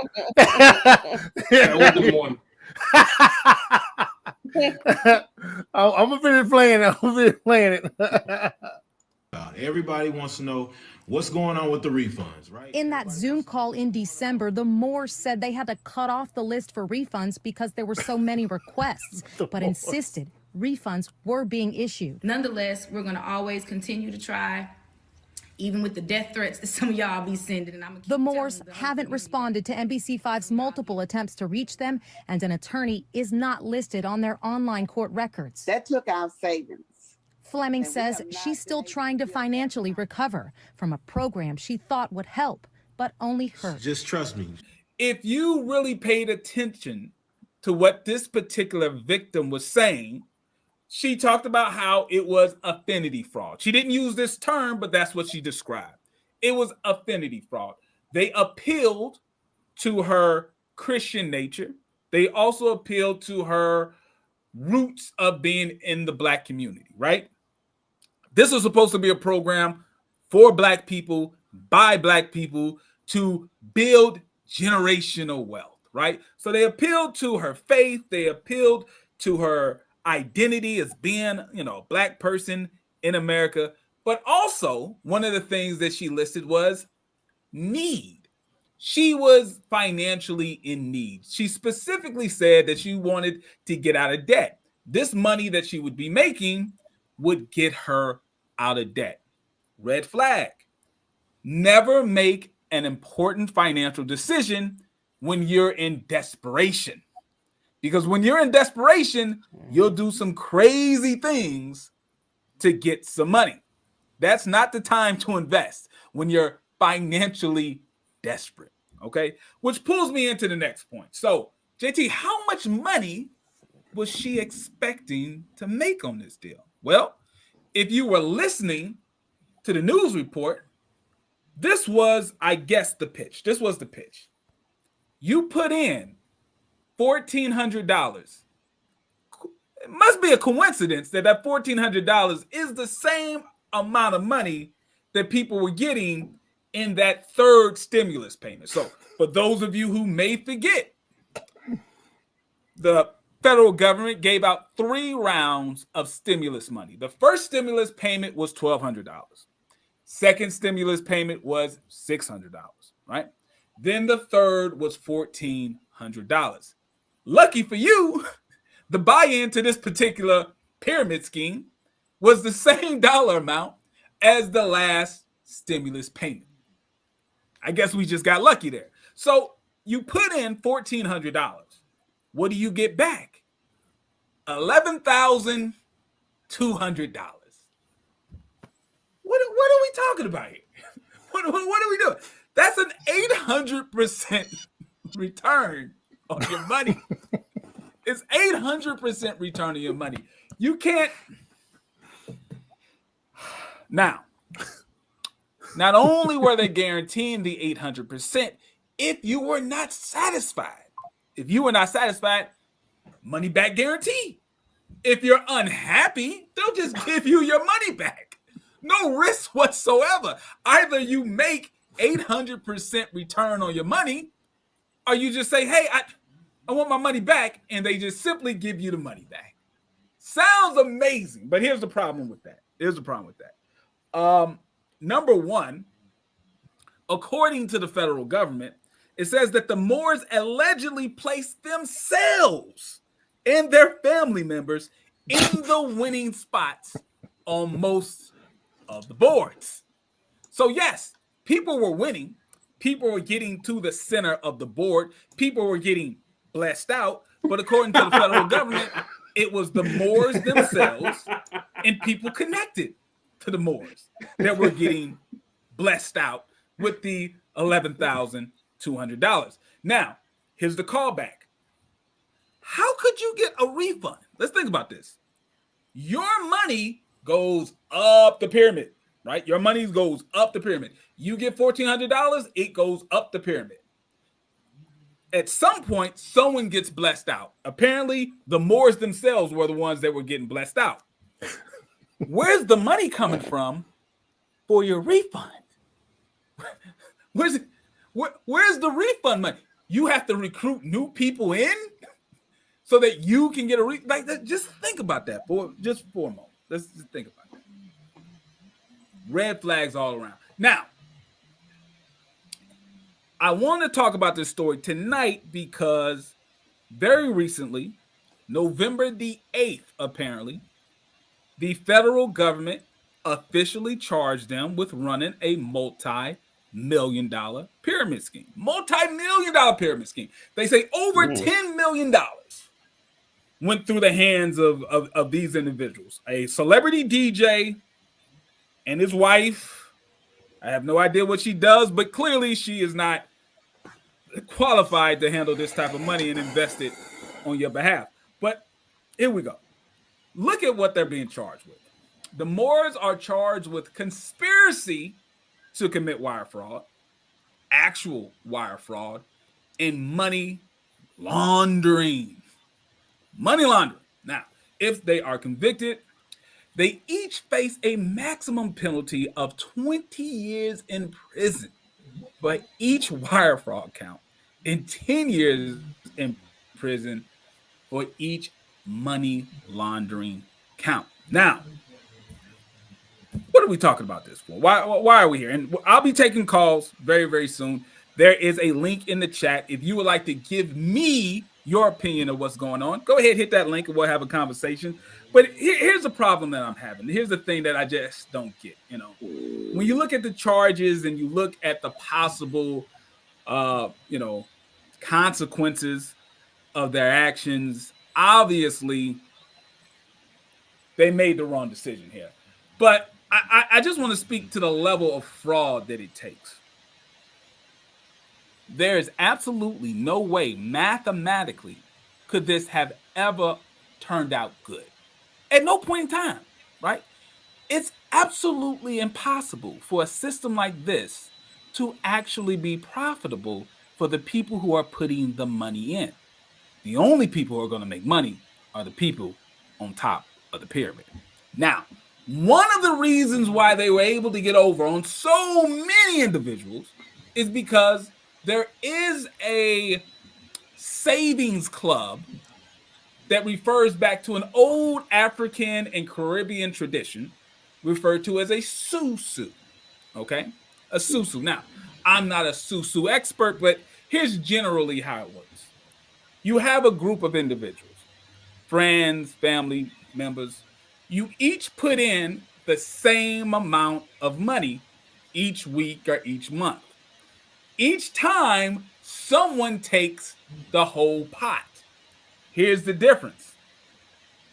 I'm gonna finish playing it. Everybody wants to know what's going on with the refunds, right? In that Zoom call in December, the Moors said they had to cut off the list for refunds because there were so many requests, but insisted refunds were being issued. Nonetheless, we're going to always continue to try, even with the death threats that some of y'all be sending. And the Moors haven't responded to NBC5's multiple attempts to reach them, and an attorney is not listed on their online court records. That took our savings. Fleming says she's still trying to financially recover from a program she thought would help, but only hurt. Just trust me. If you really paid attention to what this particular victim was saying, she talked about how it was affinity fraud. She didn't use this term, but that's what she described. It was affinity fraud. They appealed to her Christian nature. They also appealed to her roots of being in the Black community, right? This was supposed to be a program for Black people, by Black people, to build generational wealth, right? So they appealed to her faith. They appealed to her identity as being, a Black person in America. But also, one of the things that she listed was need. She was financially in need. She specifically said that she wanted to get out of debt. This money that she would be making would get her out of debt. Red flag. Never make an important financial decision when you're in desperation. Because when you're in desperation, you'll do some crazy things to get some money. That's not the time to invest when you're financially desperate, okay? Which pulls me into the next point. So, JT, how much money was she expecting to make on this deal? Well, if you were listening to the news report, this was, I guess, the pitch. This was the pitch. You put in $1,400. It must be a coincidence that $1,400 is the same amount of money that people were getting in that third stimulus payment. So for those of you who may forget, the federal government gave out 3 rounds of stimulus money. The first stimulus payment was $1,200. Second stimulus payment was $600, right? Then the third was $1,400. Lucky for you, the buy-in to this particular pyramid scheme was the same dollar amount as the last stimulus payment. I guess we just got lucky there. So you put in $1,400. What do you get back? $11,200. What are we talking about here? What are we doing? That's an 800% return on your money. It's 800% return on your money. You can't. Now, not only were they guaranteeing the 800%, if you were not satisfied, money back guarantee. If you're unhappy, they'll just give you your money back. No risk whatsoever. Either you make 800% return on your money, or you just say, hey, I want my money back, and they just simply give you the money back. Sounds amazing, but here's the problem with that. Number one, according to the federal government, it says that the Moors allegedly placed themselves and their family members in the winning spots on most of the boards. So yes, people were winning. People were getting to the center of the board. People were getting blessed out. But according to the federal government, it was the Moors themselves and people connected to the Moors that were getting blessed out with the $11,200. Now, here's the callback. How could you get a refund? Let's think about this. Your money goes up the pyramid, right? Your money goes up the pyramid. You get $1,400, it goes up the pyramid. At some point, someone gets blessed out. Apparently, the Moors themselves were the ones that were getting blessed out. Where's the money coming from for your refund? Where's the refund money? You have to recruit new people in so that you can get just think about that for a moment. Let's just think about that. Red flags all around. Now, I want to talk about this story tonight because very recently, November the 8th, apparently, the federal government officially charged them with running a multi-million-dollar pyramid scheme. Multi-million-dollar pyramid scheme. They say over $10 million went through the hands of these individuals. A celebrity DJ and his wife. I have no idea what she does, but clearly she is not qualified to handle this type of money and invest it on your behalf. But here we go. Look at what they're being charged with. The Moors are charged with conspiracy to commit wire fraud, actual wire fraud, and money laundering. Money laundering. Now, if they are convicted, they each face a maximum penalty of 20 years in prison for each wire fraud count and 10 years in prison for each money laundering count. Now, what are we talking about this for? Why are we here? And I'll be taking calls very, very soon. There is a link in the chat. If you would like to give me your opinion of what's going on, go ahead, hit that link and we'll have a conversation. But here's the problem that I'm having. Here's the thing that I just don't get. When you look at the charges and you look at the possible, consequences of their actions, obviously they made the wrong decision here. But I just want to speak to the level of fraud that it takes. There is absolutely no way mathematically could this have ever turned out good. At no point in time, right? It's absolutely impossible for a system like this to actually be profitable for the people who are putting the money in. The only people who are going to make money are the people on top of the pyramid. Now, one of the reasons why they were able to get over on so many individuals is because there is a savings club that refers back to an old African and Caribbean tradition referred to as a Susu. Okay? A Susu. Now, I'm not a Susu expert, but here's generally how it works. You have a group of individuals, friends, family members. You each put in the same amount of money each week or each month. Each time, someone takes the whole pot. Here's the difference.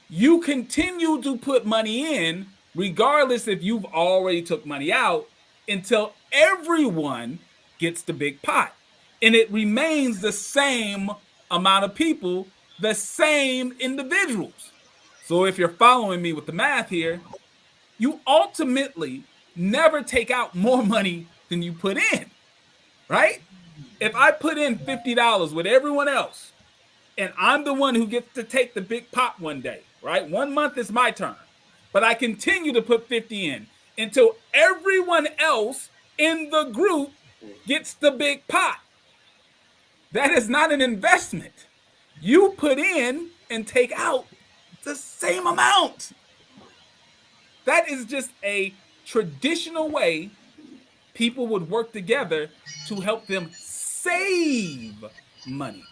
You continue to put money in, regardless if you've already took money out, until everyone gets the big pot. And it remains the same amount of people, the same individuals. So if you're following me with the math here, you ultimately never take out more money than you put in, right? If I put in $50 with everyone else, and I'm the one who gets to take the big pot one day, right? 1 month is my turn, but I continue to put 50 in until everyone else in the group gets the big pot. That is not an investment. You put in and take out the same amount. That is just a traditional way people would work together to help them save money.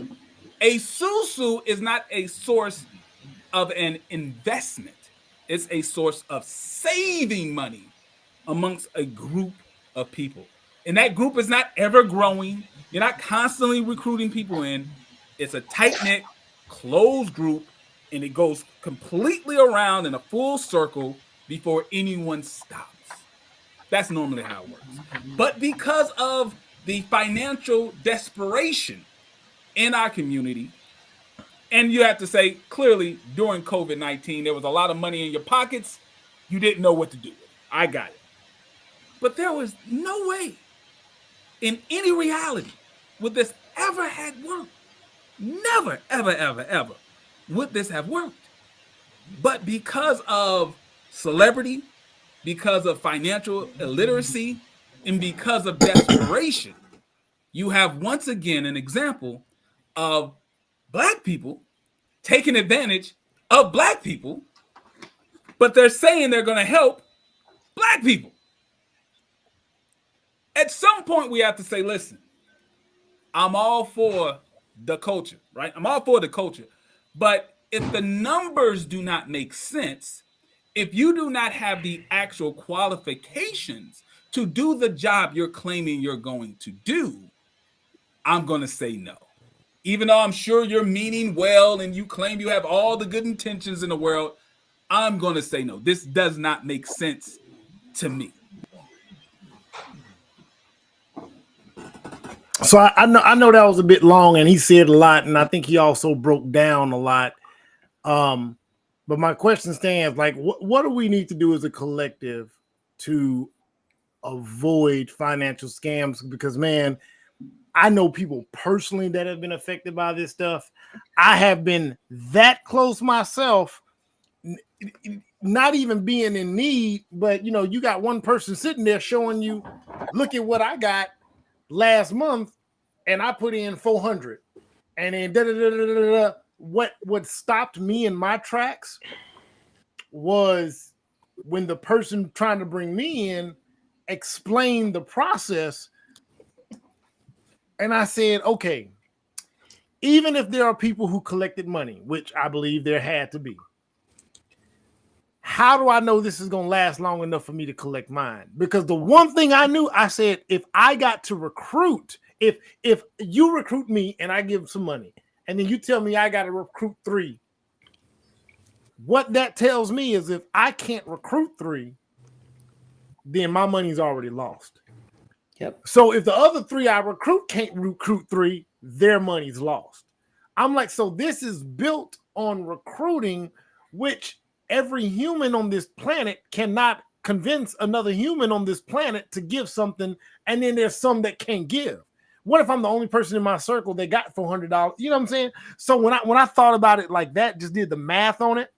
A Susu is not a source of an investment. It's a source of saving money amongst a group of people. And that group is not ever growing. You're not constantly recruiting people in. It's a tight-knit, closed group, and it goes completely around in a full circle before anyone stops. That's normally how it works. But because of the financial desperation in our community, and you have to say, clearly, during COVID-19, there was a lot of money in your pockets. You didn't know what to do with it. I got it. But there was no way in any reality would this ever had worked. Never, ever, ever, ever would this have worked. But because of celebrity, because of financial illiteracy, and because of desperation, you have once again an example of Black people taking advantage of Black people, but they're saying they're going to help Black people. At some point, we have to say, listen, I'm all for the culture, right? I'm all for the culture. But if the numbers do not make sense, if you do not have the actual qualifications to do the job you're claiming you're going to do, I'm going to say no. Even though I'm sure you're meaning well and you claim you have all the good intentions in the world, I'm going to say no. This does not make sense to me. So I know that was a bit long, and he said a lot, and I think he also broke down a lot. But my question stands: like, what do we need to do as a collective to avoid financial scams? Because, man, I know people personally that have been affected by this stuff. I have been that close myself, not even being in need, but you got one person sitting there showing you, look at what I got last month, and I put in 400, and then what stopped me in my tracks was when the person trying to bring me in explained the process, and I said, okay, even if there are people who collected money, which I believe there had to be, how do I know this is going to last long enough for me to collect mine? Because the one thing I knew, I said, if I got to recruit, if you recruit me and I give some money, and then you tell me I got to recruit 3, what that tells me is if I can't recruit 3, then my money's already lost. Yep. So if the other 3 I recruit can't recruit 3, their money's lost. I'm like, so this is built on recruiting, which every human on this planet cannot convince another human on this planet to give something, and then there's some that can't give. What if I'm the only person in my circle that got $400? You know what I'm saying? So when I thought about it like that, just did the math on it.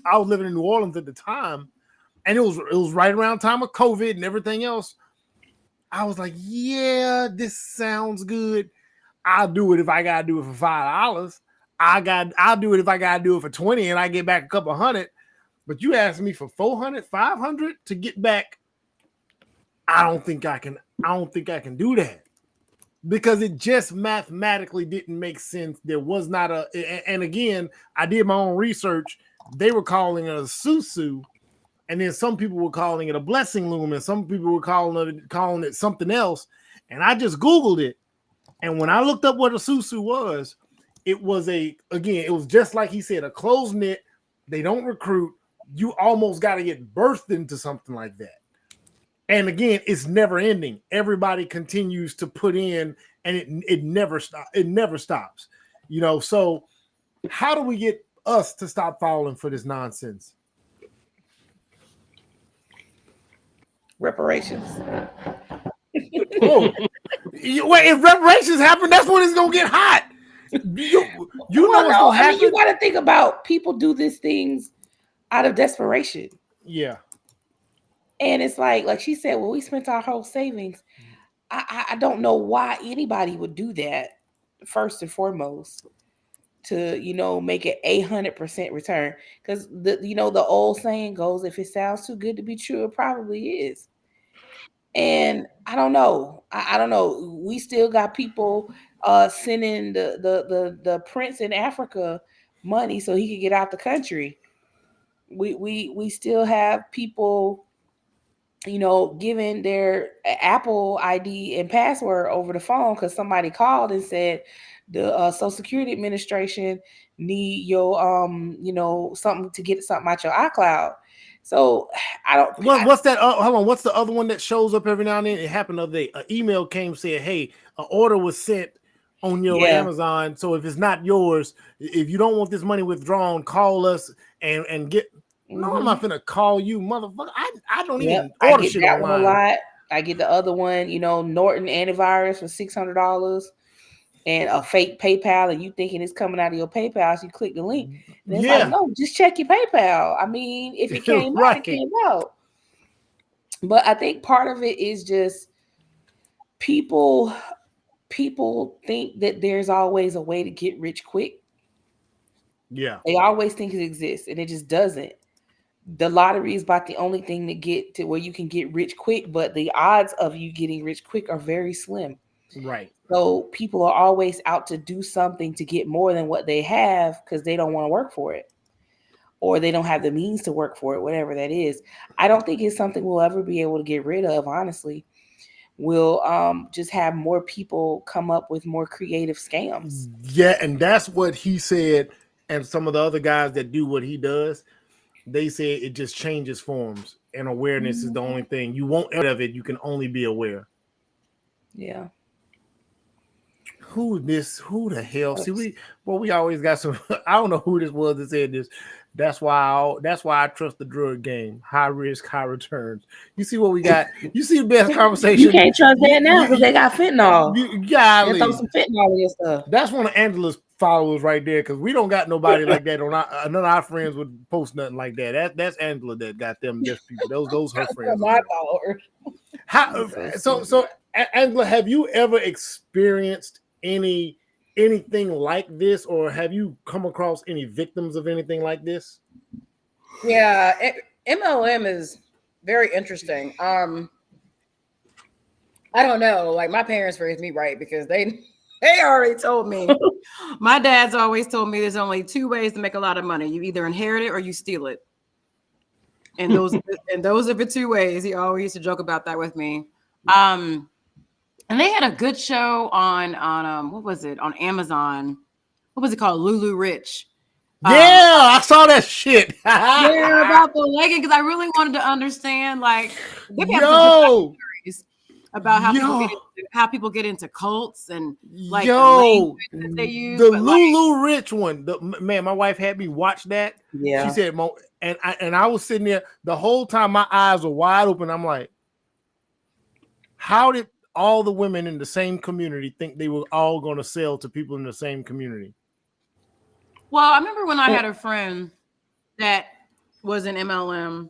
I was living in New Orleans at the time, and it was right around time of COVID and everything else. I was like, yeah, this sounds good. I'll do it if I gotta do it for $5. I'll do it if I gotta do it for 20 and I get back a couple hundred. But you asked me for 400, 500 to get back. I don't think I can do that, because it just mathematically didn't make sense. There was not and again, I did my own research. They were calling it a Susu, and then some people were calling it a blessing loom, and some people were calling it something else. And I just Googled it. And when I looked up what a Susu was, it was just like he said, a closed knit. They don't recruit. You almost got to get birthed into something like that. And again, it's never ending. Everybody continues to put in, and it never stops. It never stops. So how do we get us to stop falling for this nonsense? Reparations. Oh, if reparations happen, that's when it's gonna get hot. You know what's gonna happen. I mean, you got to think about people do these things out of desperation. Yeah. And it's like she said, well, we spent our whole savings. I don't know why anybody would do that. First and foremost, to make it 800% return, because the old saying goes, if it sounds too good to be true, it probably is. And I don't know. I don't know. We still got people sending the prince in Africa money so he could get out the country. We still have people, giving their Apple ID and password over the phone because somebody called and said the Social Security Administration need your something to get something out your iCloud. So I don't. What's that? Hold on. What's the other one that shows up every now and then? It happened the other day. An email came said, "Hey, an order was sent on your Amazon. So if it's not yours, if you don't want this money withdrawn, call us and get." No, I'm not gonna call you, motherfucker. I don't even order shit online. One a lot. I get the other one, Norton antivirus for $600 and a fake PayPal, and you thinking it's coming out of your PayPal, so you click the link. And it's like, no, just check your PayPal. I mean, if it came out, it came out. But I think part of it is just people think that there's always a way to get rich quick. Yeah. They always think it exists, and it just doesn't. The lottery is about the only thing to get to where you can get rich quick, but the odds of you getting rich quick are very slim. Right. So people are always out to do something to get more than what they have because they don't want to work for it, or they don't have the means to work for it, whatever that is. I don't think it's something we'll ever be able to get rid of, honestly. We'll just have more people come up with more creative scams. Yeah, and that's what he said, and some of the other guys that do what he does, they say it just changes forms, and awareness is the only thing. You won't out of it. You can only be aware. Yeah. Who the hell? See, we always got some. I don't know who this was that said this. That's why I trust the drug game. High risk, high returns. You see what we got? You see the best conversation. You can't trust that now because they got fentanyl. Golly. They throw some fentanyl in your stuff. That's one of Angela's followers right there, because we don't got nobody like that on none of our friends would post nothing like that. That's Angela that got them just people. Those her friends. My followers. So Angela, have you ever experienced anything like this, or have you come across any victims of anything like this? Yeah, MLM is very interesting. I don't know. Like, my parents raised me right because they already told me. My dad's always told me there's only two ways to make a lot of money. You either inherit it or you steal it. And those are the two ways. He always used to joke about that with me. And they had a good show on what was it, on Amazon? What was it called? Lulu Rich. Yeah, I saw that shit. Yeah, about the legging, because I really wanted to understand, like, about how people get into cults and like the language that they use. The Lulu Rich one. Man, my wife had me watch that. Yeah, she said, and I was sitting there the whole time. My eyes were wide open. I'm like, how did all the women in the same community think they were all going to sell to people in the same community? Well, I remember when I had a friend that was in MLM,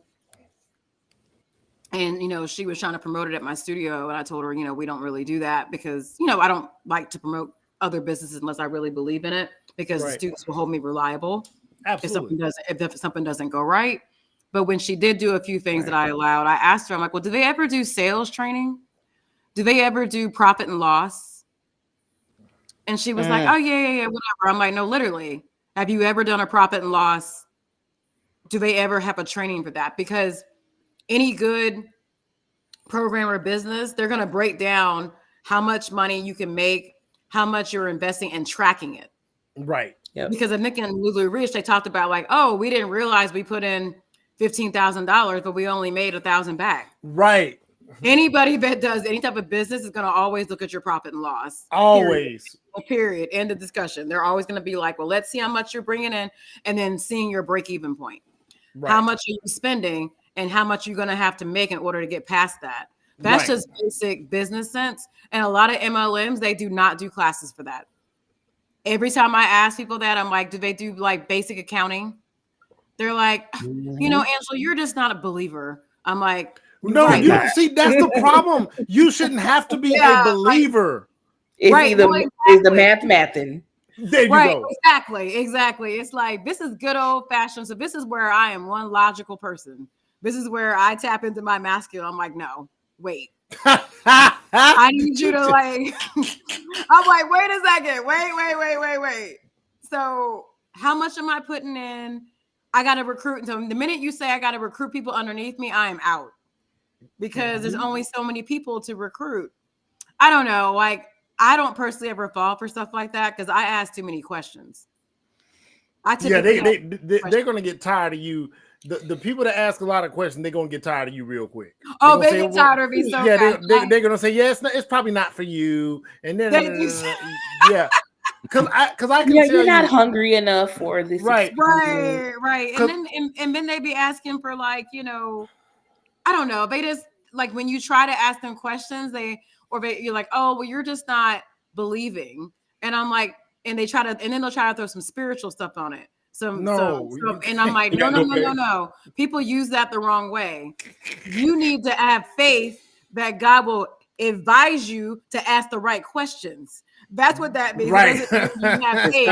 and she was trying to promote it at my studio, and I told her, we don't really do that because I don't like to promote other businesses unless I really believe in it, because the students will hold me reliable. Absolutely. If something doesn't go right. But when she did do a few things that I allowed, I asked her, I'm like, well, do they ever do sales training? Do they ever do profit and loss? And she was like, oh, yeah, whatever. I'm like, no, literally. Have you ever done a profit and loss? Do they ever have a training for that? Because any good program or business, they're going to break down how much money you can make, how much you're investing, and tracking it. Right. Yep. Because I think in Lulu Rich, they talked about like, oh, we didn't realize we put in $15,000, but we only made $1,000 back. Right. Anybody that does any type of business is going to always look at your profit and loss. Always. Period. End of discussion. They're always going to be like, well, let's see how much you're bringing in, and then seeing your break-even point. Right. How much are you spending, and how much you're going to have to make in order to get past that. That's just basic business sense. And a lot of MLMs, they do not do classes for that. Every time I ask people that, I'm like, do they do like basic accounting? They're like, Angela, you're just not a believer. I'm like, No, Right. you see, that's the problem. You shouldn't have to be a believer. It's Right, either well, is the mathing. There you Right, go. exactly. It's like, this is good old fashioned. So this is where I am one logical person. This is where I tap into my masculine. I'm like, no, wait. I need you to like, I'm like, wait a second. Wait. So how much am I putting in? I got to recruit. So the minute you say I got to recruit people underneath me, I am out, because there's only so many people to recruit. I don't know. Like, I don't personally ever fall for stuff like that because I ask too many questions. They're going to get tired of you. The people that ask a lot of questions, they're going to get tired of you real quick. Oh, they get tired of me so fast. They're going to say, yeah, it's probably not for you. And then, yeah. Because I can tell you're not hungry enough for this. Right. And then they be asking for, like, you know, I don't know. They just, like, when you try to ask them questions, you're like, oh, well, you're just not believing. And I'm like, and then they'll try to throw some spiritual stuff on it. And I'm like, no. People use that the wrong way. You need to have faith that God will advise you to ask the right questions. That's what that means. Right. You have faith.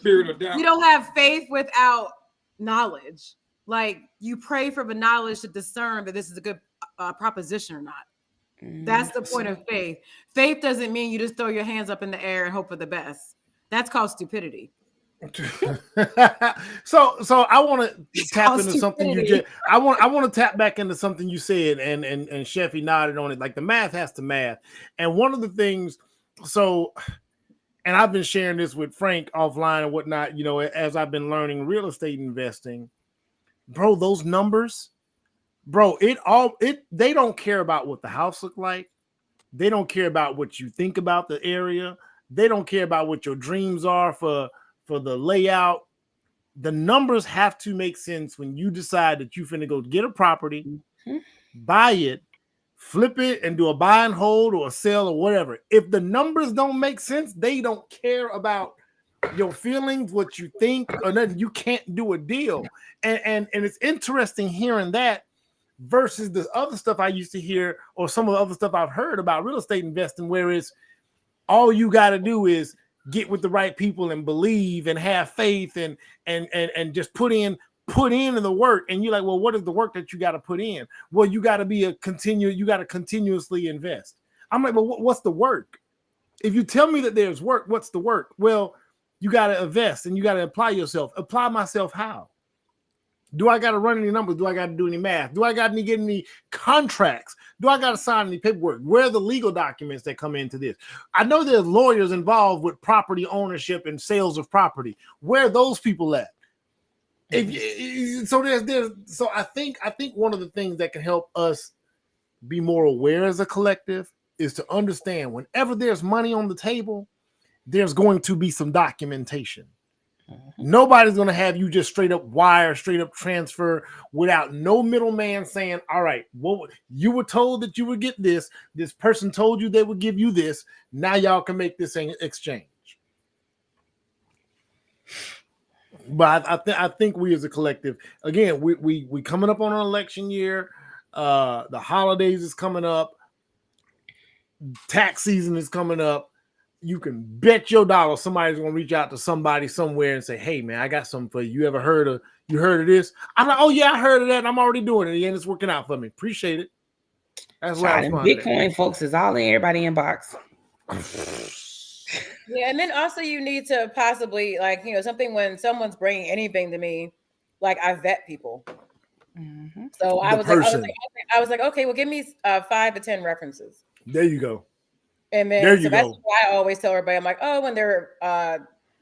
You don't have faith without knowledge. Like, you pray for the knowledge to discern that this is a good proposition or not. That's the point of faith. Faith doesn't mean you just throw your hands up in the air and hope for the best. That's called stupidity. So I want to tap into something you just. I want to tap back into something you said, and Sheffy nodded on it. Like, the math has to math, and one of the things. So, and I've been sharing this with Frank offline and whatnot. You know, as I've been learning real estate investing, bro. Those numbers. Bro, they don't care about what the house look like. They don't care about what you think about the area. They don't care about what your dreams are for the layout. The numbers have to make sense when you decide that you finna go get a property, buy it, flip it, and do a buy and hold or a sell or whatever. If the numbers don't make sense, they don't care about your feelings, what you think, or nothing. You can't do a deal. And it's interesting hearing that versus the other stuff I used to hear, or some of the other stuff I've heard about real estate investing, where it's all you got to do is get with the right people and believe and have faith and just put in the work. And you're like, well, what is the work that you got to put in? Well, you got to you got to continuously invest. I'm like, well, what's the work? If you tell me that there's work, what's the work? Well, you got to invest and you got to apply yourself. Apply myself how? Do I got to run any numbers? Do I got to do any math? Do I got to get any contracts? Do I got to sign any paperwork? Where are the legal documents that come into this? I know there's lawyers involved with property ownership and sales of property. Where are those people at? So I think one of the things that can help us be more aware as a collective is to understand whenever there's money on the table, there's going to be some documentation. Nobody's going to have you just straight up wire, straight up transfer without no middleman saying, all right, well, you were told that you would get this. This person told you they would give you this. Now y'all can make this exchange. But I think we as a collective, again, we coming up on an election year. The holidays is coming up. Tax season is coming up. You can bet your dollar somebody's gonna reach out to somebody somewhere and say, "Hey, man, I got something for you. You heard of this?" I'm like, "Oh yeah, I heard of that. And I'm already doing it, and it's working out for me. Appreciate it." That's what I Bitcoin, folks, is all in everybody inbox. Yeah, and then also you need to possibly, like, you know, something when someone's bringing anything to me, like, I vet people. So I was like, okay, well, give me 5 to 10 references. There you go. And then that's why I always tell everybody, I'm like, oh, when they're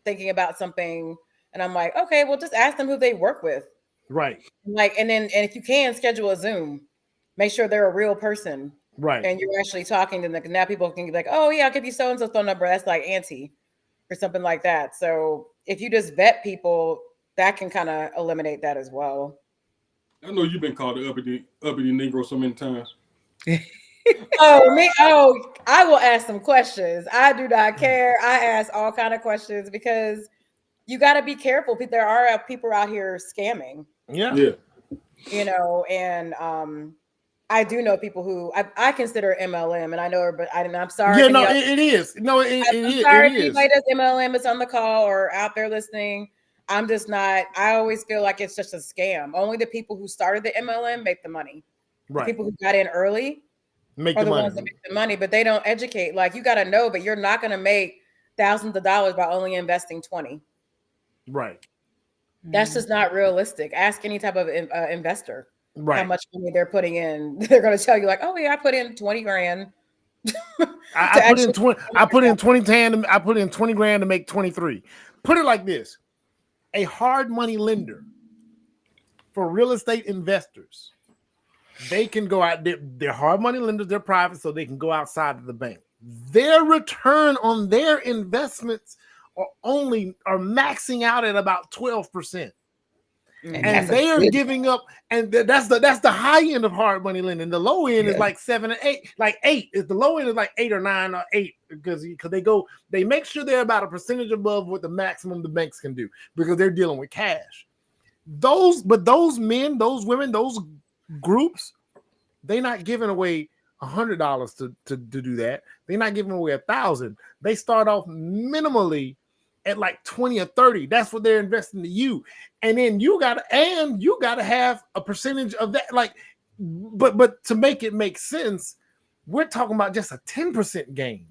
thinking about something, and I'm like, okay, well, just ask them who they work with. Right. Like, and if you can, schedule a Zoom. Make sure they're a real person. Right. And you're actually talking to them. Now people can be like, oh yeah, I'll give you so-and-so phone number. That's like auntie or something like that. So if you just vet people, that can kind of eliminate that as well. I know you've been called the uppity Negro so many times. I will ask some questions. I do not care. I ask all kind of questions because you got to be careful. There are people out here scamming. Yeah. You know, and I do know people who I consider MLM, and I know her, but I'm sorry. Yeah, no, it is. No, I'm sorry if anybody does MLM is on the call or out there listening. I'm just not. I always feel like it's just a scam. Only the people who started the MLM make the money. Right. The people who got in early make are the the money. ones that make the money, but they don't educate. Like, you got to know, but you're not going to make thousands of dollars by only investing 20. Right. That's just not realistic. Ask any type of investor right. how much money they're putting in. They're going to tell you like, oh yeah, I put in 20 grand. I put in 20. I put in 20 I put in 20 grand to make 23. Put it like this: a hard money lender for real estate investors, they can go out. They're hard money lenders. They're private, so they can go outside of the bank. Their return on their investments are maxing out at about 12%. And they are giving up, and that's the high end of hard money lending. The low end is like 7 or 8, like 8. Is the low end is like 8 or 9 or 8 because they make sure they're about a percentage above what the maximum the banks can do because they're dealing with cash. Those men, those women, those groups, they're not giving away $100 to do that. They're not giving away $1,000. They start off minimally at like 20 or 30. That's what they're investing to you. And then you gotta have a percentage of that. Like, but to make it make sense, we're talking about just a 10% gain.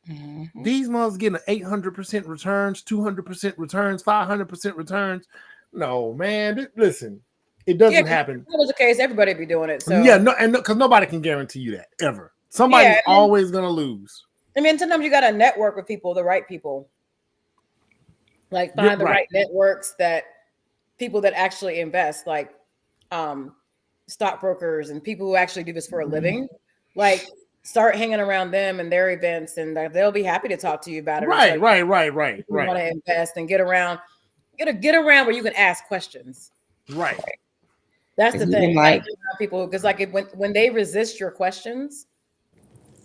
Mm-hmm. These ones getting 800% returns, 200% returns, 500% returns. No, man, listen, it doesn't happen. If that was the case, everybody would be doing it. So because nobody can guarantee you that ever. Somebody's always gonna lose. I mean, sometimes you got to network with people, the right people. Like find the right networks that people that actually invest, like stockbrokers and people who actually do this for a living. Like, start hanging around them and their events, and they'll be happy to talk to you about it. Right. You want to invest and get around where you can ask questions. Right. That's the thing. Like people, because like when they resist your questions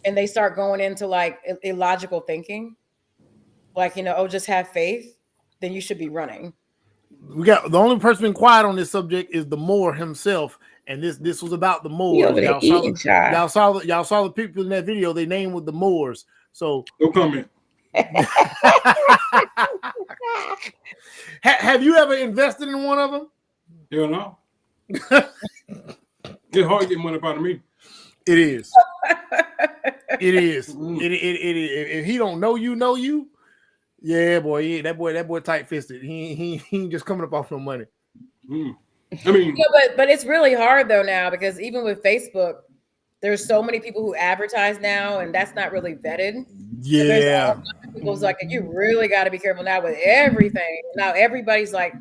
and they start going into like illogical thinking, like, just have faith, then you should be running. We got the only person been quiet on this subject is the Moor himself, and this was about the Moors. Y'all saw the people in that video. They named with the Moors. So no comment. Have you ever invested in one of them? Hell no. It's hard to get money out of me. It is. It is. If he don't know you. Yeah, boy. That boy tight fisted. He ain't just coming up off no money. I mean, but it's really hard though now, because even with Facebook, there's so many people who advertise now, and that's not really vetted. Yeah. People's like, you really got to be careful now with everything. Now everybody's like,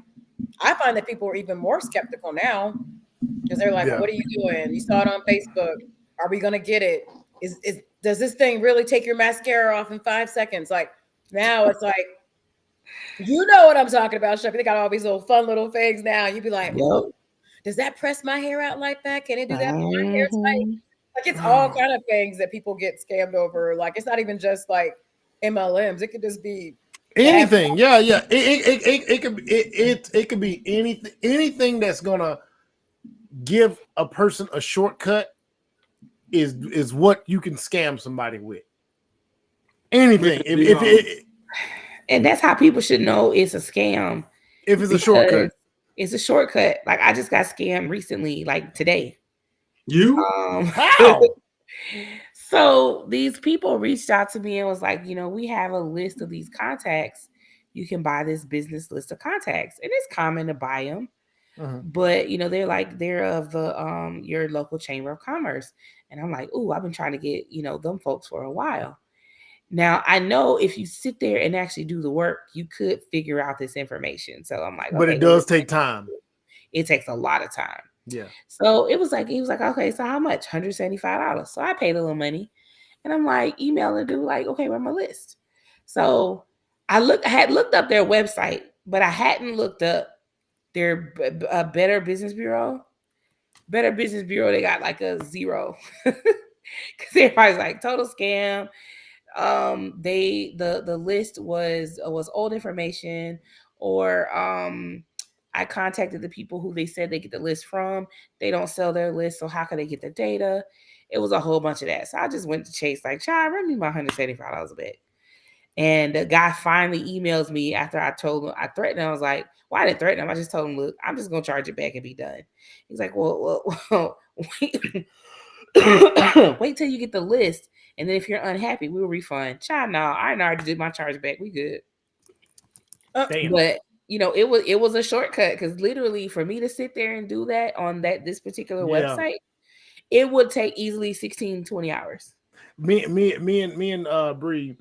I find that people are even more skeptical now because they're like, well, what are you doing? You saw it on Facebook. Are we gonna get it? Does this thing really take your mascara off in 5 seconds? Like, now it's like, you know what I'm talking about, Shucky. They got all these little fun little things now. You'd be like, does that press my hair out like that? Can it do that for my hair tight? Like, it's all kind of things that people get scammed over. Like, it's not even just like MLMs. It could just be anything. Yeah. It could be anything that's gonna give a person a shortcut is what you can scam somebody with. Anything. And that's how people should know it's a scam. If it's a shortcut. It's a shortcut. Like, I just got scammed recently, like today. You? How? So these people reached out to me and was like, we have a list of these contacts. You can buy this business list of contacts. And it's common to buy them. But, they're of the your local chamber of commerce. And I'm like, ooh, I've been trying to get, them folks for a while. Now, I know if you sit there and actually do the work, you could figure out this information. So I'm like, but it does take time. It takes a lot of time. Yeah. So he was like, okay, so how much? $175. So I paid a little money. And I'm like, email the dude, like, okay, where's my list? So I had looked up their website, but I hadn't looked up their Better Business Bureau. Better Business Bureau, they got like a 0. Because everybody's like, total scam. The list was old information, or I contacted the people who they said they get the list from. They don't sell their list, so how can they get the data? It was a whole bunch of that. So I just went to Chase, like, child, run me my $175 a bit. And the guy finally emails me after I told him, I threatened him. I was like, well, I didn't threaten him. I just told him, look, I'm just going to charge it back and be done. He's like, well wait, wait till you get the list. And then if you're unhappy, we'll refund. Child, no, I already did my charge back. We good. But it was a shortcut because literally for me to sit there and do that on this particular website, it would take easily 16, 20 hours. Me and Bree,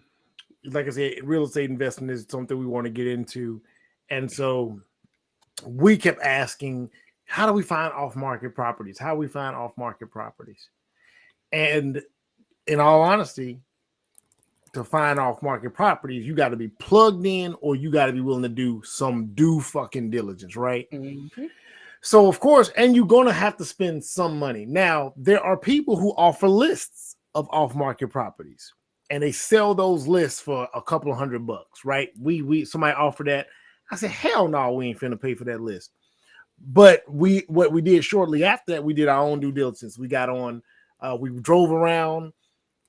like I said, real estate investing is something we want to get into. And so we kept asking, how do we find off-market properties? How do we find off-market properties? And in all honesty, to find off-market properties, you got to be plugged in or you got to be willing to do some due fucking diligence, right? Mm-hmm. So, of course, and you're going to have to spend some money. Now, there are people who offer lists of off-market properties, and they sell those lists for a couple of $100, right? Somebody offered that. I said, hell no, we ain't finna pay for that list. But what we did shortly after that, we did our own due diligence. We got on, we drove around,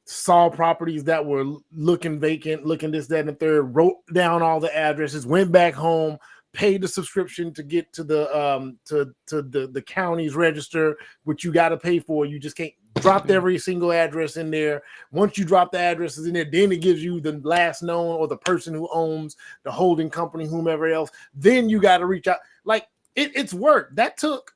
saw properties that were looking vacant, looking this, that, and the third, wrote down all the addresses, went back home, paid the subscription to get to the county's register, which you got to pay for. You just can't drop every single address in there. Once you drop the addresses in there, then it gives you the last known or the person who owns the holding company, whomever else. Then you got to reach out. Like it's work. That took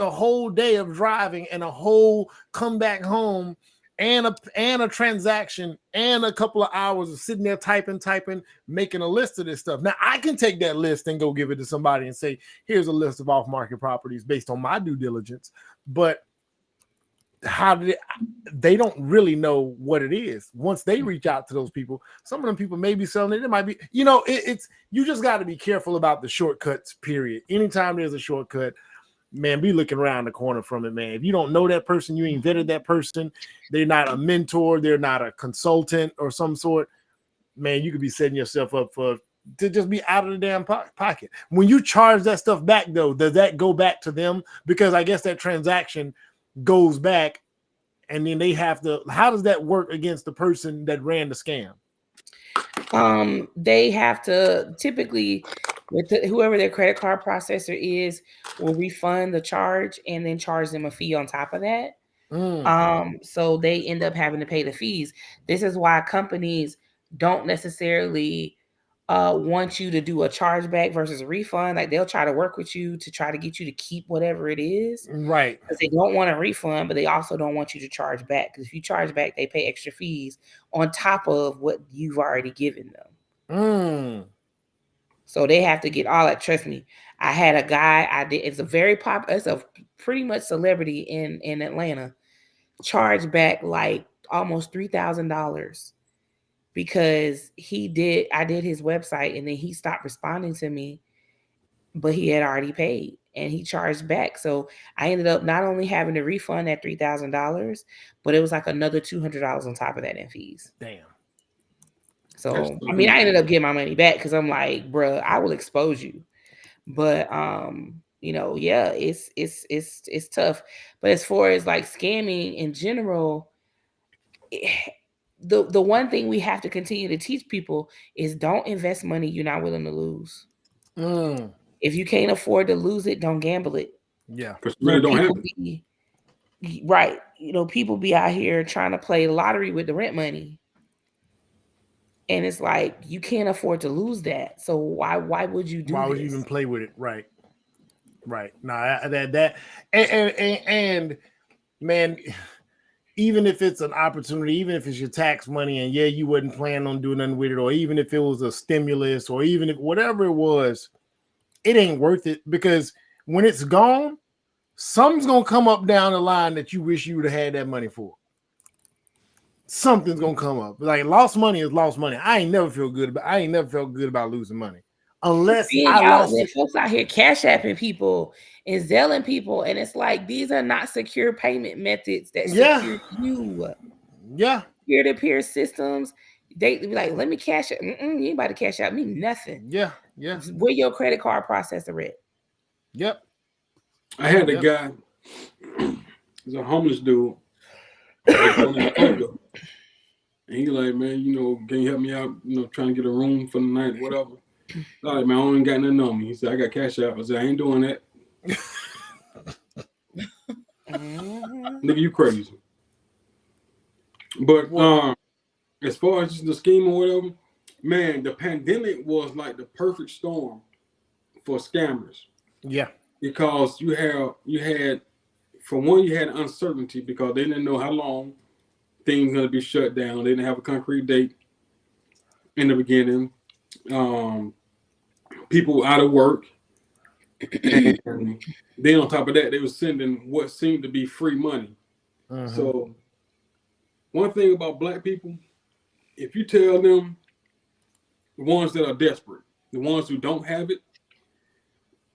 a whole day of driving and a whole come back home and a transaction and a couple of hours of sitting there typing, making a list of this stuff. Now I can take that list and go give it to somebody and say, here's a list of off-market properties based on my due diligence. But they don't really know what it is. Once they reach out to those people, some of them people may be selling it. It might be, it's you just got to be careful about the shortcuts, period. Anytime there's a shortcut, man, be looking around the corner from it, man. If you don't know that person, you ain't vetted that person, they're not a mentor, they're not a consultant or some sort, man, you could be setting yourself up to just be out of the damn pocket. When you charge that stuff back, though, does that go back to them? Because I guess that transaction goes back and then they have to, how does that work against the person that ran the scam? They have to typically, with whoever their credit card processor is, will refund the charge and then charge them a fee on top of that. So they end up having to pay the fees. This is why companies don't necessarily want you to do a chargeback versus a refund. Like they'll try to work with you to try to get you to keep whatever it is, right? Because they don't want a refund, but they also don't want you to charge back. Because if you charge back, they pay extra fees on top of what you've already given them. So they have to get all that. Trust me, I had a guy. It's a pretty much celebrity in Atlanta. Charged back like almost $3,000. Because I did his website and then he stopped responding to me, but he had already paid and he charged back. So I ended up not only having to refund that $3,000, but it was like another $200 on top of that in fees. Damn. So, I mean, I ended up getting my money back because I'm like, bro, I will expose you. But, yeah, it's tough. But as far as like scamming in general, the one thing we have to continue to teach people is don't invest money you're not willing to lose. If you can't afford to lose it, don't gamble it. Yeah. Right. People be out here trying to play lottery with the rent money. And it's like, you can't afford to lose that. So why would you do Why would you even play with it? Right. Nah, and man, even if it's an opportunity, even if it's your tax money and yeah, you wasn't planning on doing nothing with it, or even if it was a stimulus, or even if whatever it was, it ain't worth it, because when it's gone, something's going to come up down the line that you wish you would have had that money for. Something's going to come up. Like lost money is lost money. I ain't never felt good about losing money. Unless folks out here cash apping people and Zelling people, and it's like these are not secure payment methods that secure you. Yeah, peer-to-peer systems. They be like, let me cash it. You ain't about to cash out me nothing. Yeah. Where your credit card processor at? Yep. I had a guy, he's a homeless dude, and he like, man, you know, can you help me out? You know, trying to get a room for the night, whatever. All right, man, I ain't got nothing on me. He said, I got cash out. I said, I ain't doing that. Nigga, you crazy. But as far as the scheme or whatever, man, the pandemic was like the perfect storm for scammers. Yeah. Because you had for one, you had uncertainty because they didn't know how long things were going to be shut down. They didn't have a concrete date in the beginning. People out of work. And then on top of that, they were sending what seemed to be free money. So one thing about black people, if you tell them, the ones that are desperate, the ones who don't have it,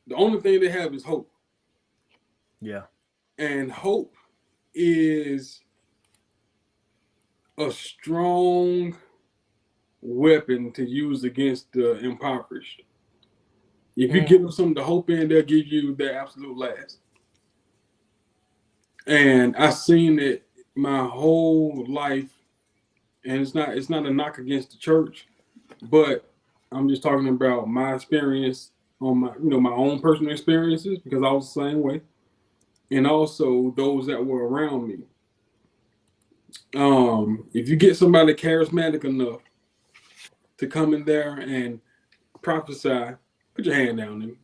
the only thing they have is hope. Yeah. And hope is a strong weapon to use against the impoverished. If you give them something to hope in, they'll give you their absolute last. And I've seen it my whole life, and it's not a knock against the church, but I'm just talking about my experience on my own personal experiences, because I was the same way, and also those that were around me. If you get somebody charismatic enough to come in there and prophesy, put your hand down there.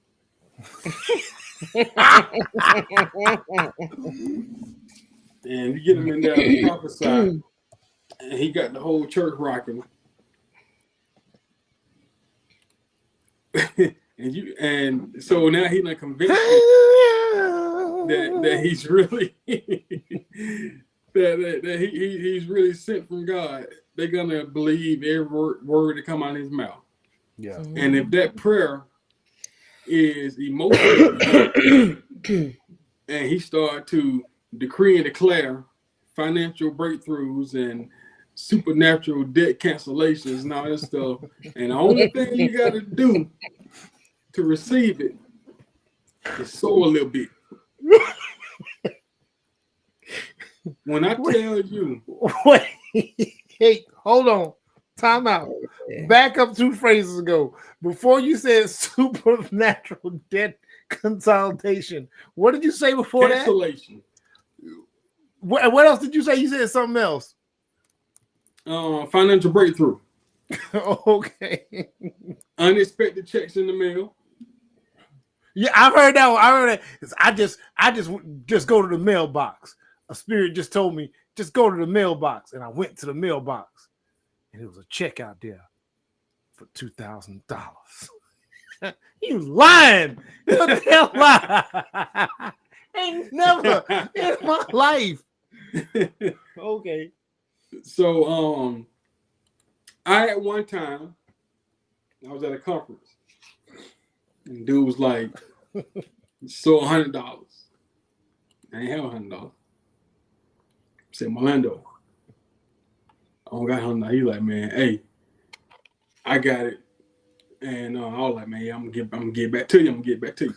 And you get him in there to prophesy, and he got the whole church rocking. and so now he done convinced you that he's really that he's really sent from God. They're gonna believe every word that come out of his mouth. Yeah. And if that prayer is emotional and he started to decree and declare financial breakthroughs and supernatural debt cancellations and all that stuff, and the only thing you got to do to receive it is sow a little bit. When I tell you, wait, hey, hold on, time out. Back up 2 phrases ago. Before you said supernatural debt consolidation, what did you say before cancellation. That? What else did you say? You said something else. Financial breakthrough. Okay. Unexpected checks in the mail. Yeah, I've heard that one. I heard that. I just go to the mailbox. A spirit just told me, just go to the mailbox. And I went to the mailbox. And it was a check out there for $2,000. He was lying. What the hell lie? Ain't never in my life. Okay. So I at one time I was at a conference and dude was like, so $100. I ain't have $100. I said, Orlando, I don't got $100. He like, man, hey, I got it. And I was like, man, yeah, I'm gonna get back to you.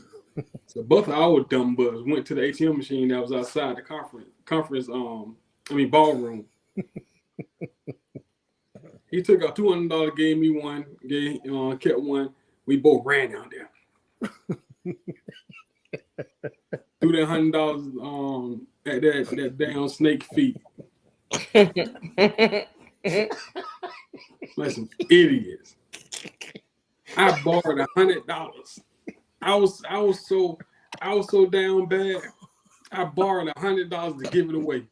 So both of our dumb buzz went to the ATM machine that was outside the ballroom. He took out $200, gave me one, kept one. We both ran down there. Threw that $100 at that damn snake feet. Like some idiots. I borrowed $100. I was so down bad. I borrowed $100 to give it away.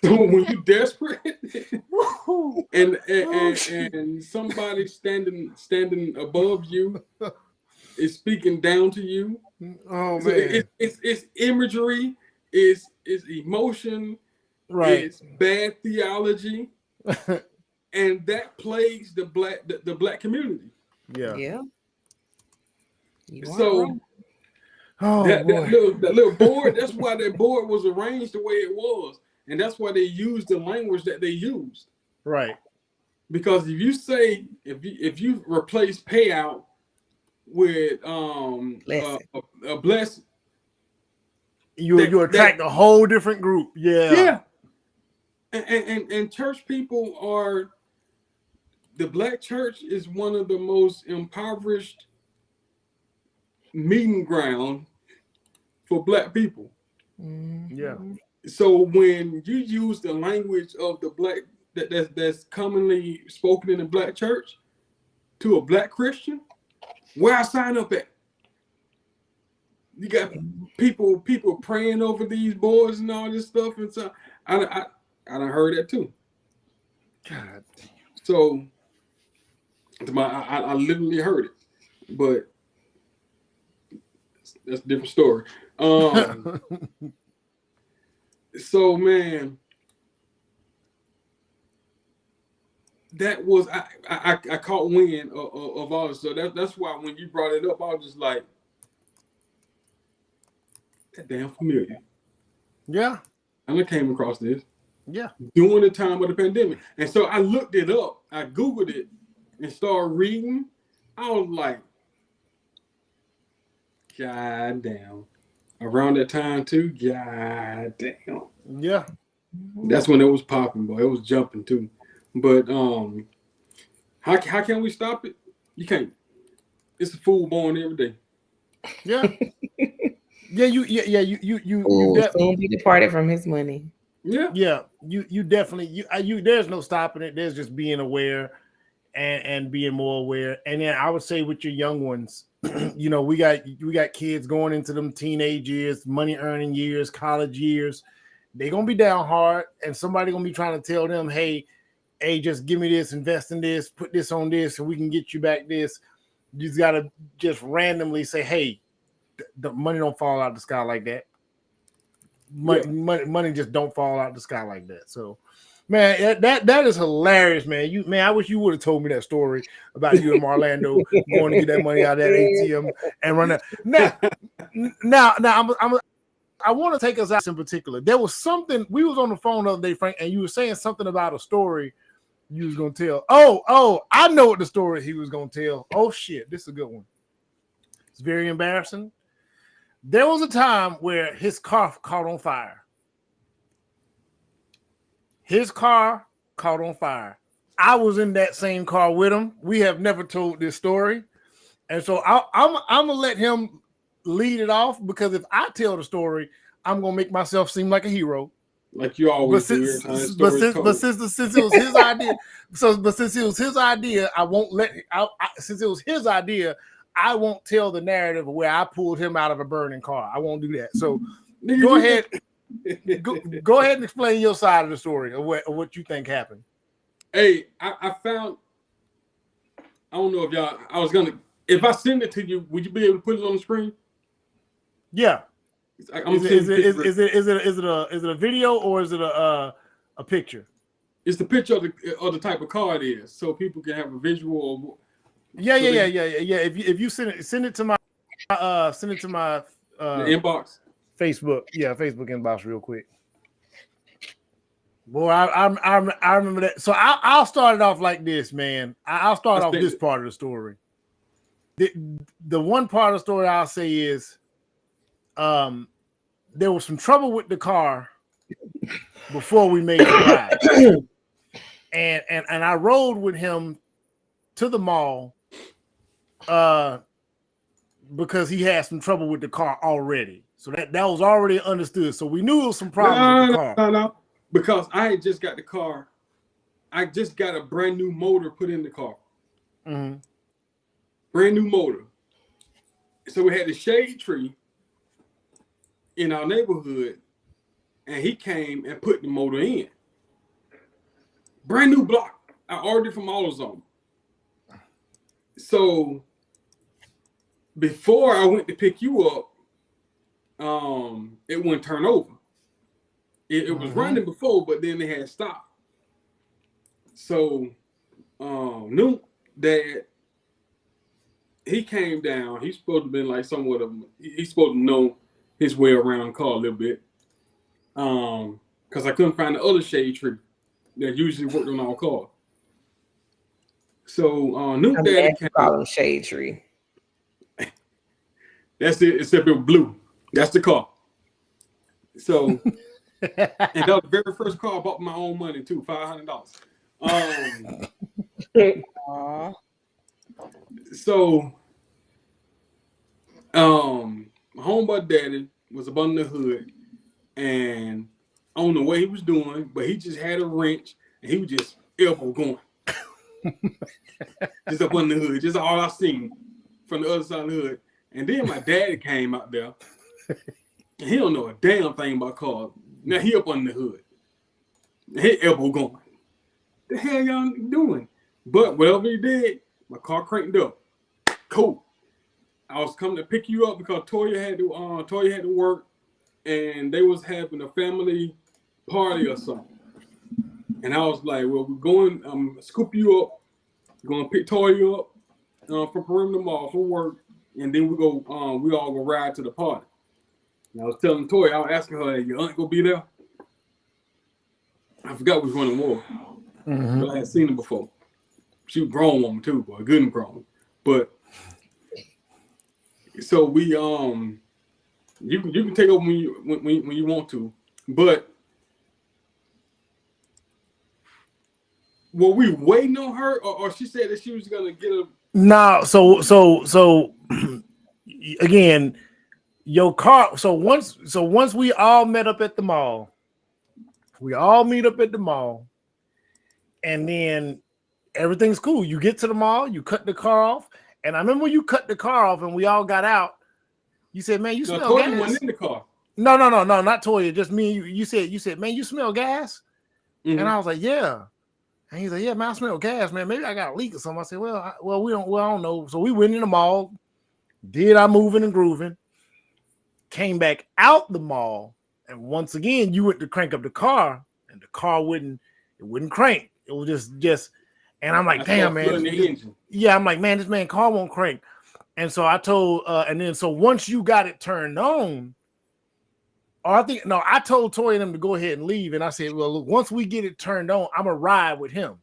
So when you desperate and somebody standing above you is speaking down to you. Oh so man, it's imagery, it's emotion, right? It's bad theology, and that plagues the black community. Yeah. So. That little board, that's why that board was arranged the way it was. And that's why they used the language that they used. Right. Because if you say if you replace payout with a blessing, you attract a whole different group. Yeah. And church people are, the black church is one of the most impoverished meeting ground for black people. Yeah. So when you use the language of the black that's commonly spoken in the black church to a black Christian, where I sign up at? You got people praying over these boys and all this stuff, and so I done heard that too. God damn. So I literally heard it, but that's a different story. So man, that was I caught wind of all this. So that's why when you brought it up, I was just like, that damn familiar. Yeah. And I came across this. Yeah. During the time of the pandemic. And so I looked it up. I Googled it and started reading. I was like, God damn. Around that time too, God damn. Yeah. That's when it was popping, boy. It was jumping too. But how can we stop it? You can't. It's a fool born every day. Yeah. You soon be departed from his money. Yeah. You definitely there's no stopping it. There's just being aware and being more aware. And then I would say with your young ones, we got kids going into them teenage years, money earning years, college years. They're gonna be down hard, and somebody gonna be trying to tell them, hey, just give me this, invest in this, put this on this, and we can get you back this. You just gotta just randomly say, hey, the money don't fall out the sky like that. Money just don't fall out the sky like that. So, man, that is hilarious, man. I wish you would have told me that story about you and Marlando going to get that money out of that ATM and run that. Now, I want to take us out in particular. There was something we was on the phone the other day, Frank, and you were saying something about a story you was gonna tell. Oh, I know what the story he was gonna tell. Oh shit, this is a good one. It's very embarrassing. There was a time where his car caught on fire. His car caught on fire. I was in that same car with him. We have never told this story. And so I'm going to let him lead it off, because if I tell the story, I'm going to make myself seem like a hero. Like you always do. Since it was his idea, since it was his idea, I won't let. Since it was his idea, I won't tell the narrative of where I pulled him out of a burning car. I won't do that. So go ahead. Go ahead and explain your side of the story of what you think happened. Hey, I found. I don't know if y'all. I was gonna. If I send it to you, would you be able to put it on the screen? Yeah. Is it a video or is it a picture? It's the picture of the type of car it is, so people can have a visual. Yeah. If you send it to my the inbox, Facebook inbox real quick. Boy, I remember that. So I'll start it off like this, man. I'll start off this part of the story. The one part of the story I'll say is, there was some trouble with the car before we made the ride, and I rode with him to the mall, because he had some trouble with the car already. So that was already understood. So we knew it was some problems with the car. No. Because I had just got the car. I just got a brand new motor put in the car. Mm-hmm. Brand new motor. So we had the shade tree in our neighborhood, and he came and put the motor in. Brand new block. I ordered it from AutoZone. So before I went to pick you up, it wouldn't turn over. It was running before, but then they had stopped. So knew that he came down. He's supposed to have been like somewhat of, he's supposed to know his way around the car a little bit. Because I couldn't find the other shade tree that usually worked on our car. So Nuke I'm Daddy mad you call him Shade Tree. That's it, except it was blue. That's the car. So, and that was the very first car I bought with my own money too, $500. So, my homeboy daddy was up under the hood, and I don't know what he was doing, but he just had a wrench, and he was just elbow going. Just up under the hood, just all I seen from the other side of the hood. And then my daddy came out there, and he don't know a damn thing about cars. Now he up under the hood. His elbow going. The hell y'all doing? But whatever he did, my car cranked up. Cool. I was coming to pick you up because Toya had to work, and they was having a family party or something. And I was like, well, we're going scoop you up. We're gonna pick Toya up from Perimeter Mall for work, and then we all go ride to the party. And I was telling Toya, I was asking her, your aunt gonna be there? I forgot which one it was. But I had seen her before. She was a grown woman too, boy, good and grown. But so we you can take over when you want to, but were we waiting on her, or she said that she was gonna get a? No, so again, your car. So once we all met up at the mall, and then everything's cool. You get to the mall, you cut the car off, and I remember when you cut the car off and we all got out. You said, "Man, you smell gas." Toya wasn't in the car. No, not Toya. Just me. You said, "Man, you smell gas," and I was like, "Yeah." And he's like, "Yeah, man, I smell gas, man. Maybe I got a leak or something." I said, I don't know. So we went in the mall, did our moving and grooving, came back out the mall, and once again, you went to crank up the car, and the car wouldn't crank. It was just, and I'm like, damn, man. Yeah, I'm like, man, this man car won't crank. And so I told, and then so once you got it turned on, I told Toy and them to go ahead and leave. And I said, well, look, once we get it turned on, I'm going to ride with him.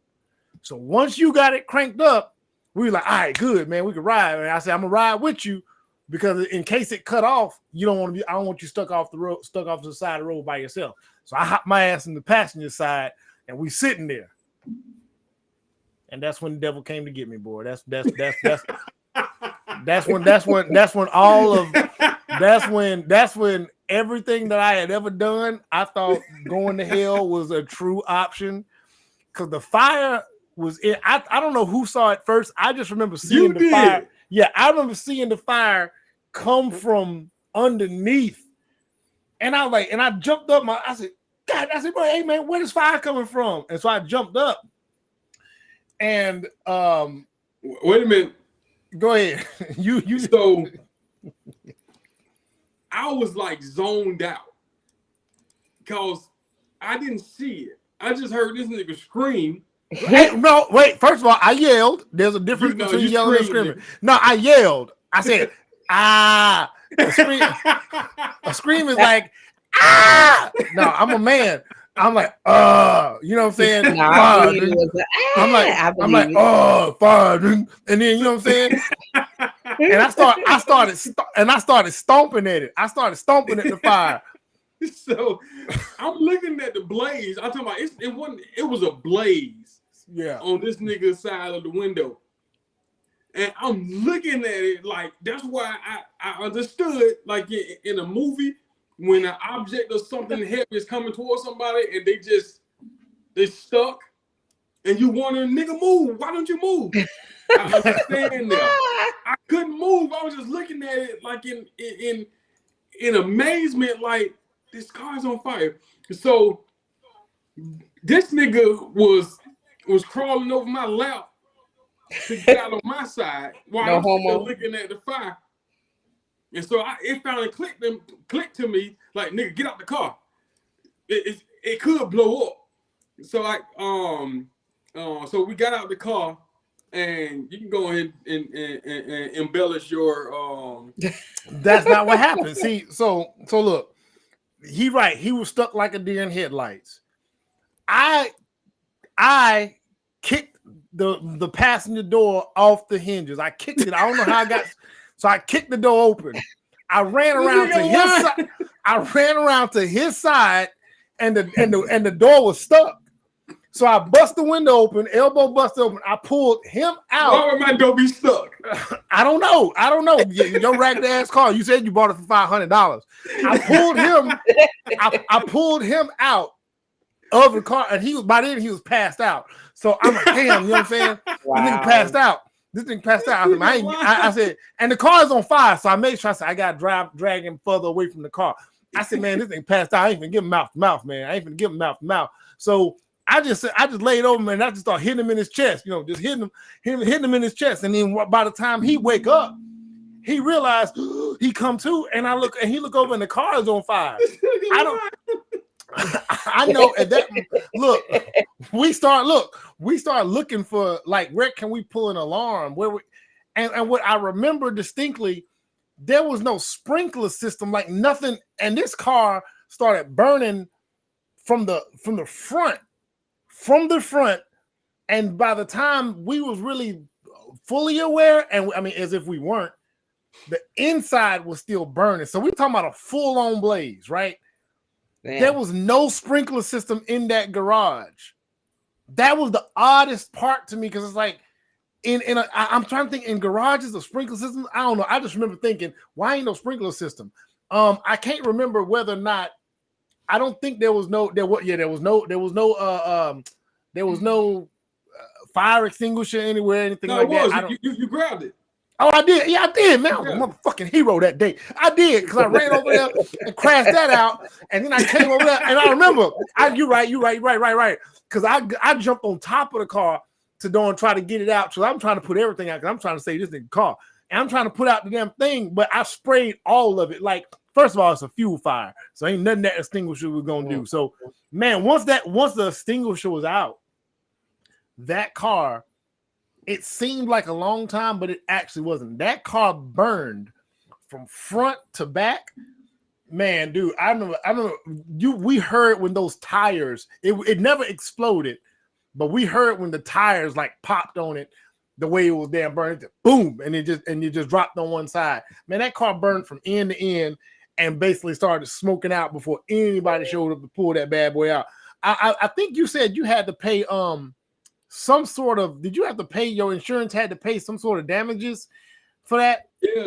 So once you got it cranked up, we were like, all right, good, man, we can ride. And I said, I'm going to ride with you because in case it cut off, I don't want you stuck off the side of the road by yourself. So I hopped my ass in the passenger side and we sitting there. And that's when the devil came to get me, boy. That's when everything that I had ever done, I thought going to hell was a true option. Because the fire was in. I don't know who saw it first. I just remember seeing the fire. Yeah, I remember seeing the fire come from underneath. And I was like, and I jumped up. I said, God, bro, hey man, where is fire coming from? And so I jumped up. And wait a minute. Go ahead. You so I was like zoned out because I didn't see it. I just heard this nigga scream. Hey, no, wait. First of all, I yelled. There's a difference between yelling and screaming. No, I yelled. I said, ah. A scream is like, ah. No, I'm a man. I'm like, you know what I'm saying? No, I'm like, oh, fire. And then you know what I'm saying? And I started stomping at it. I started stomping at the fire. So I'm looking at the blaze. I'm talking about it was a blaze. Yeah. On this nigga's side of the window. And I'm looking at it like that's why I understood like in a movie. When an object or something heavy is coming towards somebody and they stuck and you want a nigga move, why don't you move? I understand that. I couldn't move. I was just looking at it like in amazement, like this car's on fire. So this nigga was crawling over my lap to get out on my side while I'm still looking at the fire. And so it finally clicked to me like, nigga, get out the car. It could blow up. So so we got out the car, and you can go ahead and embellish your. That's not what happened. See, so look, he was stuck like a deer in headlights. I kicked the passenger door off the hinges. I kicked it. I don't know how I got. So I kicked the door open. I ran around to his side. I ran around to his side, and the door was stuck. So I bust the window open, elbow busted open. I pulled him out. Why would my door be stuck? I don't know. Your ragged ass car. You said you bought it for $500. I pulled him out of the car, and by then he was passed out. So I'm like, damn, you know what I'm saying? Wow. This nigga passed out. I said, and the car is on fire. So I made sure I got to drag him further away from the car. I said, man, this thing passed out. I ain't even give him mouth to mouth, man. I ain't even give him mouth to mouth. So I just laid over him and I just started hitting him in his chest, just hitting him in his chest. And then by the time he wake up, he realized he come to, and he look over and the car is on fire. I know at that we start looking for, like, where can we pull an alarm? And what I remember distinctly, there was no sprinkler system, like nothing, and this car started burning from the front. And by the time we was really fully aware, and I mean, as if we weren't, the inside was still burning. So we're talking about a full-on blaze, right? Man. There was no sprinkler system in that garage. That was the oddest part to me, because it's like, I'm trying to think, in garages, a sprinkler system, I don't know. I just remember thinking, why ain't no sprinkler system? I can't remember whether or not, I don't think there was no fire extinguisher anywhere, anything like that. You grabbed it. Oh, I did. Yeah, I did, man. I was a motherfucking hero that day. I did, because I ran over there and crashed that out, and then I came over there, and I remember, you're right. Because I jumped on top of the car to go and try to get it out. So I'm trying to put everything out, because I'm trying to save this nigga car. And I'm trying to put out the damn thing, but I sprayed all of it. Like, first of all, it's a fuel fire, so ain't nothing that extinguisher was gonna do. So, man, once the extinguisher was out, that car, it seemed like a long time, but it actually wasn't. That car burned from front to back. Man, dude, I remember we heard when those tires, it never exploded, but we heard when the tires like popped on it, the way it was damn burned, boom, and it just dropped on one side. Man, that car burned from end to end and basically started smoking out before anybody showed up to pull that bad boy out. I think you said you had to pay some sort of, did you have to pay, your insurance had to pay some sort of damages for that? Yeah,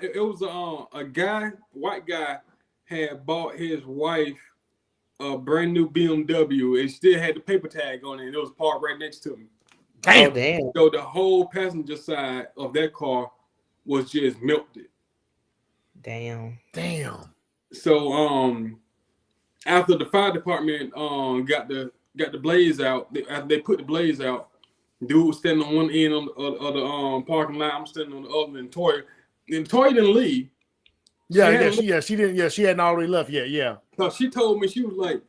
it was a white guy had bought his wife a brand new BMW. It still had the paper tag on it, and it was parked right next to me. Damn. Oh, damn. So the whole passenger side of that car was just melted. Damn. So after the fire department got the blaze out, after they put the blaze out, dude was standing on one end of the parking lot. I'm standing on the other, and Toya didn't leave. She didn't. Yeah, she hadn't already left yet. Yeah. So she told me, she was like,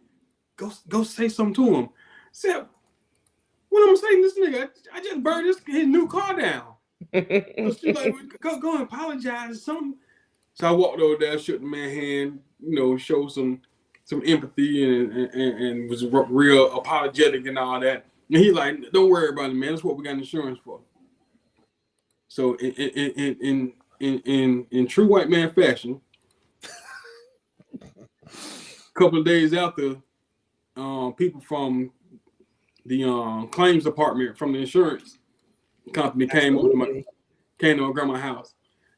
"Go say something to him." I said, "What am I saying, this nigga? I just burned his new car down." So she like, "Go and apologize or something." So I walked over there, shook the man's hand, showed some empathy and was real apologetic and all that. And he like, "Don't worry about it, man. That's what we got insurance for." So in true white man fashion, a couple of days after, people from the claims department from the insurance company came to my grandma's house.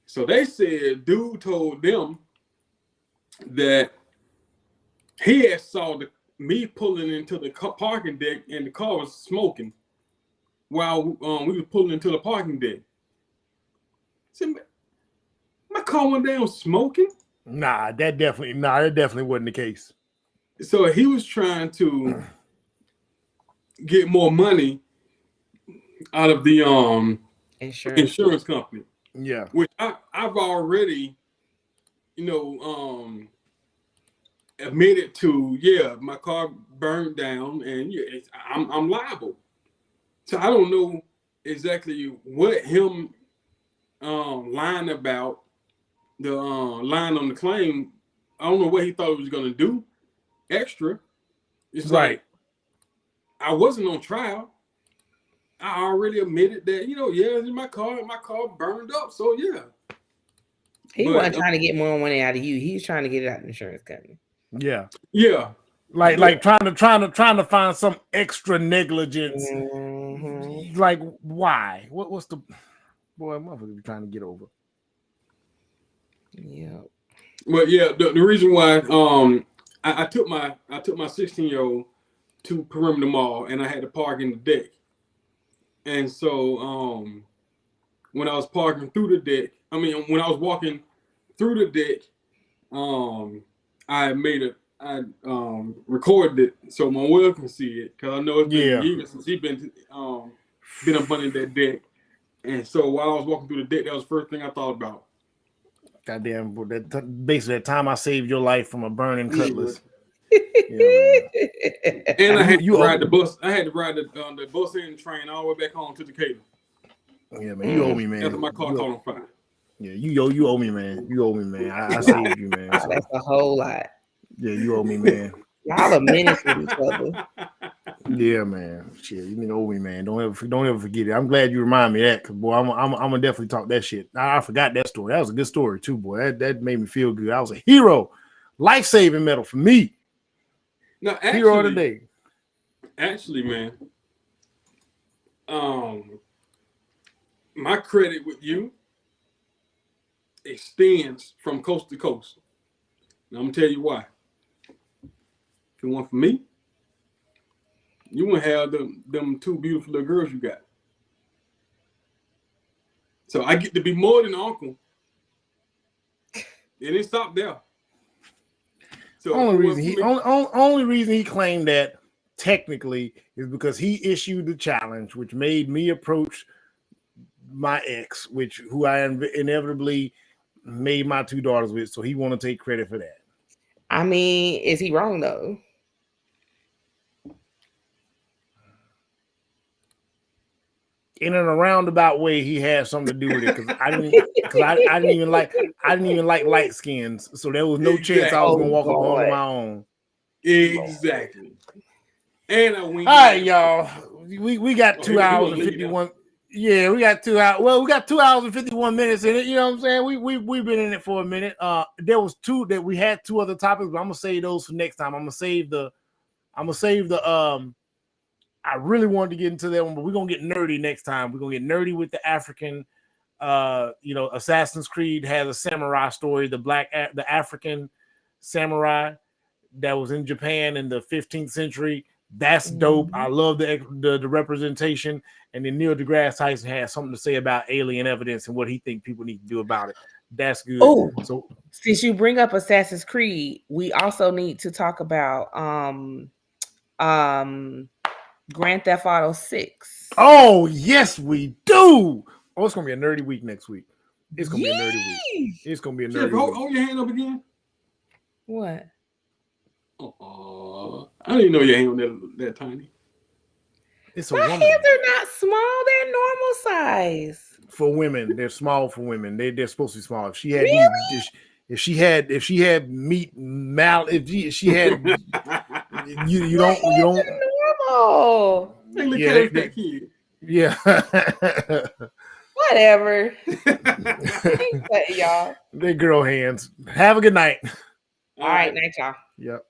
So they said dude told them that he had saw me pulling into the parking deck, and the car was smoking while we were pulling into the parking deck. So my car went down smoking? Nah, that definitely wasn't the case. So he was trying to get more money out of the insurance company. Yeah. Which I've already, admitted to, my car burned down, and I'm liable. So I don't know exactly what him lying about, the line on the claim. I don't know what he thought it was going to do extra. It's right. Like, I wasn't on trial. I already admitted that, it's in my car burned up. So yeah. He wasn't trying to get more money out of you. He was trying to get it out of the insurance company. Yeah. Yeah. Like trying to find some extra negligence. Mm-hmm. Like why? What's the boy motherfucker be trying to get over? Yeah. But yeah, the reason why I took my 16-year-old to Perimeter Mall and I had to park in the deck. And so when I was parking through the deck, when I was walking through the deck, I recorded it so my will can see it, because I know it's been years since he been up under that deck. And so while I was walking through the deck, that was the first thing I thought about. Goddamn, basically that time I saved your life from a burning cutlass. And I had to ride the bus. I had to ride the bus and train all the way back home to Decatur. Yeah, man, you owe me, man. After my car caught on fire. Yeah, you owe me, man. You owe me, man. I saved you, man. So. That's a whole lot. Yeah, you owe me, man. Y'all are menace with each other. Yeah, man. Shit, you owe me, man. Don't ever forget it. I'm glad you remind me of that, because boy, I'm gonna definitely talk that shit. I forgot that story. That was a good story too, boy. That made me feel good. I was a hero. Life-saving medal for me. No, actually, hero of the day. Actually, man. My credit with you extends from coast to coast. Now, I'm gonna tell you why. If it weren't for me, you wouldn't have them two beautiful little girls you got. So I get to be more than an uncle. It didn't stop there. So only reason he claimed that technically is because he issued the challenge, which made me approach my ex, who I inevitably made my two daughters with. So he want to take credit for that. I mean, is he wrong though? In a roundabout way, he had something to do with it, because I didn't even like light skins, so there was no chance I was gonna walk up on my own. Exactly. And I went. All right, y'all. We got 2 hours and 51. Yeah, we got 2 hours. Well, we got 2 hours and 51 minutes in it. You know what I'm saying? We've been in it for a minute. There was we had two other topics, but I'm gonna save those for next time. I'm gonna save the I really wanted to get into that one, but we're gonna get nerdy next time. We're gonna get nerdy with the Afrikan. Assassin's Creed has a samurai story, the African samurai that was in Japan in the 15th century. That's dope. I love the representation. And then Neil deGrasse Tyson has something to say about alien evidence and what he thinks people need to do about it. That's good. Oh, so since you bring up Assassin's Creed, we also need to talk about Grand Theft Auto 6. Oh, yes, we do. Oh, it's gonna be a nerdy week next week. It's gonna be a nerdy week. It's gonna be a nerdy week. Hold your hand up again. What? I didn't know your hand was that tiny. It's a My woman. hands are not small; they're normal size. For women, they're small for women. They're supposed to be small. If she had Really? if she had meat if she had you don't normal. Yeah. Whatever. Y'all. They're girl hands. Have a good night. All right, night, y'all. Yep.